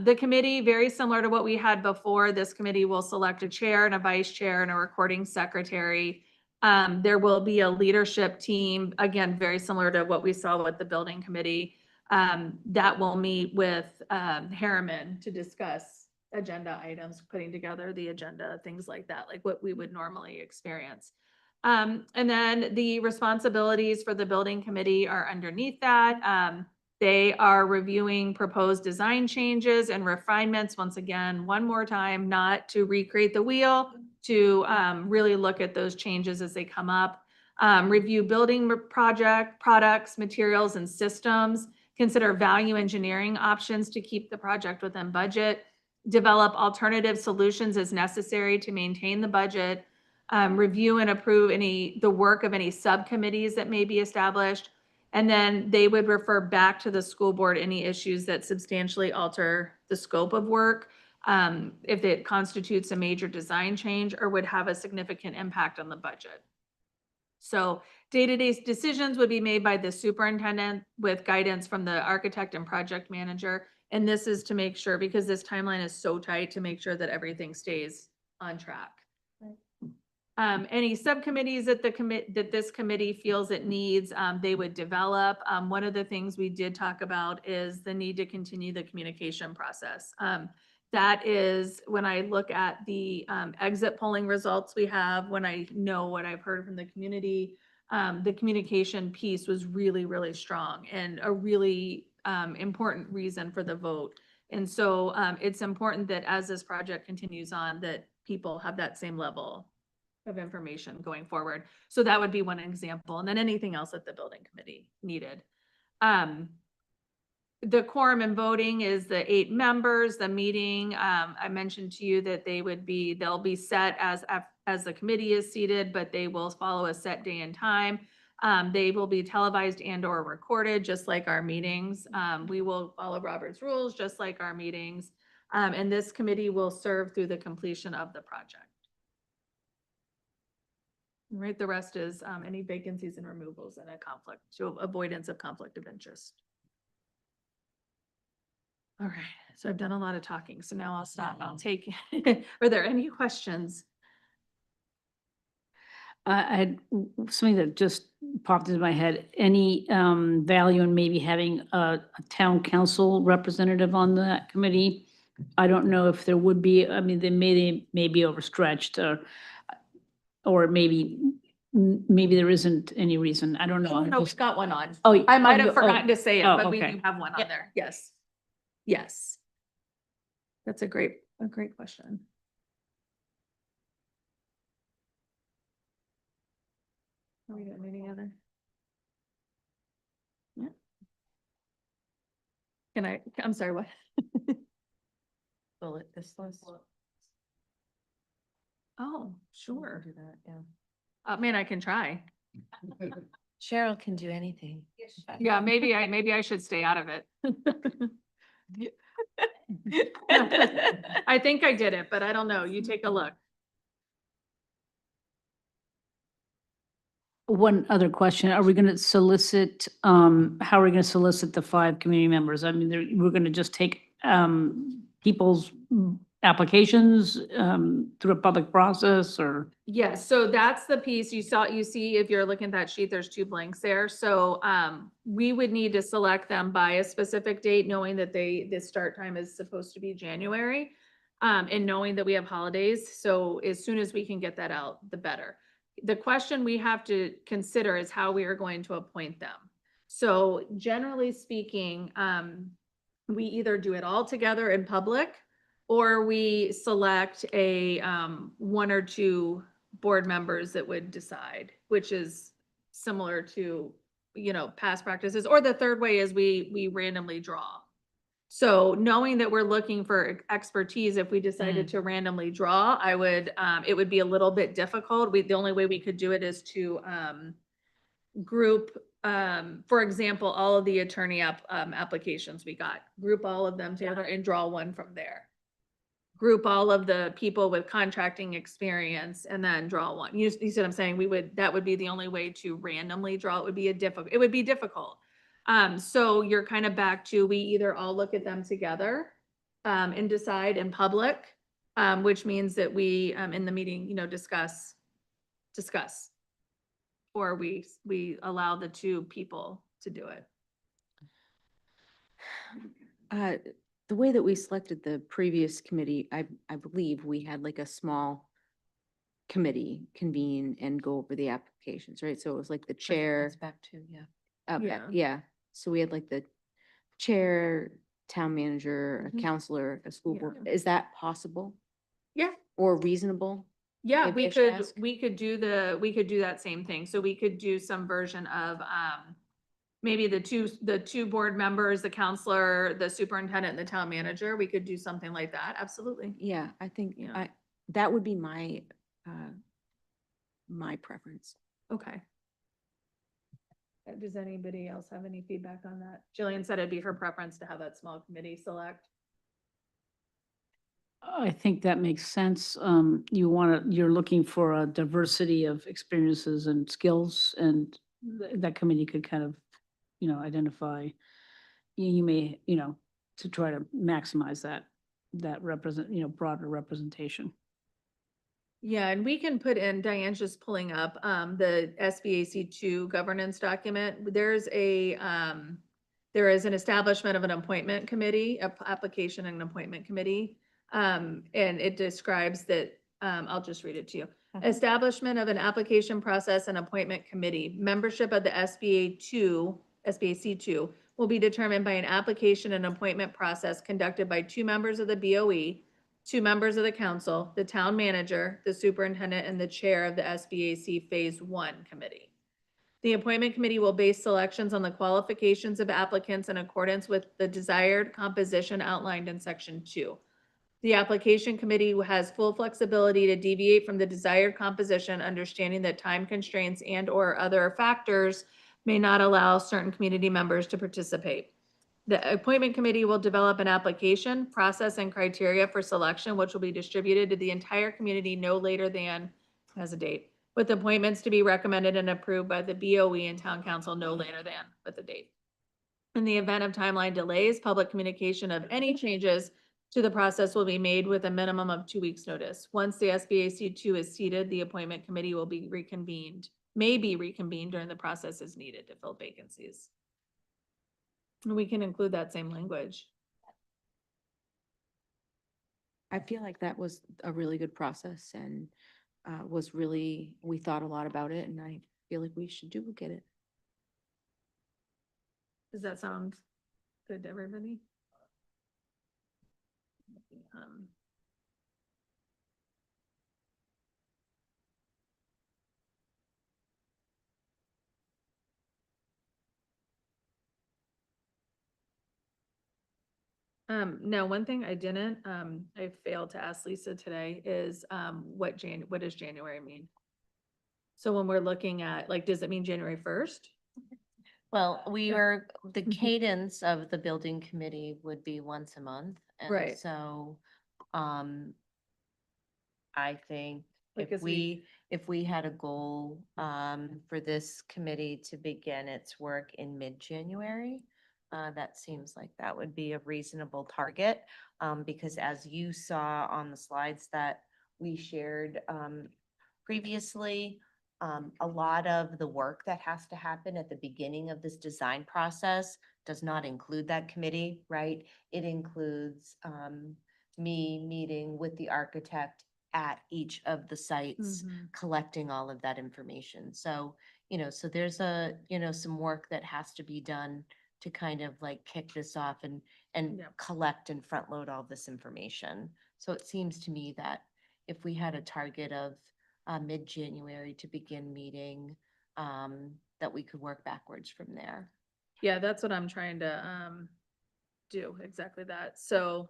The committee, very similar to what we had before, this committee will select a chair and a vice chair and a recording secretary. There will be a leadership team, again, very similar to what we saw with the building committee, that will meet with Harriman to discuss agenda items, putting together the agenda, things like that, like what we would normally experience. And then the responsibilities for the building committee are underneath that. They are reviewing proposed design changes and refinements, once again, one more time, not to recreate the wheel, to really look at those changes as they come up. Review building products, materials, and systems. Consider value engineering options to keep the project within budget. Develop alternative solutions as necessary to maintain the budget. Review and approve the work of any subcommittees that may be established. And then they would refer back to the school board any issues that substantially alter the scope of work, if it constitutes a major design change or would have a significant impact on the budget. So day-to-day decisions would be made by the superintendent with guidance from the architect and project manager. And this is to make sure, because this timeline is so tight, to make sure that everything stays on track. Any subcommittees that this committee feels it needs, they would develop. One of the things we did talk about is the need to continue the communication process. That is when I look at the exit polling results we have, when I know what I've heard from the community, the communication piece was really, really strong and a really important reason for the vote. And so it's important that as this project continues on, that people have that same level of information going forward. So that would be one example. And then anything else that the building committee needed. The quorum and voting is the 8 members. The meeting, I mentioned to you that they'll be set as the committee is seated, but they will follow a set day and time. They will be televised and or recorded, just like our meetings. We will follow Robert's rules, just like our meetings. And this committee will serve through the completion of the project. Right, the rest is any vacancies and removals and a conflict, so avoidance of conflict of interest. All right, so I've done a lot of talking, so now I'll stop. I'll take, are there any questions? I had something that just popped into my head. Any value in maybe having a town council representative on that committee I don't know if there would be, I mean, they may be overstretched or maybe there isn't any reason. I don't know. No, we've got one on. Oh, I might oh, have oh, forgotten to say it, oh, but we okay. do have one on Yep. there. Yes. Yes. That's a great question. Are we doing any other? Yeah. I'm sorry, what? Bullet this list. Oh, sure. Do that, yeah. Man, I can try. Cheryl can do anything. Yeah, maybe I should stay out of it. I think I did it, but I don't know. You take a look. One other question, are we gonna solicit, how are we gonna solicit the 5 community members? I mean, we're gonna just take, people's applications, through a public process or? Yes, so that's the piece you see, if you're looking at that sheet, there's 2 blanks there. So, we would need to select them by a specific date, knowing that the start time is supposed to be January. And knowing that we have holidays, so as soon as we can get that out, the better. The question we have to consider is how we are going to appoint them. So generally speaking, we either do it all together in public, or we select a, 1 or 2 board members that would decide, which is similar to, past practices. Or the third way is we randomly draw. So knowing that we're looking for expertise, if we decided to randomly draw, it would be a little bit difficult. The only way we could do it is to, group, for example, all of the attorney applications we got, group all of them together and draw one from there. Group all of the people with contracting experience and then draw one. You see what I'm saying? That would be the only way to randomly draw. It would be difficult. So you're kind of back to, we either all look at them together, and decide in public, which means that we, in the meeting, discuss. Or we allow the 2 people to do it. The way that we selected the previous committee, I believe we had like a small committee convene and go over the applications, right? So it was like the chair. It's back to, yeah. Okay, Yeah. yeah. So we had like the chair, town manager, a Mhm. counselor, a school board. Yeah. Is that possible Yeah. or reasonable? Yeah, If we Ish could, asked? we could do that same thing. So we could do some version of, maybe the two board members, the counselor, the superintendent, and the town manager. We could do something like that. Absolutely. Yeah, I think Yeah. that would be my, my preference. Okay. Does anybody else have any feedback on that? Jillian said it'd be her preference to have that small committee select. I think that makes sense. You're looking for a diversity of experiences and skills, and that committee could kind of, identify, you may, to try to maximize that broader representation. Yeah, and we can put in, Diane's just pulling up, the SBAC2 governance document. There is an establishment of an appointment committee, application and appointment committee. And it describes that, I'll just read it to you. Establishment of an application process and appointment committee. Membership of the SBAC2 will be determined by an application and appointment process conducted by 2 members of the BOE, 2 members of the council, the town manager, the superintendent, and the chair of the SBAC Phase 1 committee. The appointment committee will base selections on the qualifications of applicants in accordance with the desired composition outlined in Section 2. The application committee has full flexibility to deviate from the desired composition, understanding that time constraints and/or other factors may not allow certain community members to participate. The appointment committee will develop an application, process, and criteria for selection, which will be distributed to the entire community no later than, has a date, with appointments to be recommended and approved by the BOE and town council no later than, with the date. In the event of timeline delays, public communication of any changes to the process will be made with a minimum of 2 weeks' notice. Once the SBAC2 is seated, the appointment committee will be may be reconvened during the process as needed to fill vacancies. We can include that same language. I feel like that was a really good process and we thought a lot about it and I feel like we should duplicate it. Does that sound good to everybody? Um, no, one thing I didn't, I failed to ask Lisa today is, what does January mean? So when we're looking at, like, does it mean January 1st? Well, we Yeah. are, the Mhm. cadence of the building committee would be once a month. And Right. so, I think Like, if we had a goal, for this committee to begin its work in mid-January, that seems like that would be a reasonable target. Because as you saw on the slides that we shared, previously, a lot of the work that has to happen at the beginning of this design process does not include that committee, right? It includes, me meeting with the architect at each of the sites, Mhm. collecting all of that information. So, so there's some work that has to be done to kind of like kick this off and Yep. collect and front load all this information. So it seems to me that if we had a target of mid-January to begin meeting, that we could work backwards from there. Yeah, that's what I'm trying to, do, exactly that. So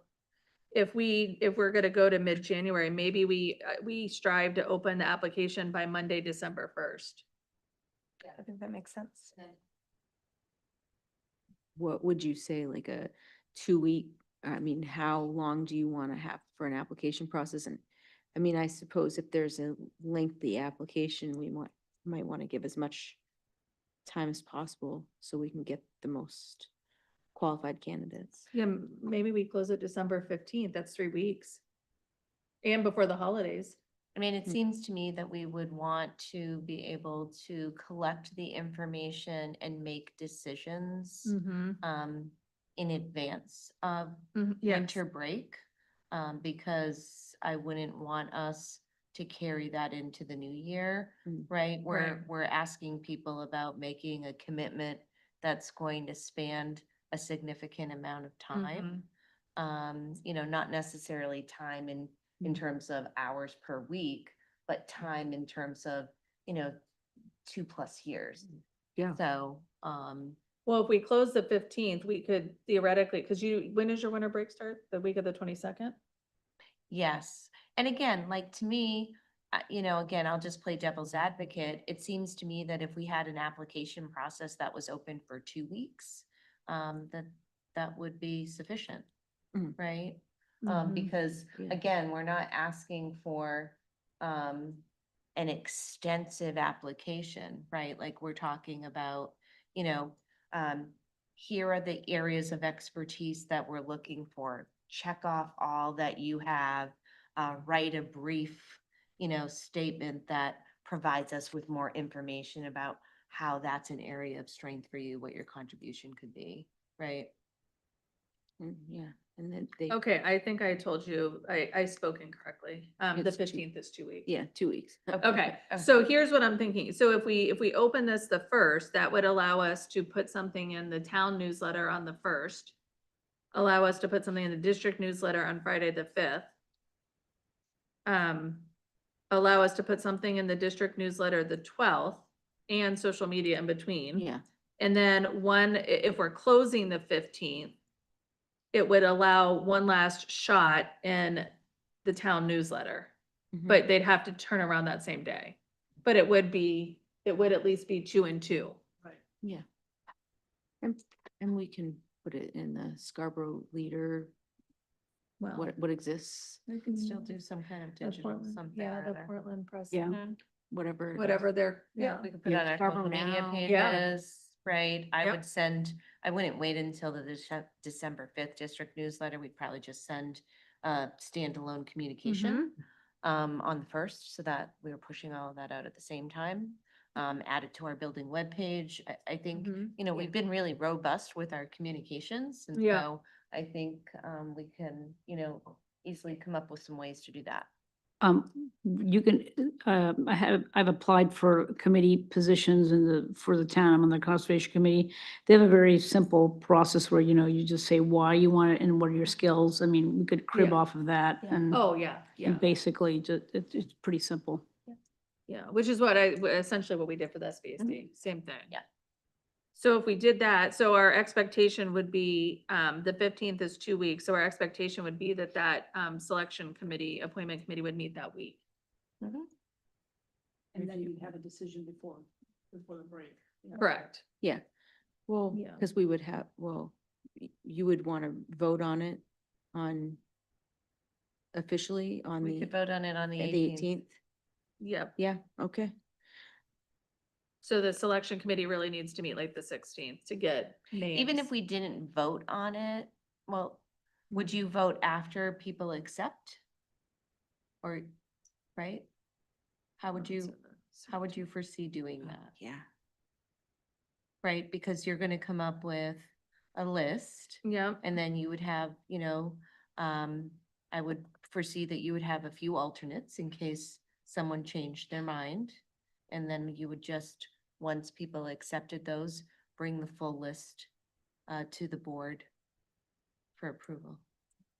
if we're gonna go to mid-January, maybe we strive to open the application by Monday, December 1st. I think that makes sense. What would you say, like a 2-week, I mean, how long do you want to have for an application process? And I mean, I suppose if there's a lengthy application, we might want to give as much time as possible so we can get the most qualified candidates. Yeah, maybe we close it December 15th. That's 3 weeks. And before the holidays. I mean, it seems to me that we would want to be able to collect the information and make decisions in advance of Yes. winter break. Because I wouldn't want us to carry that into the new year, right? We're asking people about making a commitment that's going to span a significant amount of time. Not necessarily time in terms of hours per week, but time in terms of, 2+ years. Yeah. So, Well, if we close the 15th, we could theoretically, because when does your winter break start? The week of the 22nd? yes. And again, like to me, again, I'll just play devil's advocate. It seems to me that if we had an application process that was open for 2 weeks, that would be sufficient, right? Because Yeah. again, we're not asking for an extensive application, right? Like we're talking about, here are the areas of expertise that we're looking for. Check off all that you have, write a brief, statement that provides us with more information about how that's an area of strength for you, what your contribution could be, right? Yeah, and then they, Okay, I think I told you, I spoke incorrectly. The It's 15th is 2 weeks. yeah, 2 weeks. Okay, so here's what I'm thinking. So if we open this the 1st, that would allow us to put something in the town newsletter on the 1st. Allow us to put something in the district newsletter on Friday the 5th. Allow us to put something in the district newsletter the 12th and social media in between. Yeah. And then if we're closing the 15th, it would allow one last shot in the town newsletter. But they'd have to turn around that same day. But it would at least be 2 and 2. Yeah. And we can put it in the Scarborough Leader, Well, what exists, We can still do some kind of digital something. yeah, or the other. Portland Press. Yeah. Mhm. whatever. Whatever they're, Yeah, we could put Yeah, on our Scarborough social media Now. Yeah. pages, right? I Yep. would I wouldn't wait until the December 5th district newsletter. We'd probably just send a standalone communication on the 1st so that we were pushing all of that out at the same time. Add it to our building webpage. I think, we've been really robust with our communications. And Yeah. so I think we can, easily come up with some ways to do that. You can, I've applied for committee positions for the town, I'm on the conservation committee. They have a very simple process where, you just say why you want it and what are your skills. I mean, we could crib Yeah. off of that and. Oh, yeah, yeah. And basically, just, it's pretty simple. Yeah, which is essentially what we did for the SBSD, same thing. Yeah. So if we did that, so our expectation would be, the 15th is 2 weeks, so our expectation would be that selection committee, appointment committee would meet that week. And then you'd have a decision before the break. Correct. Yeah. Well, Yeah. because we would have, you would want to vote on it officially on We could vote on it on the the 18th. 18th. Yep. Yeah, okay. So the selection committee really needs to meet like the 16th to get names. Even if we didn't vote on it, well, would you vote after people accept? Or, right? How would you foresee doing that? Yeah. Right, because you're gonna come up with a list. Yep. And then you would have, I would foresee that you would have a few alternates in case someone changed their mind. And then you would just, once people accepted those, bring the full list to the board for approval.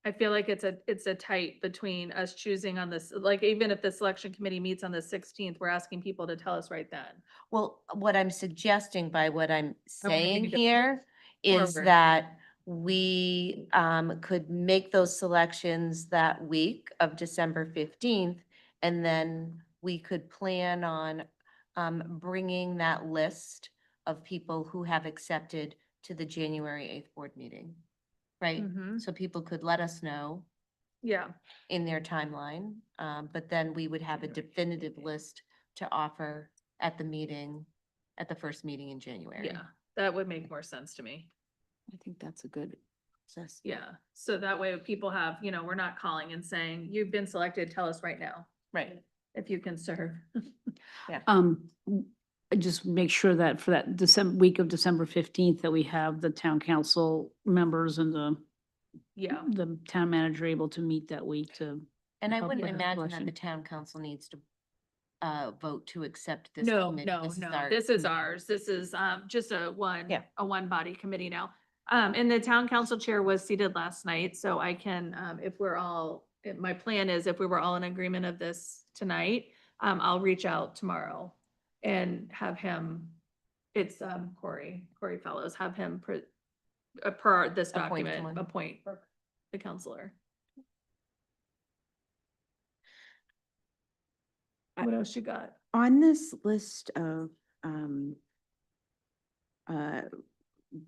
I feel like it's a tight between us choosing on this, like even if the selection committee meets on the 16th, we're asking people to tell us right then. Well, what I'm suggesting by what I'm I wanna saying make it here is forward. that we could make those selections that week of December 15th. And then we could plan on bringing that list of people who have accepted to the January 8th board meeting. Right? Mhm. So people could let us know Yeah, in their timeline, but then we would have a definitive list to offer at the meeting, at the first meeting in January. yeah, that would make more sense to me. I think that's a good process. Yeah, so that way people have, we're not calling and saying, you've been selected, tell us right now. Right. If you can serve. Just make sure that for that week of December 15th, that we have the town council members and Yeah, the town manager able to meet that week to. And I help wouldn't with the imagine that selection. the town council needs to vote to accept this. no, committee. no, This is no, our- this is ours. This is just a Yeah. one body committee now. And the town council chair was seated last night, so I can, if we're all, my plan is if we were all in agreement of this tonight, I'll reach out tomorrow and have him, it's Corey Fellows, have him per this Appoint document, someone. appoint the counselor. What else you got? On this list of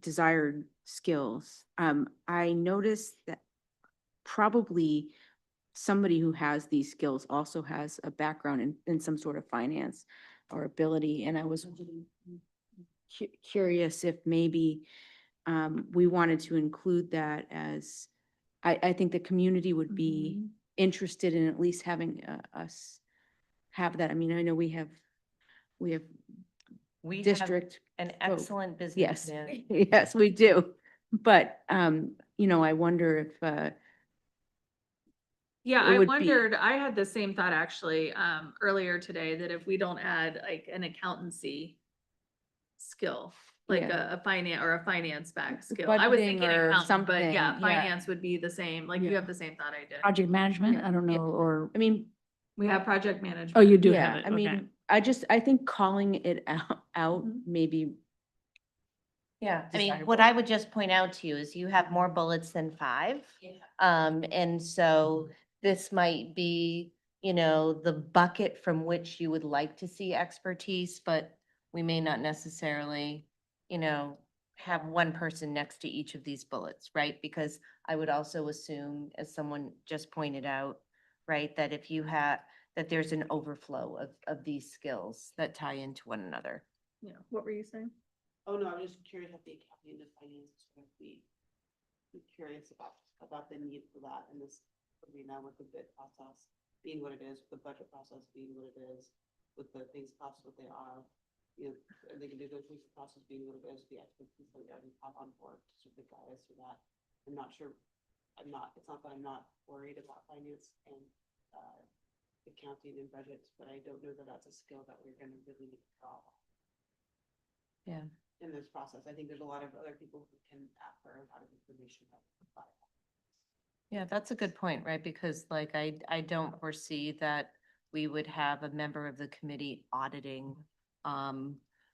desired skills, I noticed that probably somebody who has these skills also has a background in some sort of finance or ability, and I was curious if maybe we wanted to include that as, I think the community would be interested in at least having us have that. I mean, I know we have We have district. an folk. excellent business Yes, man. yes, we do. But, I wonder if, Yeah, it I would be- wondered, I had the same thought actually, earlier today, that if we don't add like an accountancy skill, like Yeah. a finance back skill. I was Budgeting thinking or accountant, but something, yeah, yeah. finance would be the same, like you Yeah. have the same thought I did. Project management, I don't Yeah. know, or, I mean, We have project management. oh, you do yeah, have it, I okay. mean, I think calling it out Mhm. maybe. Yeah, I mean, desirable. what I would just point out to you is you have more bullets than 5. And so this might be, the bucket from which you would like to see expertise, but we may not necessarily, have one person next to each of these bullets, right? Because I would also assume, as someone just pointed out, right, that if you have, that there's an overflow of these skills that tie into one another. Yeah, what were you saying? Oh, no, I'm just curious if the accounting and finance is going to be curious about the need for that in this arena with the bid process being what it is, the budget process being what it is, with the things cost what they are. And the negotiation process being what it is, the expertise that we already have on board to sort of guide us through that. I'm not sure it's not that I'm not worried about finance and, accounting and budgets, but I don't know that that's a skill that we're gonna really need to develop. Yeah. In this process, I think there's a lot of other people who can offer a lot of information about. Yeah, that's a good point, right? Because like I don't foresee that we would have a member of the committee auditing,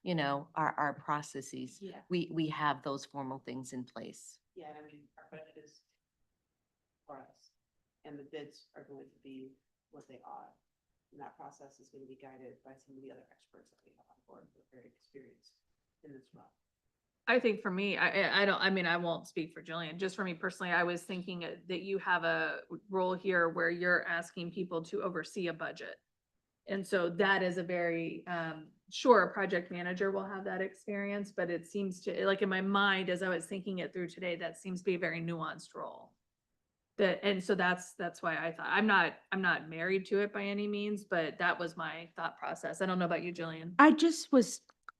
you know, our processes. Yeah. We have those formal things in place. Yeah, and I mean, our budget is for us, and the bids are going to be what they are. And that process is going to be guided by some of the other experts that we have on board who are very experienced in this realm. I think for me, I don't, I mean, I won't speak for Jillian, just for me personally, I was thinking that you have a role here where you're asking people to oversee a budget. And so that is a very, sure, a project manager will have that experience, but it seems to, like in my mind, as I was thinking it through today, that seems to be a very nuanced role. And so that's why I thought, I'm not married to it by any means, but that was my thought process. I don't know about you, Jillian.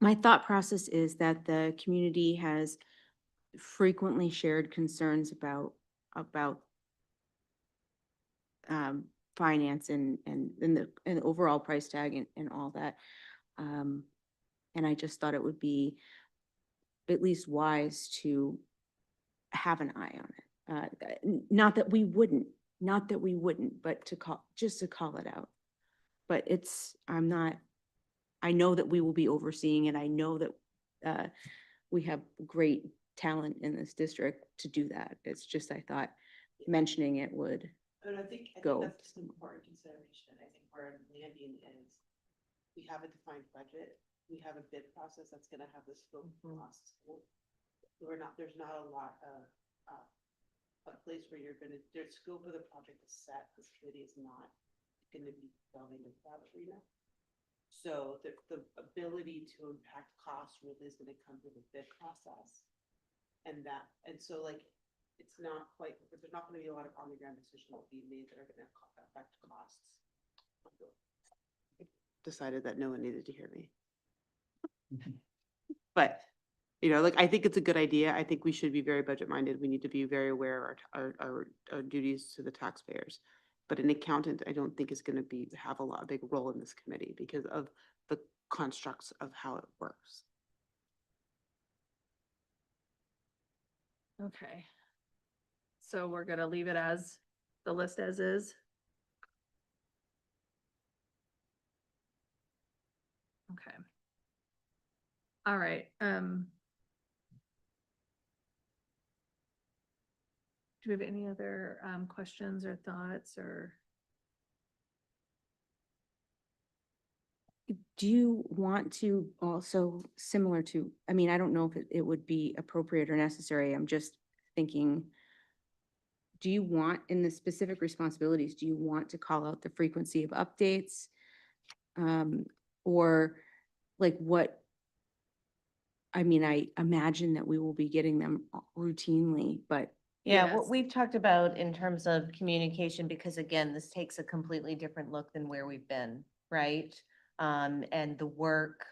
My thought process is that the community has frequently shared concerns about finance and the overall price tag and all that. And I just thought it would be at least wise to have an eye on it. Not that we wouldn't, but to call it out. But I know that we will be overseeing it. I know that we have great talent in this district to do that. It's just, I thought mentioning it would. And I think Go. that's an important consideration. I think where I'm landing is we have a defined budget. We have a bid process that's gonna have the scope of costs. There's not a lot of, a place where their scope of the project is set. This committee is not gonna be delving into that arena. So the ability to impact costs really is gonna come through the bid process. And so like, it's not quite, there's not gonna be a lot of on the ground decisions that will be made that are gonna affect costs. Decided that no one needed to hear me. But, you know, like, I think it's a good idea. I think we should be very budget minded. We need to be very aware of our duties to the taxpayers. But an accountant, I don't think is gonna have a big role in this committee because of the constructs of how it works. Okay. So we're gonna leave it as the list as is. Okay. All right, do we have any other questions or thoughts or? Do you want to also, similar to, I mean, I don't know if it would be appropriate or necessary. I'm just thinking, do you want, in the specific responsibilities, do you want to call out the frequency of updates? Or like what? I mean, I imagine that we will be getting them routinely, but Yeah, what we've talked about in terms of communication, because again, this takes a completely different look than where we've been, right? And the work,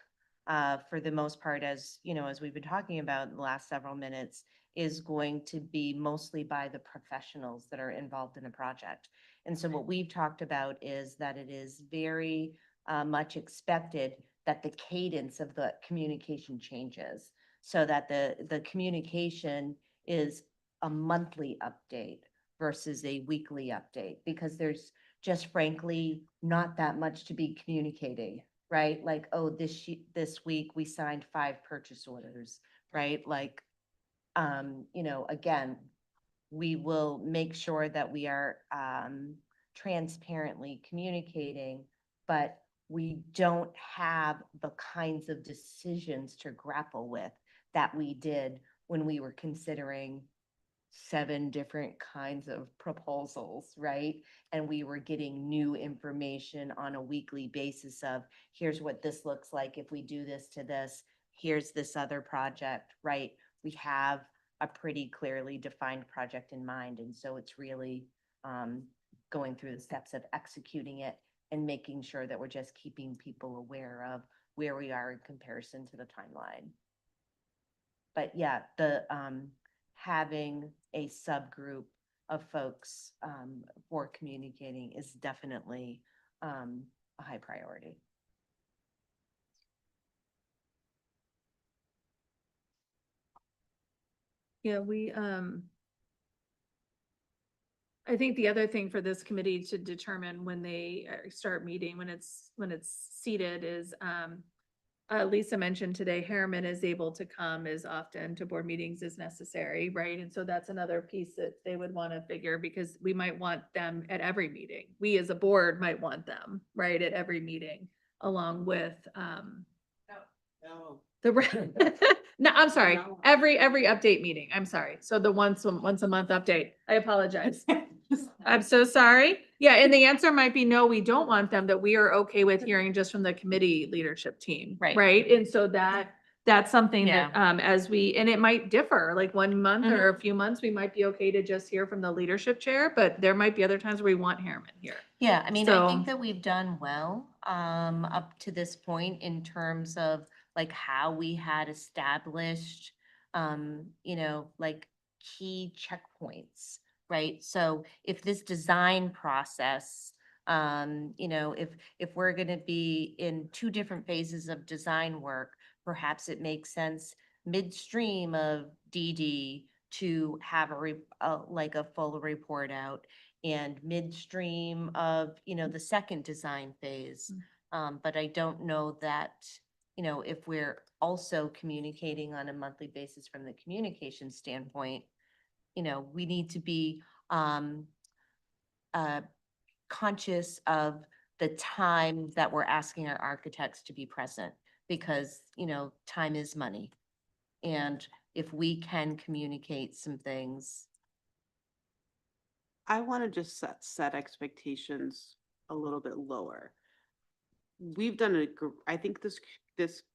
for the most part, as you know, as we've been talking about in the last several minutes, is going to be mostly by the professionals that are involved in the project. And so what we've talked about is that it is very much expected that the cadence of the communication changes so that the communication is a monthly update versus a weekly update, because there's just frankly not that much to be communicating, right? Like, oh, this week we signed 5 purchase orders, right? Like, you know, again, we will make sure that we are transparently communicating, but we don't have the kinds of decisions to grapple with that we did when we were considering 7 different kinds of proposals, right? And we were getting new information on a weekly basis of, here's what this looks like if we do this to this, here's this other project, right? We have a pretty clearly defined project in mind. And so it's really going through the steps of executing it and making sure that we're just keeping people aware of where we are in comparison to the timeline. But yeah, the having a subgroup of folks for communicating is definitely a high priority. Yeah, I think the other thing for this committee to determine when they start meeting, when it's seated is, Lisa mentioned today, Harriman is able to come as often to board meetings as necessary, right? And so that's another piece that they would want to figure, because we might want them at every meeting. We as a board might want them, right, at every meeting, along with, No. no, I'm sorry, No. every update meeting, I'm sorry. So the once a month update, I apologize. I'm so sorry. Yeah, and the answer might be no, we don't want them, that we are okay with hearing just from the committee leadership team. Right. Right? And so that's something that, as we, and it might differ, like 1 month or a few months, we might be okay to just hear from the leadership chair, but there might be other times where we want Harriman here. Yeah, I mean, I think So- that we've done well up to this point in terms of like how we had established, like key checkpoints, right? So if this design process, if we're going to be in 2 different phases of design work, perhaps it makes sense midstream of DD to have a full report out, and midstream of, the second design phase. But I don't know that, if we're also communicating on a monthly basis from the communication standpoint, we need to be conscious of the time that we're asking our architects to be present, because, time is money. And if we can communicate some things. I want to just set expectations a little bit lower. We've done I think this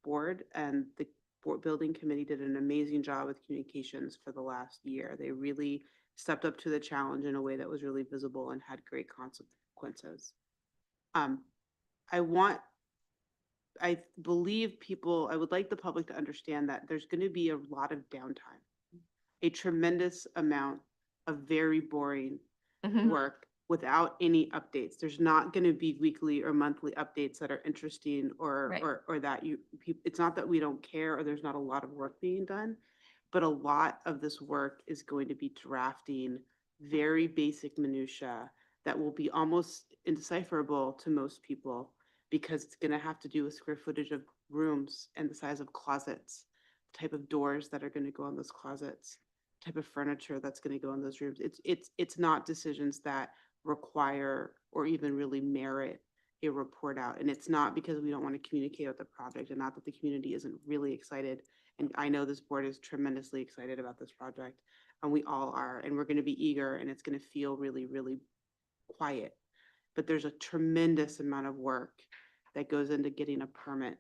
board and the board building committee did an amazing job with communications for the last year. They really stepped up to the challenge in a way that was really visible and had great consequences. I believe I would like the public to understand that there's going to be a lot of downtime, a tremendous amount of very boring work without any updates. There's not going to be weekly or monthly updates that are interesting Right. or that it's not that we don't care or there's not a lot of work being done, but a lot of this work is going to be drafting very basic minutia that will be almost indecipherable to most people, because it's going to have to do with square footage of rooms and the size of closets, type of doors that are going to go on those closets, type of furniture that's going to go in those rooms. It's not decisions that require or even really merit a report out. And it's not because we don't want to communicate with the project, and not that the community isn't really excited. And I know this board is tremendously excited about this project, and we all are, and we're going to be eager, and it's going to feel really, really quiet. But there's a tremendous amount of work that goes into getting a permit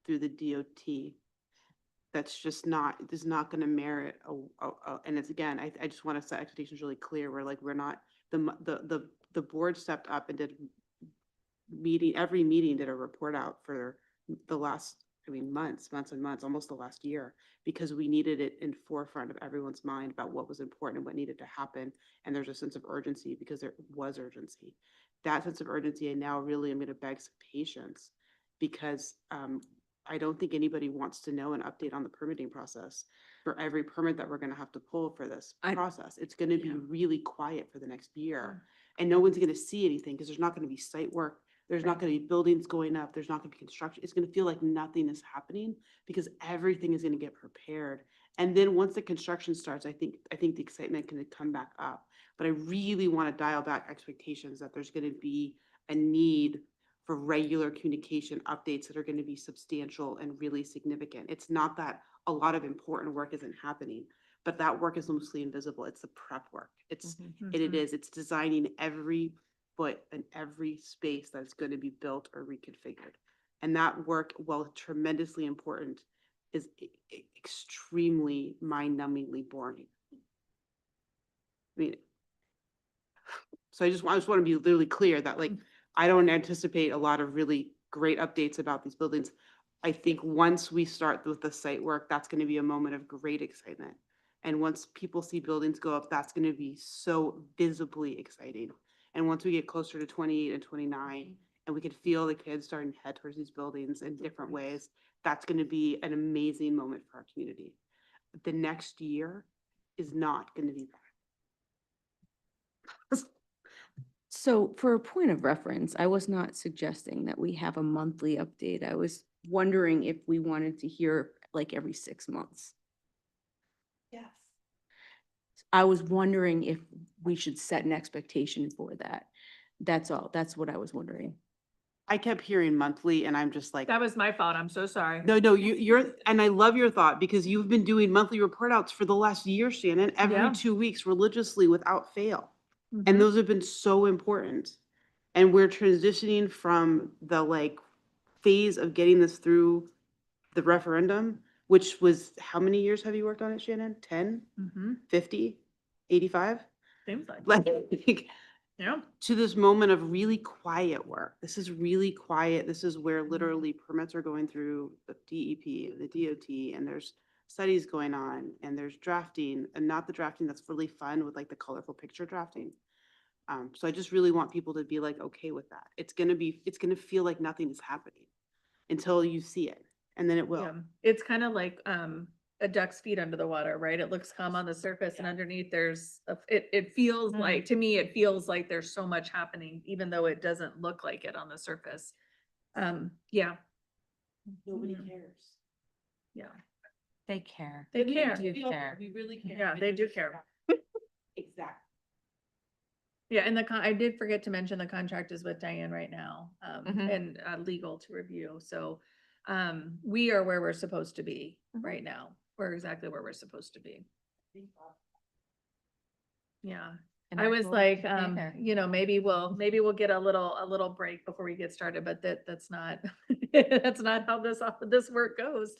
through the DOT that's just is not going to merit and it's, again, I just want to set expectations really clear. We're not, the board stepped up and did every meeting did a report out for the last, months and months, almost the last year, because we needed it in forefront of everyone's mind about what was important and what needed to happen. And there's a sense of urgency because there was urgency. That sense of urgency, and now really I'm going to beg some patience, because I don't think anybody wants to know an update on the permitting process for every permit that we're going to have to pull for this process. It's going to be really quiet for the next year, and no one's going to see anything because there's not going to be site work. There's not going to be buildings going up. There's not going to be construction. It's going to feel like nothing is happening because everything is going to get prepared. And then once the construction starts, I think the excitement can come back up. But I really want to dial back expectations that there's going to be a need for regular communication updates that are going to be substantial and really significant. It's not that a lot of important work isn't happening, but that work is mostly invisible. It's the prep work. It's designing every foot and every space that's going to be built or reconfigured. And that work, while tremendously important, is extremely mind-numbingly boring. So I just want to be really clear that I don't anticipate a lot of really great updates about these buildings. I think once we start with the site work, that's going to be a moment of great excitement. And once people see buildings go up, that's gonna be so visibly exciting. And once we get closer to 28 and 29, and we can feel the kids starting to head towards these buildings in different ways, that's gonna be an amazing moment for our community. But the next year is not gonna be that. So for a point of reference, I was not suggesting that we have a monthly update. I was wondering if we wanted to hear like every 6 months. Yes. I was wondering if we should set an expectation for that. That's all. That's what I was wondering. I kept hearing monthly and I'm just like, That was my fault. I'm so sorry. no, you're, and I love your thought because you've been doing monthly report outs for the last year, Shannon, every Yeah. 2 weeks religiously without fail. Mhm. And those have been so important. And we're transitioning from the like phase of getting this through the referendum, which was, how many years have you worked on it, Shannon? 10, Mhm. 50, 85? Seems like, Like, yeah. to this moment of really quiet work. This is really quiet. This is where Mm-hmm. literally permits are going through the DEP, the DOT, and there's studies going on, and there's drafting, and not the drafting that's really fun with like the colorful picture drafting. So I just really want people to be like, okay with that. It's gonna feel like nothing is happening until you see it, and then it will. Yeah, it's kind of like a duck's feet under the water, right? It looks calm on the surface and underneath there's, it feels like, to me, it feels like there's so much happening, even though it doesn't look like it on the surface. Yeah, Nobody Mhm. cares. yeah, They care. they care. do care. We really care. Yeah, they do care. Exactly. Yeah, and I did forget to mention the contract is with Diane right now, Mhm. and legal to review. So we are where we're supposed to be right now. We're exactly where we're supposed to be. Yeah. And I our was goal is like, to stay there. you know, maybe we'll get a little break before we get started, but that's not, that's not how this work goes.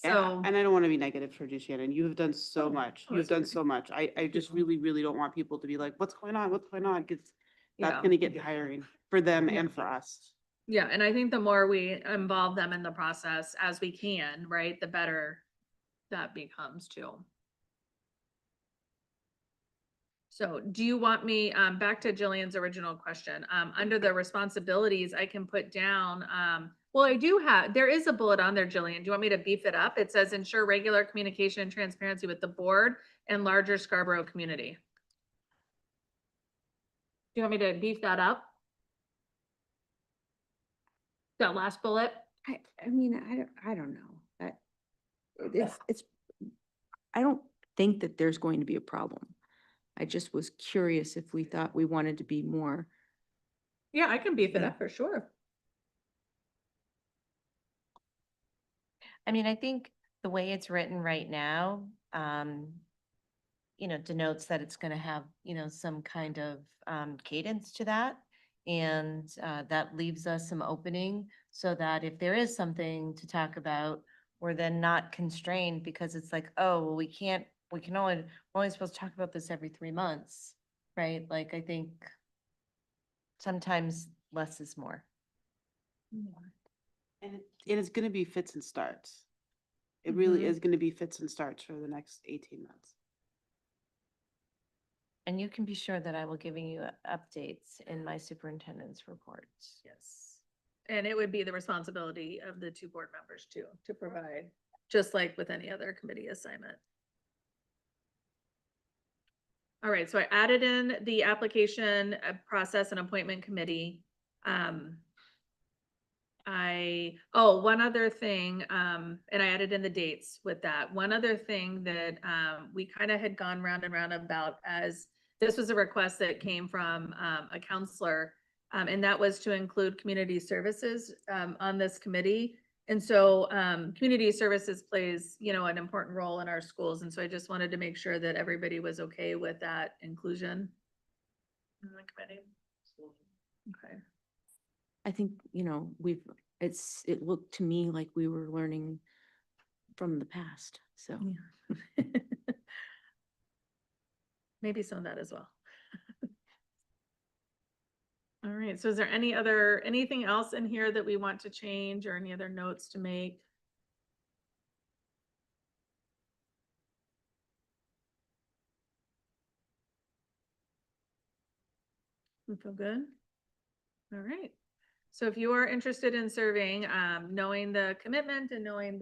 Yeah, So, and I don't want to be negative for you, Shannon. You have done so Oh, much. oh, You've it's done great. so much. I just really, really don't want people to be like, what's going on? What's going on? Because that's yeah. gonna get tiring for them Yeah. and for us. Yeah, and I think the more we involve them in the process as we can, right, the better that becomes too. So do you want me, back to Jillian's original question, under the responsibilities, I can put down, well, there is a bullet on there, Jillian. Do you want me to beef it up? It says ensure regular communication and transparency with the board and larger Scarborough community. Do you want me to beef that up? That last bullet? I mean, I don't know. It's, I don't think that there's going to be a problem. I just was curious if we thought we wanted to be more. Yeah, I can beef it up for sure. I mean, I think the way it's written right now, denotes that it's gonna have, some kind of cadence to that. And that leaves us some opening so that if there is something to talk about, we're then not constrained because it's like, oh, well, we're only supposed to talk about this every 3 months, right? Like, I think sometimes less is more. And it's gonna be fits and starts. It really Mhm. is gonna be fits and starts for the next 18 months. And you can be sure that I will giving you updates in my superintendent's reports. Yes. And it would be the responsibility of the 2 board members too, to provide, just like with any other committee assignment. All right, so I added in the application process and appointment committee. One other thing, and I added in the dates with that. One other thing that we kind of had gone round and round about, as this was a request that came from a counselor, and that was to include community services on this committee. And so community services plays, an important role in our schools. And so I just wanted to make sure that everybody was okay with that inclusion in the committee. Okay. I think, it looked to me like we were learning from the past, so. Yeah. Maybe some of that as well. All right, so is there anything else in here that we want to change or any other notes to make? We feel good? All right. So if you are interested in serving, knowing the commitment and knowing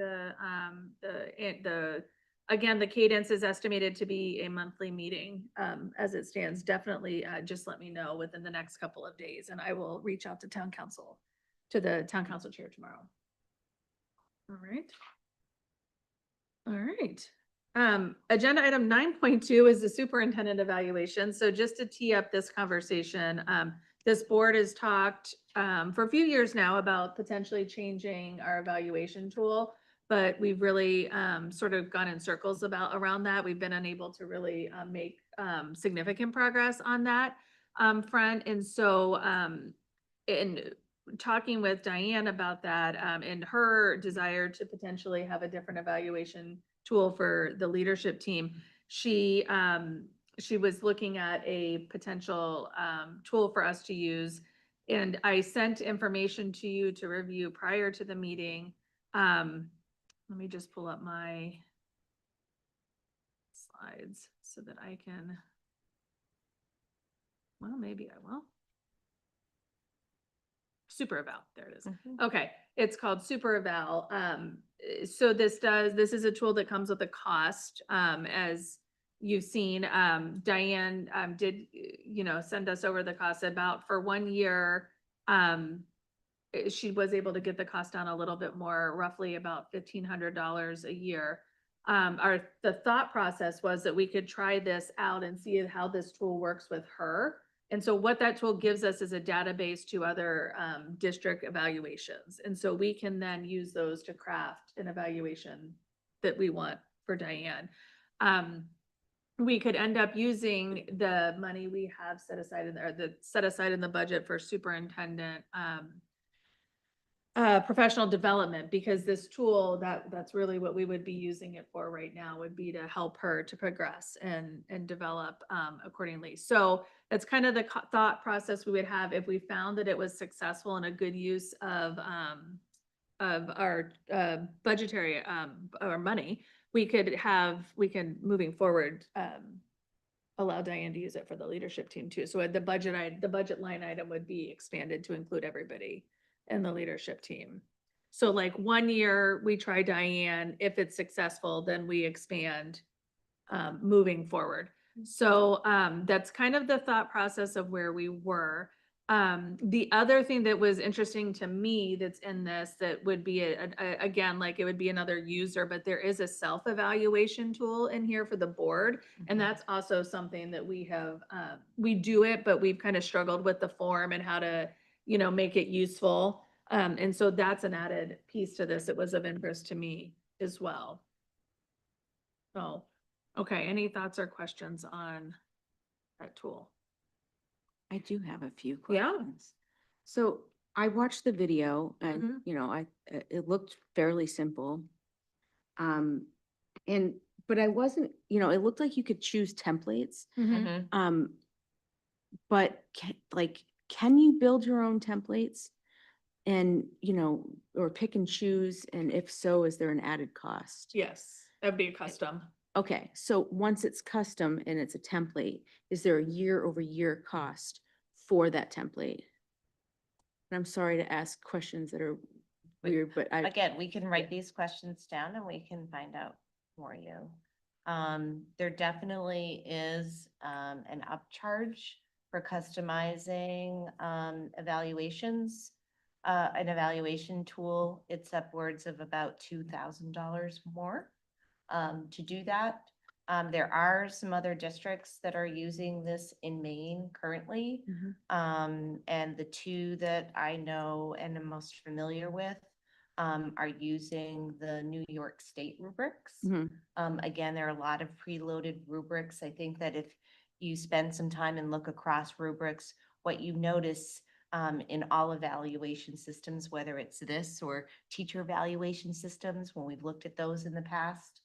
again, the cadence is estimated to be a monthly meeting, as it stands. Definitely, just let me know within the next couple of days and I will reach out to the town council chair tomorrow. All right. All right. Agenda item 9.2 is the superintendent evaluation. So just to tee up this conversation, this board has talked for a few years now about potentially changing our evaluation tool, but we've really sort of gone in circles around that. We've been unable to really make significant progress on that front. And so in talking with Diane about that and her desire to potentially have a different evaluation tool for the leadership team, she was looking at a potential tool for us to use. And I sent information to you to review prior to the meeting. Let me just pull up my slides so that I can, well, maybe I will. Super Eval, there it is. Okay, it's called Super Eval. So this is a tool that comes with a cost, as you've seen. Diane did, send us over the cost about for 1 year. She was able to get the cost down a little bit more, roughly about $1,500 a year. The thought process was that we could try this out and see how this tool works with her. And so what that tool gives us is a database to other district evaluations. And so we can then use those to craft an evaluation that we want for Diane. We could end up using the money we have set aside in there, set aside in the budget for superintendent professional development, because this tool that's really what we would be using it for right now, would be to help her to progress and develop accordingly. So that's kind of the thought process we would have if we found that it was successful and a good use of our budgetary our money. We can moving forward allow Diane to use it for the leadership team too. So the budget line item would be expanded to include everybody in the leadership team. So like 1 year we try Diane. If it's successful, then we expand moving forward. So that's kind of the thought process of where we were. The other thing that was interesting to me that's in this that would be again, like it would be another user, but there is a self-evaluation tool in here for the board. And that's also something that we have, we do it, but we've kind of struggled with the form and how to, make it useful. And so that's an added piece to this. It was of interest to me as well. So, okay, any thoughts or questions on that tool? I do have a few Yeah. questions. So I watched the video and, it looked fairly simple. But I wasn't, it looked like you could choose templates. But can you build your own templates and, or pick and choose? And if so, is there an added cost? Yes, that'd be a custom. Okay, so once it's custom and it's a template, is there a year-over-year cost for that template? And I'm sorry to ask questions that are weird, but Again, we can write these questions down and we can find out for you. There definitely is an upcharge for customizing evaluations. An evaluation tool, it's upwards of about $2,000 more to do that. There are some other districts that are using this in Maine currently. And the two that I know and am most familiar with are using the New York State rubrics. Again, there are a lot of preloaded rubrics. I think that if you spend some time and look across rubrics, what you notice in all evaluation systems, whether it's this or teacher evaluation systems, when we've looked at those in the past,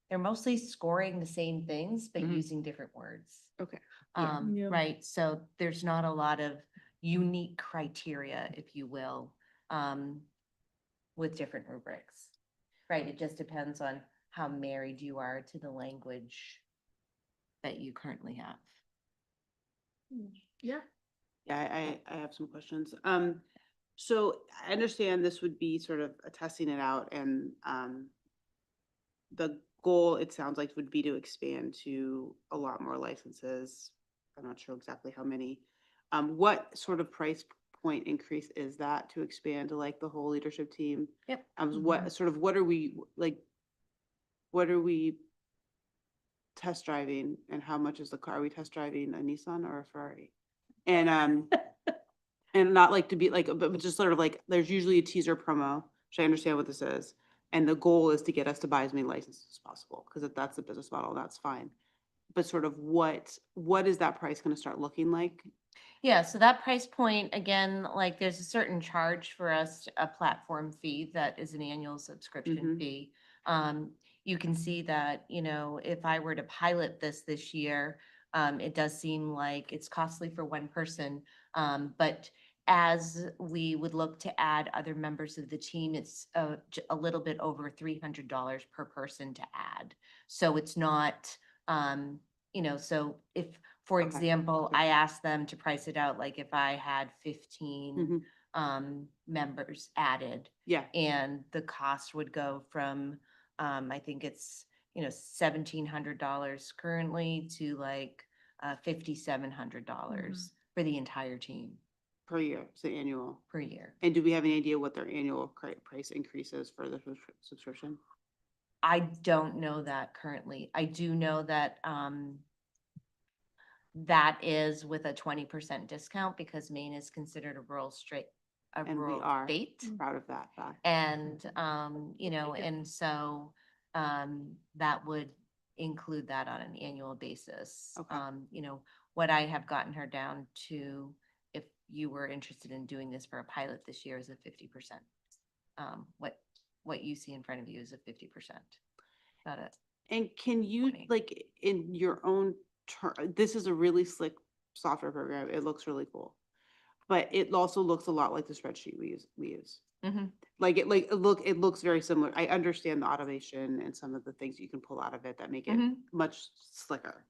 they're mostly scoring the same things, but using different words. Okay. Right. So there's not a lot of unique criteria, if you will, with different rubrics. Right. It just depends on how married you are to the language that you currently have. Yeah. Yeah, I have some questions. So I understand this would be sort of a testing it out and, the goal, it sounds like, would be to expand to a lot more licenses. I'm not sure exactly how many. What sort of price point increase is that to expand to like the whole leadership team? Yep. What sort of, what are we, like, what are we test driving and how much is the car? Are we test driving a Nissan or a Ferrari? And, and not like to be like, but just sort of like, there's usually a teaser promo, which I understand what this is. And the goal is to get us to buy as many licenses as possible, because if that's the business model, that's fine. But sort of what is that price gonna start looking like? Yeah, so that price point, again, like there's a certain charge for us, a platform fee that is an annual subscription Mhm. fee. You can see that, you know, if I were to pilot this year, it does seem like it's costly for one person. But as we would look to add other members of the team, it's a little bit over $300 per person to add. So it's not, you know, so if, for Okay. example, Okay. I asked them to price it out, like if I had 15 Mhm. members added. Yeah. And the cost would go from, I think it's, you know, $1,700 currently to like $5,700 for the entire team Per year, so annual. per year. And do we have any idea what their annual price increase is for the subscription? I don't know that currently. I do know that that is with a 20% discount because Maine is considered a rural And we rural are state. proud of that fact. And, you know, and so, that would include that on an annual basis. Okay. You know, what I have gotten her down to, if you were interested in doing this for a pilot this year, is a 50%. What you see in front of you is a 50%. Got it. And can you, 20. like, in your own this is a really slick software program. It looks really cool. But it also looks a lot like the spreadsheet we use. Mhm. Like it looks very similar. I understand the automation and some of the things you can pull out of it that make it Mhm. much slicker.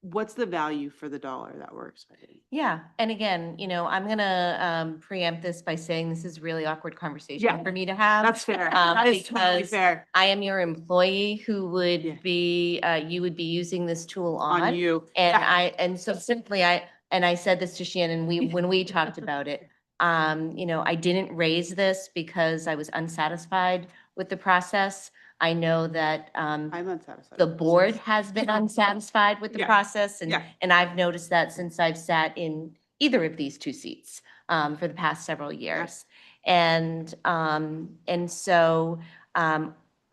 What's the value for the dollar that we're expecting? Yeah, and again, you know, I'm gonna preempt this by saying this is a really awkward conversation for me to have. That's fair. That is totally because fair. I am your employee who Yeah. would be, you would be using this tool On on. you. And Yeah. and so simply I said this to Shannon, when we talked about it, you know, I didn't raise this because I was unsatisfied with the process. I know that, I'm unsatisfied. the with this. board has been unsatisfied with the Yeah. process Yeah. and I've noticed that since I've sat in either of these two seats for the past several years. And so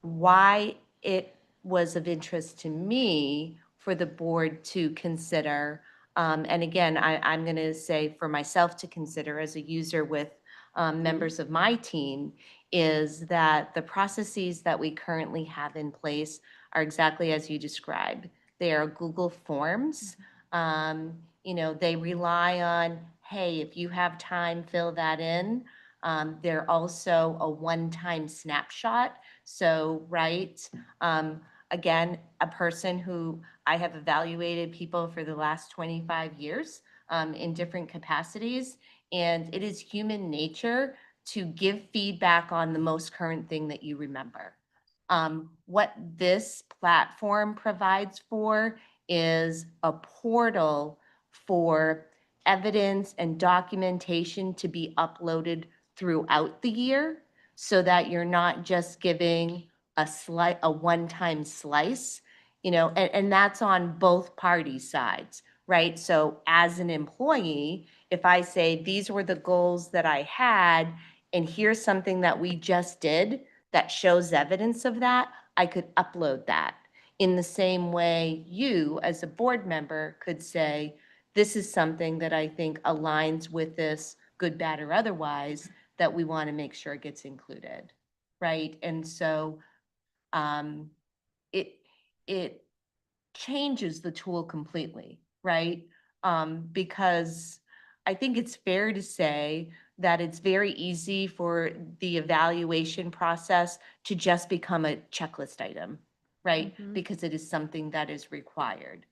why it was of interest to me for the board to consider, and again, I'm going to say for myself to consider as a user with members of my team, is that the processes that we currently have in place are exactly as you described. They are Google Forms. You know, they rely on, hey, if you have time, fill that in. They're also a one-time snapshot. So, right, again, a person who I have evaluated people for the last 25 years in different capacities, and it is human nature to give feedback on the most current thing that you remember. What this platform provides for is a portal for evidence and documentation to be uploaded throughout the year so that you're not just giving a one-time slice, you know, and that's on both parties' sides, right? So as an employee, if I say, these were the goals that I had, and here's something that we just did that shows evidence of that, I could upload that. In the same way, you as a board member could say, this is something that I think aligns with this, good, bad, or otherwise, that we want to make sure gets included, right? And so it changes the tool completely, right? Because I think it's fair to say that it's very easy for the evaluation process to just become a checklist item, right? Mhm. Because it is something that is required.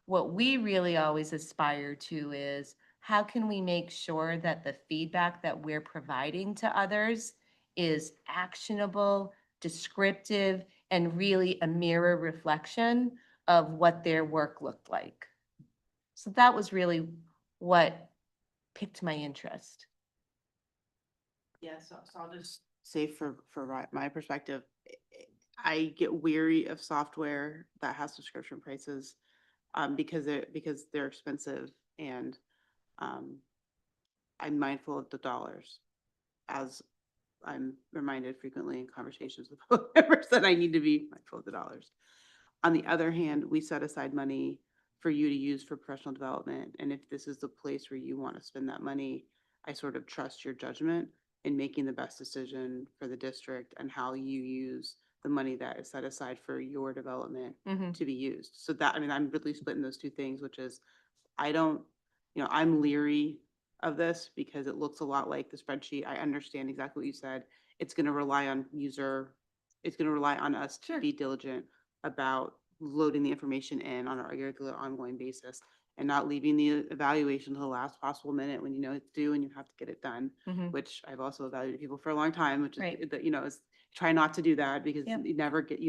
what we really always aspire to is how can we make sure that the feedback that we're providing to others is actionable, descriptive, and really a mirror reflection of what their work looked like. So that was really what piqued my interest. Yeah, so I'll just say my perspective, I get weary of software that has subscription prices because they're expensive, and I'm mindful of the dollars, as I'm reminded frequently in conversations with board members that I need to be mindful of the dollars. On the other hand, we set aside money for you to use for professional development, and if this is the place where you want to spend that money, I sort of trust your judgment in making the best decision for the district and how you use the money that is set aside for your development to be used. So that, I mean, I'm really splitting those two things, which is I don't, I'm leery of this because it looks a lot like the spreadsheet. I understand exactly what you said. It's going to rely on it's going to rely on us to be diligent about loading the information in on a regular ongoing basis and not leaving the evaluation to the last possible minute when you know it's due and you have to get it done, which I've also evaluated people for a long time, which is that, is try not to do that because you never get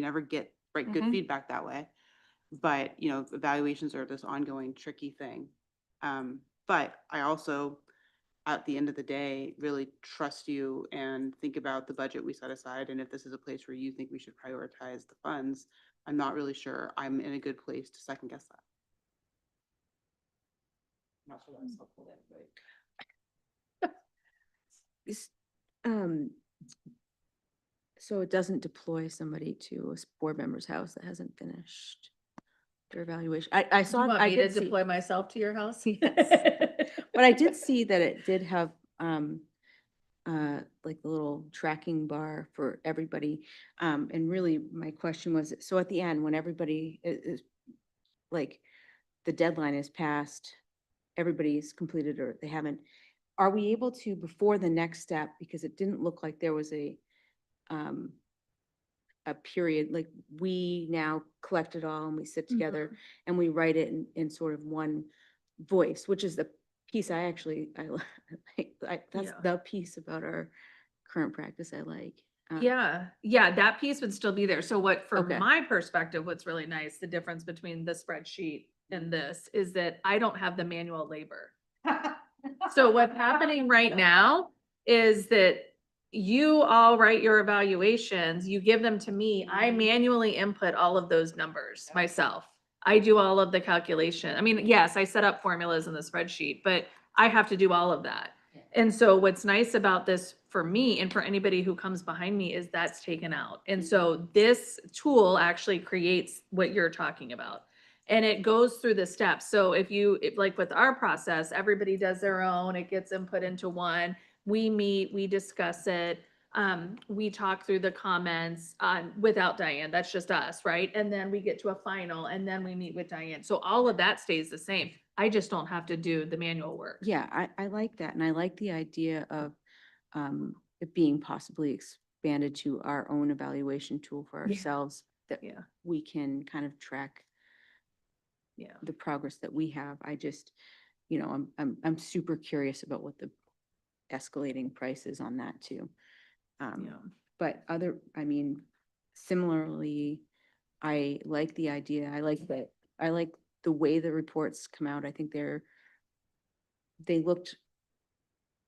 good feedback that way. But, evaluations are this ongoing tricky thing. But I also, at the end of the day, really trust you and think about the budget we set aside. And if this is a place where you think we should prioritize the funds, I'm not really sure I'm in a good place to second guess that. I'm not sure that's helpful to everybody. So it doesn't deploy somebody to a board member's house that hasn't finished their evaluation. I saw, You want I me to did see, deploy myself to your house? but I did see that it did have, like a little tracking bar for everybody. And really my question was, so at the end, when everybody is like, the deadline is passed, everybody's completed or they haven't, are we able to, before the next step, because it didn't look like there was a period, like we now collect it all and we sit together and we write it in sort of one voice, which is the piece I like. That's the piece about our current practice I like. Yeah, that piece would still be there. So from my perspective, what's really nice, the difference between the spreadsheet and this is that I don't have the manual labor. So what's happening right now is that you all write your evaluations, you give them to me, I manually input all of those numbers myself. I do all of the calculation. I mean, yes, I set up formulas in the spreadsheet, but I have to do all of that. And so what's nice about this for me and for anybody who comes behind me is that's taken out. And so this tool actually creates what you're talking about. And it goes through the steps. So if like with our process, everybody does their own, it gets input into one. We meet, we discuss it. We talk through the comments without Diane, that's just us, right? And then we get to a final and then we meet with Diane. So all of that stays the same. I just don't have to do the manual work. Yeah, I like that. And I like the idea of it being possibly expanded to our own evaluation tool for ourselves that we can kind of track the progress that we have. I just, I'm super curious about what the escalating price is on that too. But similarly, I like the idea. I like the way the reports come out. I think they looked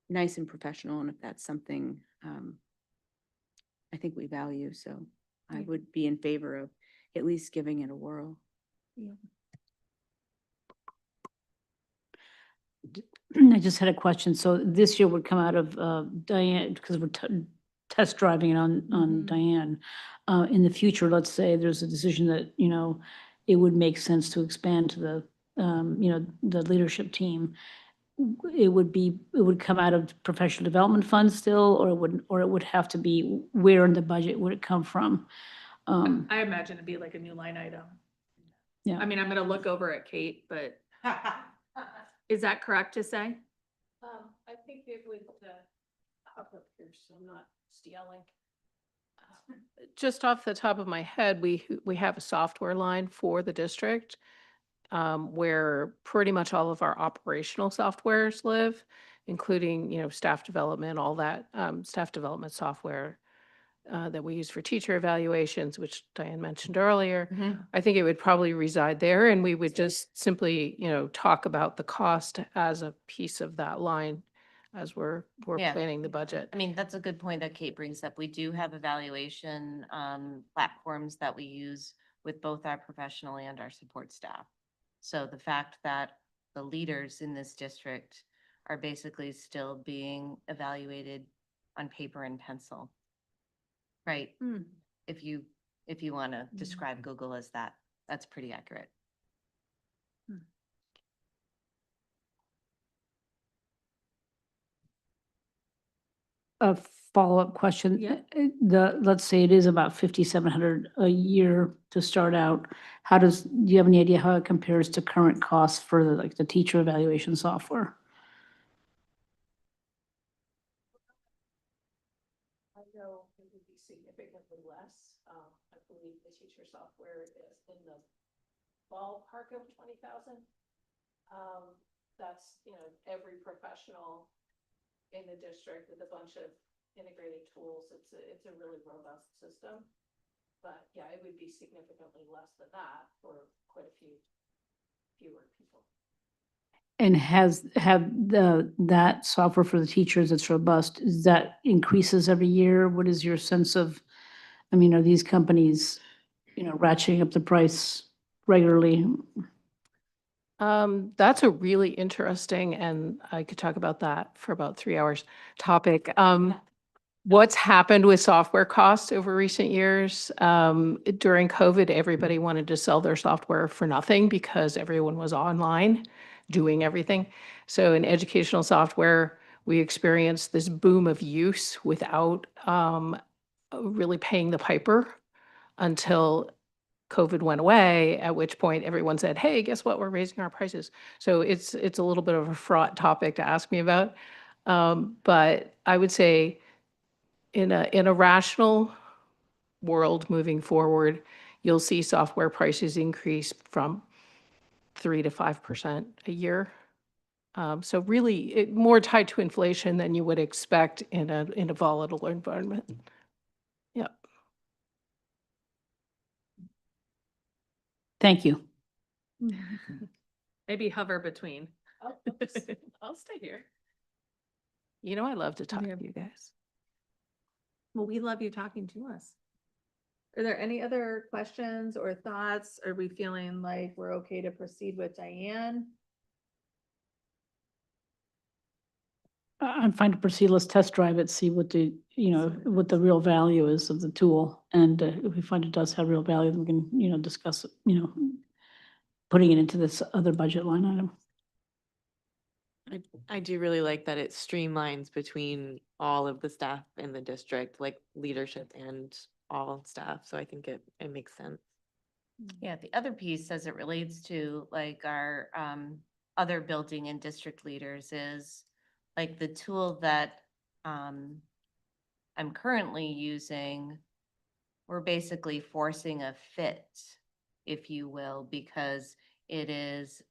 nice and professional. And if that's something I think we value, so I would be in favor of at least giving it a whirl. I just had a question. So this year would come out of Diane, because we're test driving it on Diane. In the future, let's say there's a decision that, it would make sense to expand to the, the leadership team. It would come out of professional development funds still, or it would have to be, where in the budget would it come from? I imagine it'd be like a new line item. Yeah. I mean, I'm gonna look over at Kate, but is that correct to say? I think it would, up here, so I'm not yelling. Just off the top of my head, we have a software line for the district. where pretty much all of our operational softwares live, including, staff development, all that, staff development software that we use for teacher evaluations, which Diane mentioned earlier. I think it would probably reside there, and we would just simply, talk about the cost as a piece of that line as we're Yeah. planning the budget. I mean, that's a good point that Kate brings up. We do have evaluation platforms that we use with both our professional and our support staff. So the fact that the leaders in this district are basically still being evaluated on paper and pencil. Right? If you want to describe Google as that, that's pretty accurate. A follow-up question. Let's say it is about 5,700 a year to start out. Do you have any idea how it compares to current costs for the teacher evaluation software? I know it would be significantly less. I believe the teacher software is in the ballpark of 20,000. That's, every professional in the district with a bunch of integrated tools. It's a really robust system. But yeah, it would be significantly less than that for quite a fewer people. And that software for the teachers that's robust, is that increases every year? What is your sense of, are these companies, ratcheting up the price regularly? That's a really interesting, and I could talk about that for about 3 hours, topic. What's happened with software costs over recent years? During COVID, everybody wanted to sell their software for nothing because everyone was online doing everything. So in educational software, we experienced this boom of use without really paying the piper until COVID went away, at which point everyone said, hey, guess what? We're raising our prices. So it's a little bit of a fraught topic to ask me about. But I would say in a rational world moving forward, you'll see software prices increase from 3 to 5% a year. So really more tied to inflation than you would expect in a volatile environment. Yeah. Thank you. Maybe hover between. I'll stay here. I love to talk to you guys. Well, we love you talking to us. Are there any other questions or thoughts? Are we feeling like we're okay to proceed with Diane? I'm fine to proceed. Let's test drive it, see what what the real value is of the tool. And if we find it does have real value, then we can, discuss, putting it into this other budget line item. I do really like that it streamlines between all of the staff in the district, like leadership and all staff. So I think it makes sense. Yeah, the other piece as it relates to like our other building and district leaders is like the tool that I'm currently using, we're basically forcing a fit, if you will, because it is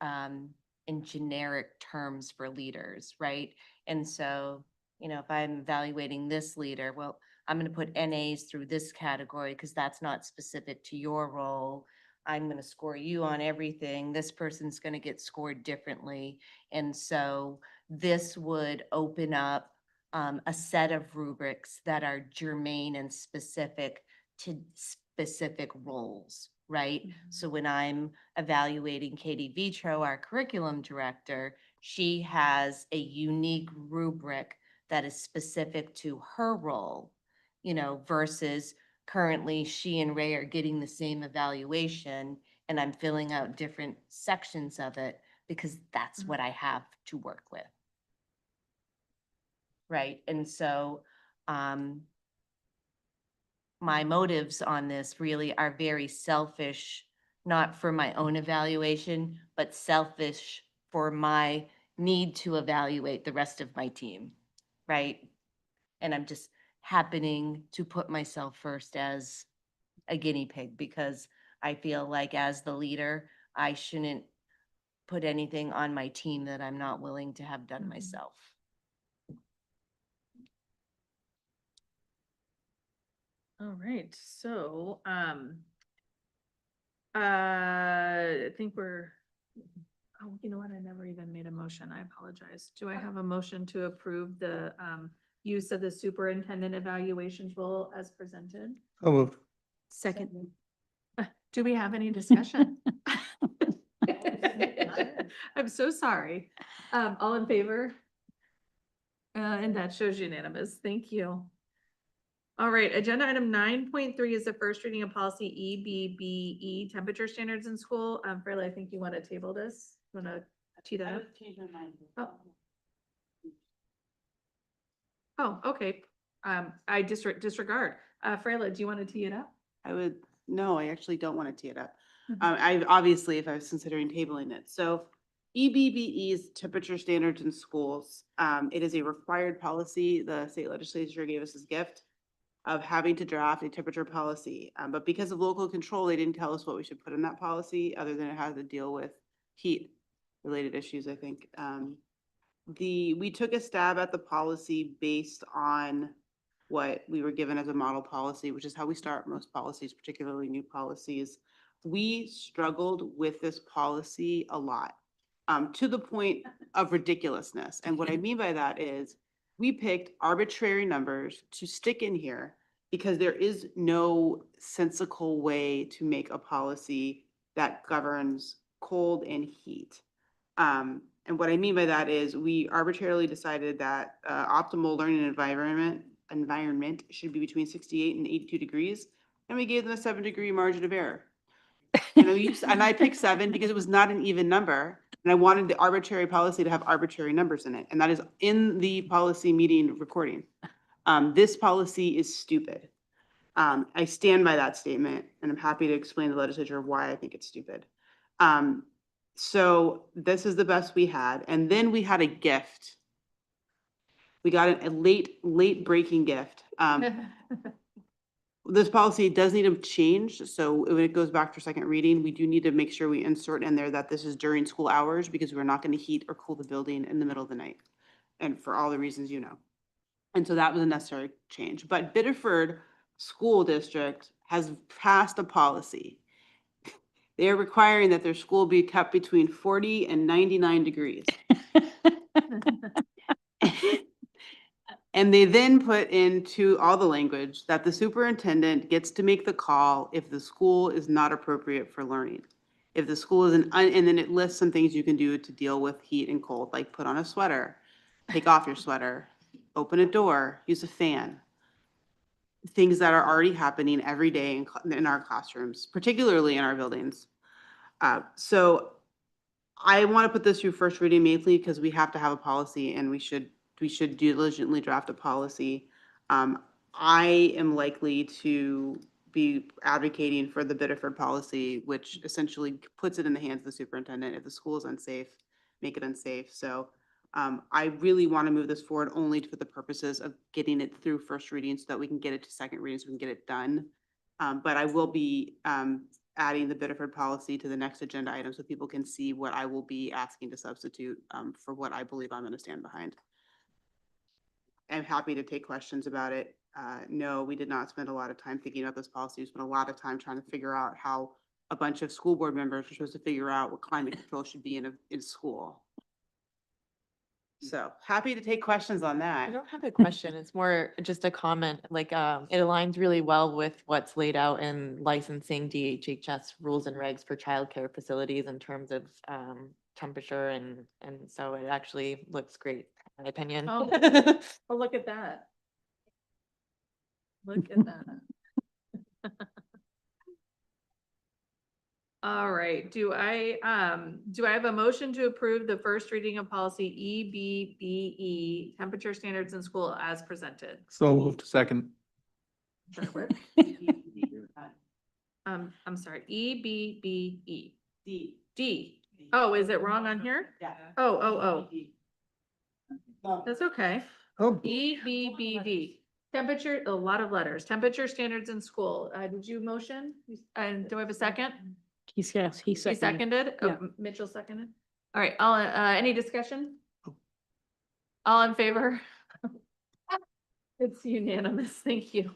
in generic terms for leaders, right? And so, if I'm evaluating this leader, well, I'm going to put NAs through this category because that's not specific to your role. I'm going to score you on everything. This person's going to get scored differently. And so this would open up a set of rubrics that are germane and specific to specific roles, right? So when I'm evaluating Katie Vitro, our curriculum director, she has a unique rubric that is specific to her role, versus currently she and Ray are getting the same evaluation and I'm filling out different sections of it because that's what I have to work with. Right. And so my motives on this really are very selfish, not for my own evaluation, but selfish for my need to evaluate the rest of my team. Right. And I'm just happening to put myself first as a guinea pig because I feel like as the leader, I shouldn't put anything on my team that I'm not willing to have done myself. All right, so, I think oh, you know what? I never even made a motion. I apologize. Do I have a motion to approve the, use of the superintendent evaluation tool as presented? So moved. Second. Do we have any discussion? I'm so sorry. All in favor? And that shows unanimous. Thank you. All right, agenda item 9.3 is the first reading of policy EBBE, temperature standards in school. Fairly, I think you want to table this. Want to tee that up? Oh. Oh, okay. I disregard. Freyla, do you want to tee it up? No, I actually don't want to tee it up. I obviously, if I was considering tabling it, so EBBE's temperature standards in schools, it is a required policy. The state legislature gave us this gift of having to draft a temperature policy. But because of local control, they didn't tell us what we should put in that policy, other than it has to deal with heat related issues, I think. We took a stab at the policy based on what we were given as a model policy, which is how we start most policies, particularly new policies. We struggled with this policy a lot, to the point of ridiculousness. And what I mean by that is we picked arbitrary numbers to stick in here because there is no sensical way to make a policy that governs cold and heat. And what I mean by that is we arbitrarily decided that optimal learning environment should be between 68 and 82 degrees. And we gave them a 7-degree margin of error. And I picked 7 because it was not an even number. And I wanted the arbitrary policy to have arbitrary numbers in it. And that is in the policy meeting recording. This policy is stupid. I stand by that statement, and I'm happy to explain to the legislature why I think it's stupid. So this is the best we had. And then we had a gift. We got a late breaking gift. This policy does need to change. So when it goes back for second reading, we do need to make sure we insert in there that this is during school hours, because we're not going to heat or cool the building in the middle of the night. And for all the reasons you know. And so that was a necessary change. But Biddeford School District has passed a policy. They are requiring that their school be kept between 40 and 99 degrees. And they then put into all the language that the superintendent gets to make the call if the school is not appropriate for learning. If the school is and then it lists some things you can do to deal with heat and cold, like put on a sweater, take off your sweater, open a door, use a fan. Things that are already happening every day in our classrooms, particularly in our buildings. So I want to put this through first reading mainly because we have to have a policy, and we should diligently draft a policy. I am likely to be advocating for the Biddeford policy, which essentially puts it in the hands of the superintendent. If the school is unsafe, make it unsafe. So I really want to move this forward only for the purposes of getting it through first reading so that we can get it to second reading so we can get it done. But I will be adding the Biddeford policy to the next agenda item so people can see what I will be asking to substitute for what I believe I'm going to stand behind. I'm happy to take questions about it. No, we did not spend a lot of time thinking about this policy. We spent a lot of time trying to figure out how a bunch of school board members are supposed to figure out what climate control should be in school. So happy to take questions on I that. don't have a question. It's more just a comment, like, it aligns really well with what's laid out in licensing DHHS rules and regs for childcare facilities in terms of, temperature and so it actually looks great, in my opinion. Oh. Well, look at that. Look at that. All right, do I have a motion to approve the first reading of policy EBBE, temperature standards in school as presented? So moved. Second. Sherwood? I'm sorry, EBBE. D. Oh, is it wrong on here? Yeah. Oh. That's okay. Oh, EBBB, temperature, a lot of letters, temperature standards in school. Did you motion? And do I have a second? He He seconded? Yeah. Oh, Mitchell seconded? All right, all, any discussion? All in favor? It's unanimous, thank you.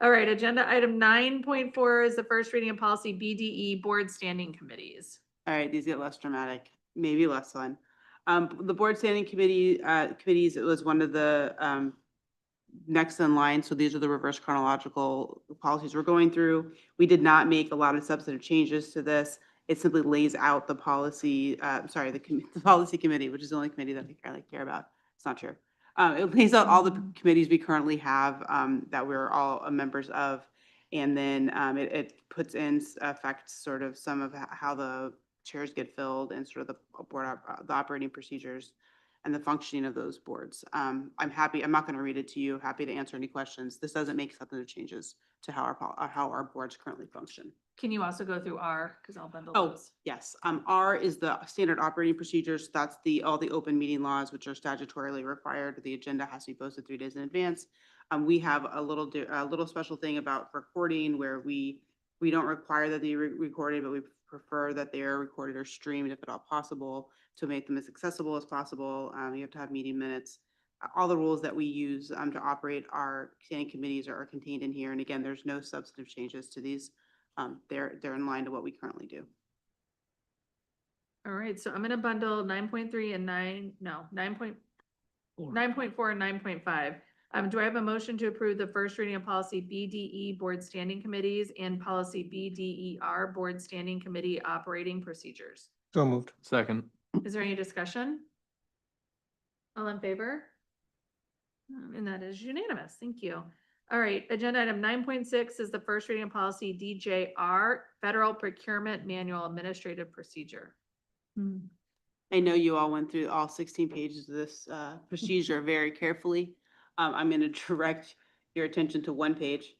All right, agenda item 9.4 is the first reading of policy BDE Board Standing Committees. All right, these get less dramatic, maybe less fun. The board standing committees, it was one of the, next in line. So these are the reverse chronological policies we're going through. We did not make a lot of substantive changes to this. It simply lays out the policy, the policy committee, which is the only committee that I really care about. It's not true. It lays out all the committees we currently have, that we're all members of. And then, it puts in effect sort of some of how the chairs get filled and sort of the the operating procedures and the functioning of those boards. I'm happy, I'm not going to read it to you, happy to answer any questions. This doesn't make substantive changes to how our boards currently function. Can you also go through R, because I'll bundle Oh, those. yes. R is the standard operating procedures. That's all the open meeting laws, which are statutorily required. The agenda has to be posted 3 days in advance. We have a little special thing about recording where we don't require that they be recorded, but we prefer that they are recorded or streamed if at all possible to make them as accessible as possible. You have to have meeting minutes. All the rules that we use to operate our standing committees are contained in here. And again, there's no substantive changes to these. They're in line to what we currently do. All right, so I'm gonna bundle 9.3 and 9.4 and 9.5. Do I have a motion to approve the first reading of policy BDE Board Standing Committees and policy BDER Board Standing Committee Operating Procedures? So moved. Second. Is there any discussion? All in favor? And that is unanimous. Thank you. All right, agenda item 9.6 is the first reading of policy DJR, Federal Procurement Manual Administrative Procedure. I know you all went through all 16 pages of this procedure very carefully. I'm going to direct your attention to one page.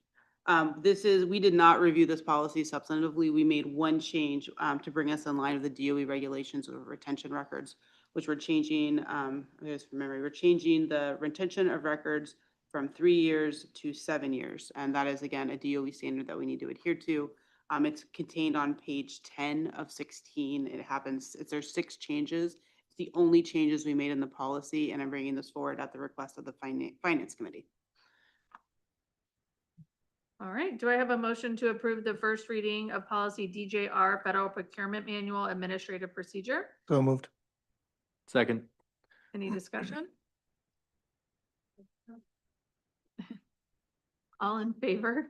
We did not review this policy substantively. We made one change to bring us in line with the DOE regulations of retention records, which we're changing, we're changing the retention of records from 3 years to 7 years. And that is, again, a DOE standard that we need to adhere to. It's contained on page 10 of 16. There's 6 changes. It's the only changes we made in the policy, and I'm bringing this forward at the request of the Finance Committee. All right, do I have a motion to approve the first reading of policy DJR, Federal Procurement Manual Administrative Procedure? So moved. Second. Any discussion? All in favor?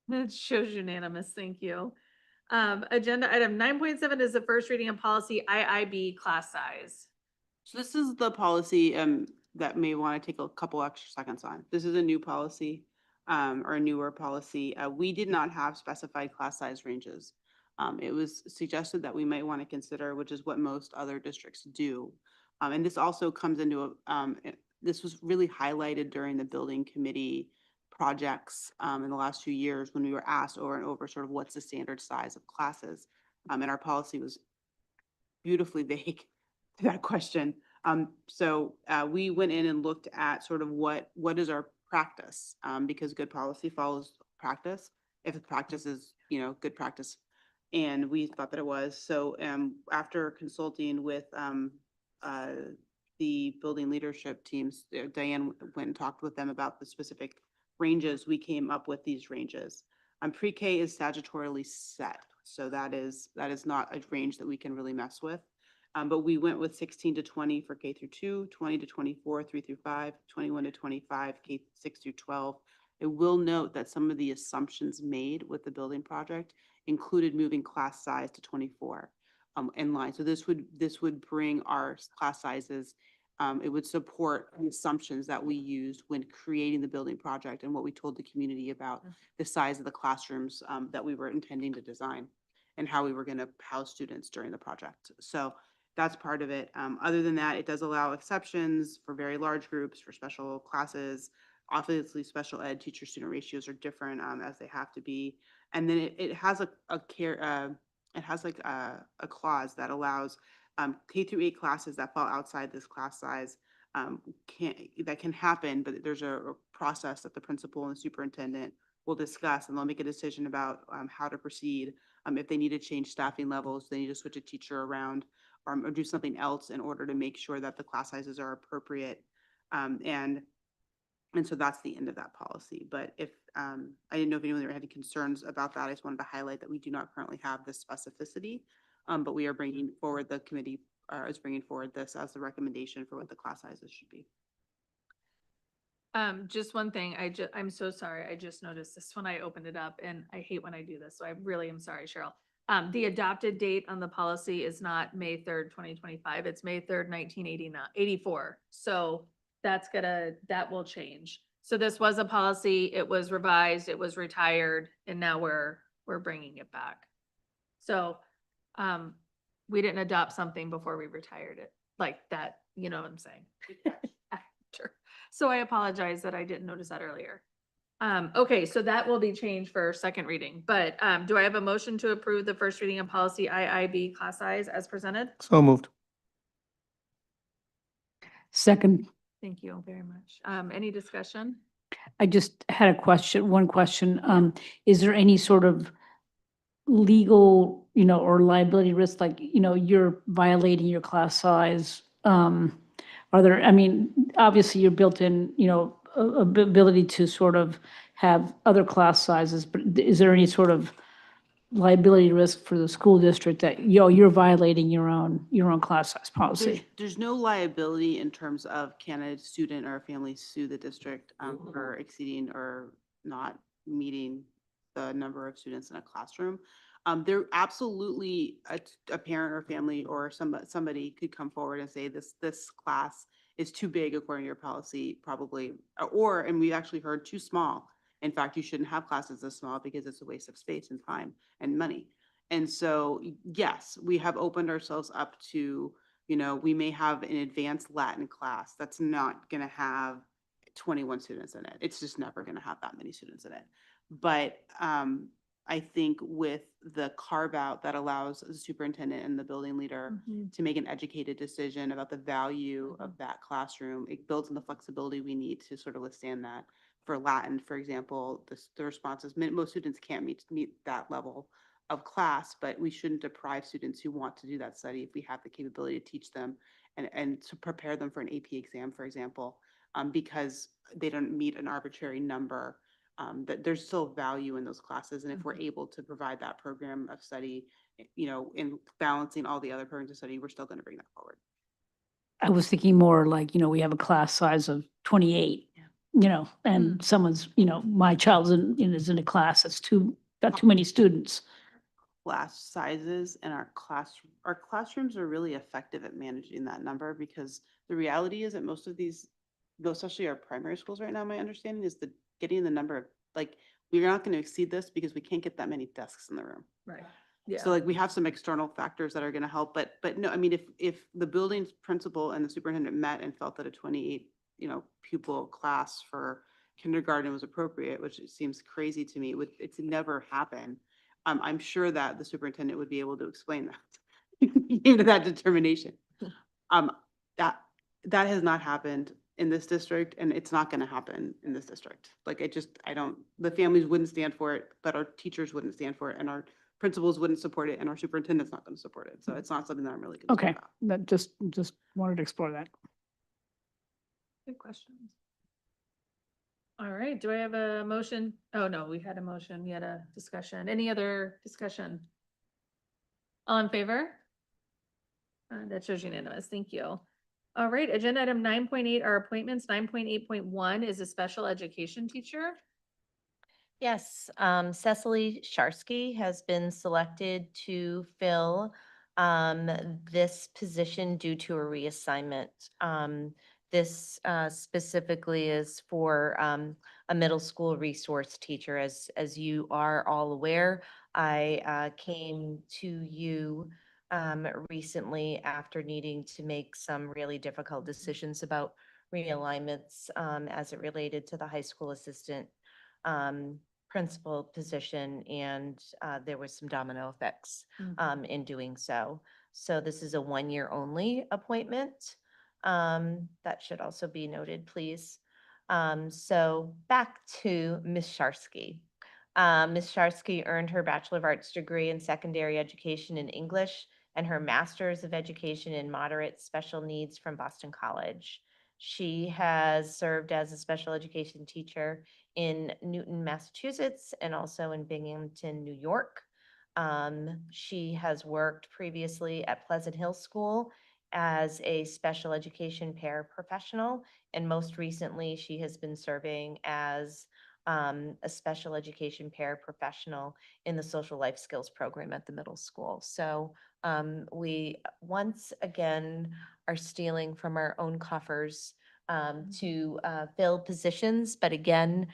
That shows unanimous, thank you. Agenda item 9.7 is the first reading of policy IIB class size. So this is the policy that may want to take a couple extra seconds on. This is a new policy or a newer policy. We did not have specified class size ranges. It was suggested that we might want to consider, which is what most other districts do. And this also comes into this was really highlighted during the building committee projects in the last few years when we were asked over and over sort of what's the standard size of classes. And our policy was beautifully vague to that question. So we went in and looked at sort of what is our practice, because good policy follows practice. If the practice is, good practice. And we thought that it was. So after consulting with the building leadership teams, Diane went and talked with them about the specific ranges. We came up with these ranges. Pre-K is statutorily set. So that is not a range that we can really mess with. But we went with 16 to 20 for K through 2, 20 to 24, 3 through 5, 21 to 25, K 6 through 12. I will note that some of the assumptions made with the building project included moving class size to 24 in line. So this would bring our class sizes. It would support the assumptions that we used when creating the building project and what we told the community about the size of the classrooms that we were intending to design and how we were going to house students during the project. So that's part of it. Other than that, it does allow exceptions for very large groups, for special classes. Obviously, special ed teacher-student ratios are different as they have to be. And then it has a clause that allows K through 8 classes that fall outside this class size that can happen, but there's a process that the principal and the superintendent will discuss, and they'll make a decision about how to proceed. If they need to change staffing levels, they need to switch a teacher around, or do something else in order to make sure that the class sizes are appropriate. And so that's the end of that policy. But if, I didn't know if anyone had any concerns about that. I just wanted to highlight that we do not currently have this specificity. But we are bringing forward, the committee is bringing forward this as the recommendation for what the class sizes should be. Just one thing, I'm so sorry, I just noticed this when I opened it up, and I hate when I do this, so I really am sorry, Cheryl. The adopted date on the policy is not May 3rd, 2025, it's May 3rd, 1984. So that will change. So this was a policy, it was revised, it was retired, and now we're bringing it back. So, we didn't adopt something before we retired it, like that, you know what I'm saying? Sure. So I apologize that I didn't notice that earlier. Okay, so that will be changed for second reading, but, do I have a motion to approve the first reading of policy IIB class size as presented? So moved. Second, Thank you very much. Any discussion? I just had a question, one question. Is there any sort of legal, or liability risk, like, you're violating your class size? Are there, obviously you're built in, ability to sort of have other class sizes, but is there any sort of liability risk for the school district that, you're violating your own class size policy? There's no liability in terms of can a student or a family sue the district for exceeding or not meeting the number of students in a classroom. There absolutely a parent or family or somebody could come forward and say this class is too big according to your policy, probably, and we've actually heard too small. In fact, you shouldn't have classes this small because it's a waste of space and time and money. And so, yes, we have opened ourselves up to, we may have an advanced Latin class that's not going to have 21 students in it. It's just never going to have that many students in it. But I think with the carve out that allows the superintendent and the building leader to make an educated decision about the value of that classroom, it builds in the flexibility we need to sort of withstand that. For Latin, for example, the responses, most students can't meet that level of class, but we shouldn't deprive students who want to do that study if we have the capability to teach them and to prepare them for an AP exam, for example, because they don't meet an arbitrary number. That there's still value in those classes. And if we're able to provide that program of study, in balancing all the other programs of study, we're still going to bring that forward. I was thinking more like, we have a class size of 28, and someone's, my child is in a class that's got too many students. Class sizes and our classrooms are really effective at managing that number, because the reality is that most of these, especially our primary schools right now, my understanding is getting the number of, we're not going to exceed this because we can't get that many desks in the room. Right. Yeah. So we have some external factors that are going to help, but no, if the building's principal and the superintendent met and felt that a 28, pupil class for kindergarten was appropriate, which it seems crazy to me, it's never happened. I'm sure that the superintendent would be able to explain that, to that determination. That has not happened in this district, and it's not going to happen in this district. The families wouldn't stand for it, but our teachers wouldn't stand for it, and our principals wouldn't support it, and our superintendent's not going to support it. So it's not something that I'm really concerned Okay, about. that just wanted to explore that. Good questions. All right, do I have a motion? Oh, no, we had a motion, we had a discussion. Any other discussion? All in favor? That shows unanimous, thank you. All right, agenda item 9.8 are appointments. 9.8.1 is a special education teacher. Yes, Cecily Sharsky has been selected to fill this position due to a reassignment. This specifically is for a middle school resource teacher. As you are all aware, I came to you recently after needing to make some really difficult decisions about realignments as it related to the high school assistant principal position, and there was some domino effects in doing so. So this is a 1-year only appointment. That should also be noted, please. So back to Ms. Sharsky. Ms. Sharsky earned her Bachelor of Arts degree in secondary education in English and her Master's of Education in Moderate Special Needs from Boston College. She has served as a special education teacher in Newton, Massachusetts, and also in Binghamton, New York. She has worked previously at Pleasant Hill School as a special education paraprofessional, and most recently, she has been serving as a special education paraprofessional in the social life skills program at the middle school. So we once again are stealing from our own coffers to fill positions, but again,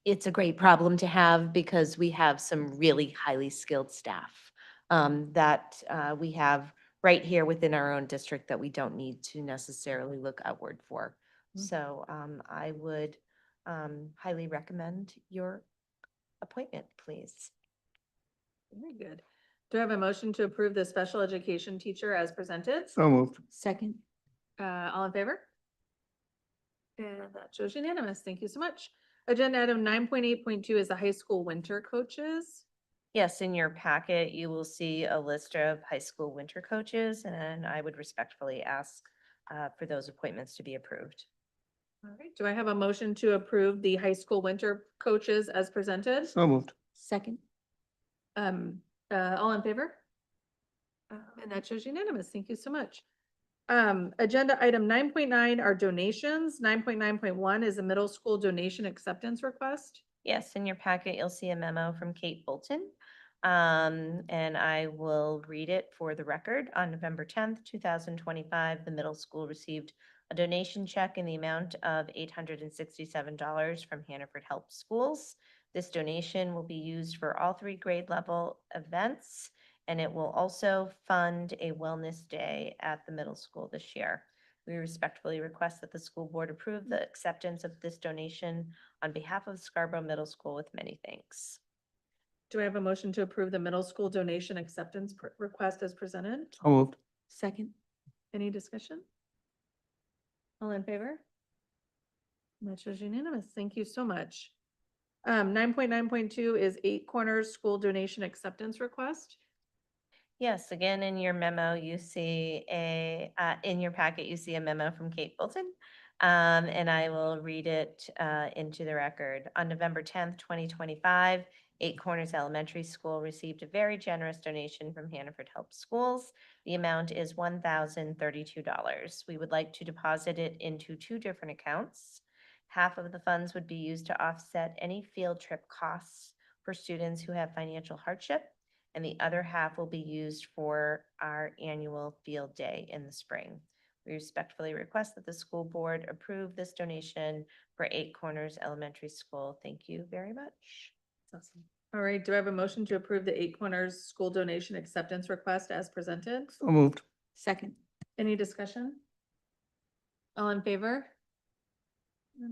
it's a great problem to have because we have some really highly skilled staff that we have right here within our own district that we don't need to necessarily look outward for. So I would highly recommend your appointment, please. Very good. Do I have a motion to approve the special education teacher as presented? So moved. Second. All in favor? And that shows unanimous. Thank you so much. Agenda item 9.8.2 is the high school winter coaches. Yes, in your packet, you will see a list of high school winter coaches, and I would respectfully ask for those appointments to be approved. All right, do I have a motion to approve the high school winter coaches as presented? So moved. Second. All in favor? And that shows unanimous. Thank you so much. Agenda item 9.9 are donations. 9.9.1 is a middle school donation acceptance request. Yes, in your packet, you'll see a memo from Kate Bolton. And I will read it for the record. On November 10th, 2025, the middle school received a donation check in the amount of $867 from Hannaford Help Schools. This donation will be used for all 3 grade level events, and it will also fund a wellness day at the middle school this year. We respectfully request that the school board approve the acceptance of this donation on behalf of Scarborough Middle School with many thanks. Do I have a motion to approve the middle school donation acceptance request as presented? So moved. Second. Any discussion? All in favor? That shows unanimous. Thank you so much. 9.9.2 is 8 Corners School Donation Acceptance Request. Yes, again, in your memo, you see in your packet, you see a memo from Kate Bolton. And I will read it into the record. On November 10th, 2025, 8 Corners Elementary School received a very generous donation from Hannaford Help Schools. The amount is $1,032. We would like to deposit it into 2 different accounts. Half of the funds would be used to offset any field trip costs for students who have financial hardship, and the other half will be used for our annual field day in the spring. We respectfully request that the school board approve this donation for 8 Corners Elementary School. Thank you very much. That's awesome. All right, do I have a motion to approve the 8 Corners School Donation Acceptance Request as presented? So moved. Second. Any discussion? All in favor?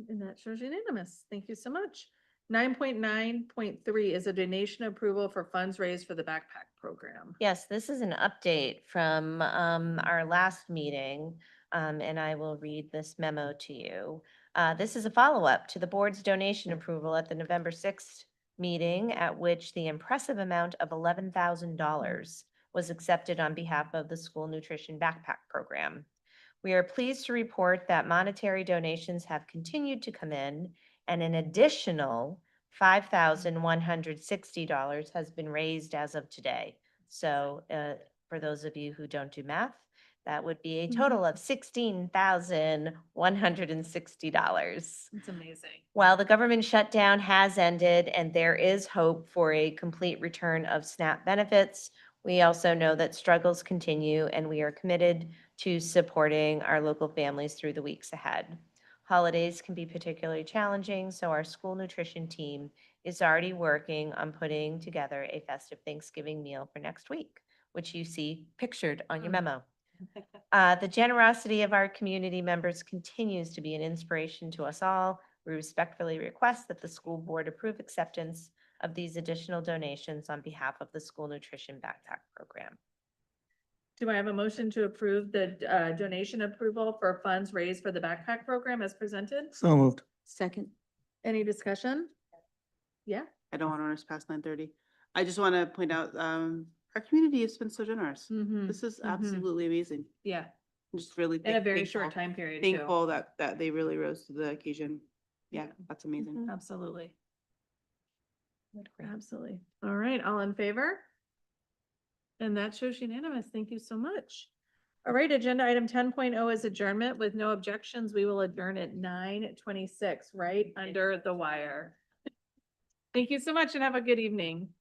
And that shows unanimous. Thank you so much. 9.9.3 is a donation approval for funds raised for the backpack program. Yes, this is an update from our last meeting, and I will read this memo to you. This is a follow-up to the board's donation approval at the November 6th meeting, at which the impressive amount of $11,000 was accepted on behalf of the school nutrition backpack program. We are pleased to report that monetary donations have continued to come in, and an additional $5,160 has been raised as of today. So for those of you who don't do math, that would be a total of $16,160. It's amazing. While the government shutdown has ended and there is hope for a complete return of SNAP benefits, we also know that struggles continue, and we are committed to supporting our local families through the weeks ahead. Holidays can be particularly challenging, so our school nutrition team is already working on putting together a festive Thanksgiving meal for next week, which you see pictured on your memo. The generosity of our community members continues to be an inspiration to us all. We respectfully request that the school board approve acceptance of these additional donations on behalf of the school nutrition backpack program. Do I have a motion to approve the donation approval for funds raised for the backpack program as presented? So moved. Second. Any discussion? Yeah. I don't want to run us past 9:30. I just want to point out, Our community has been so generous. Mhm, This is mhm. absolutely amazing. Yeah, I'm just really. in a very thankful- short time period too. Thankful that they really rose to the occasion. Yeah, that's amazing. Absolutely. Absolutely. All right, all in favor? And that shows unanimous. Thank you so much. All right, agenda item 10.0 is adjournment. With no objections, we will adjourn at 9:26, right under the wire. Thank you so much and have a good evening.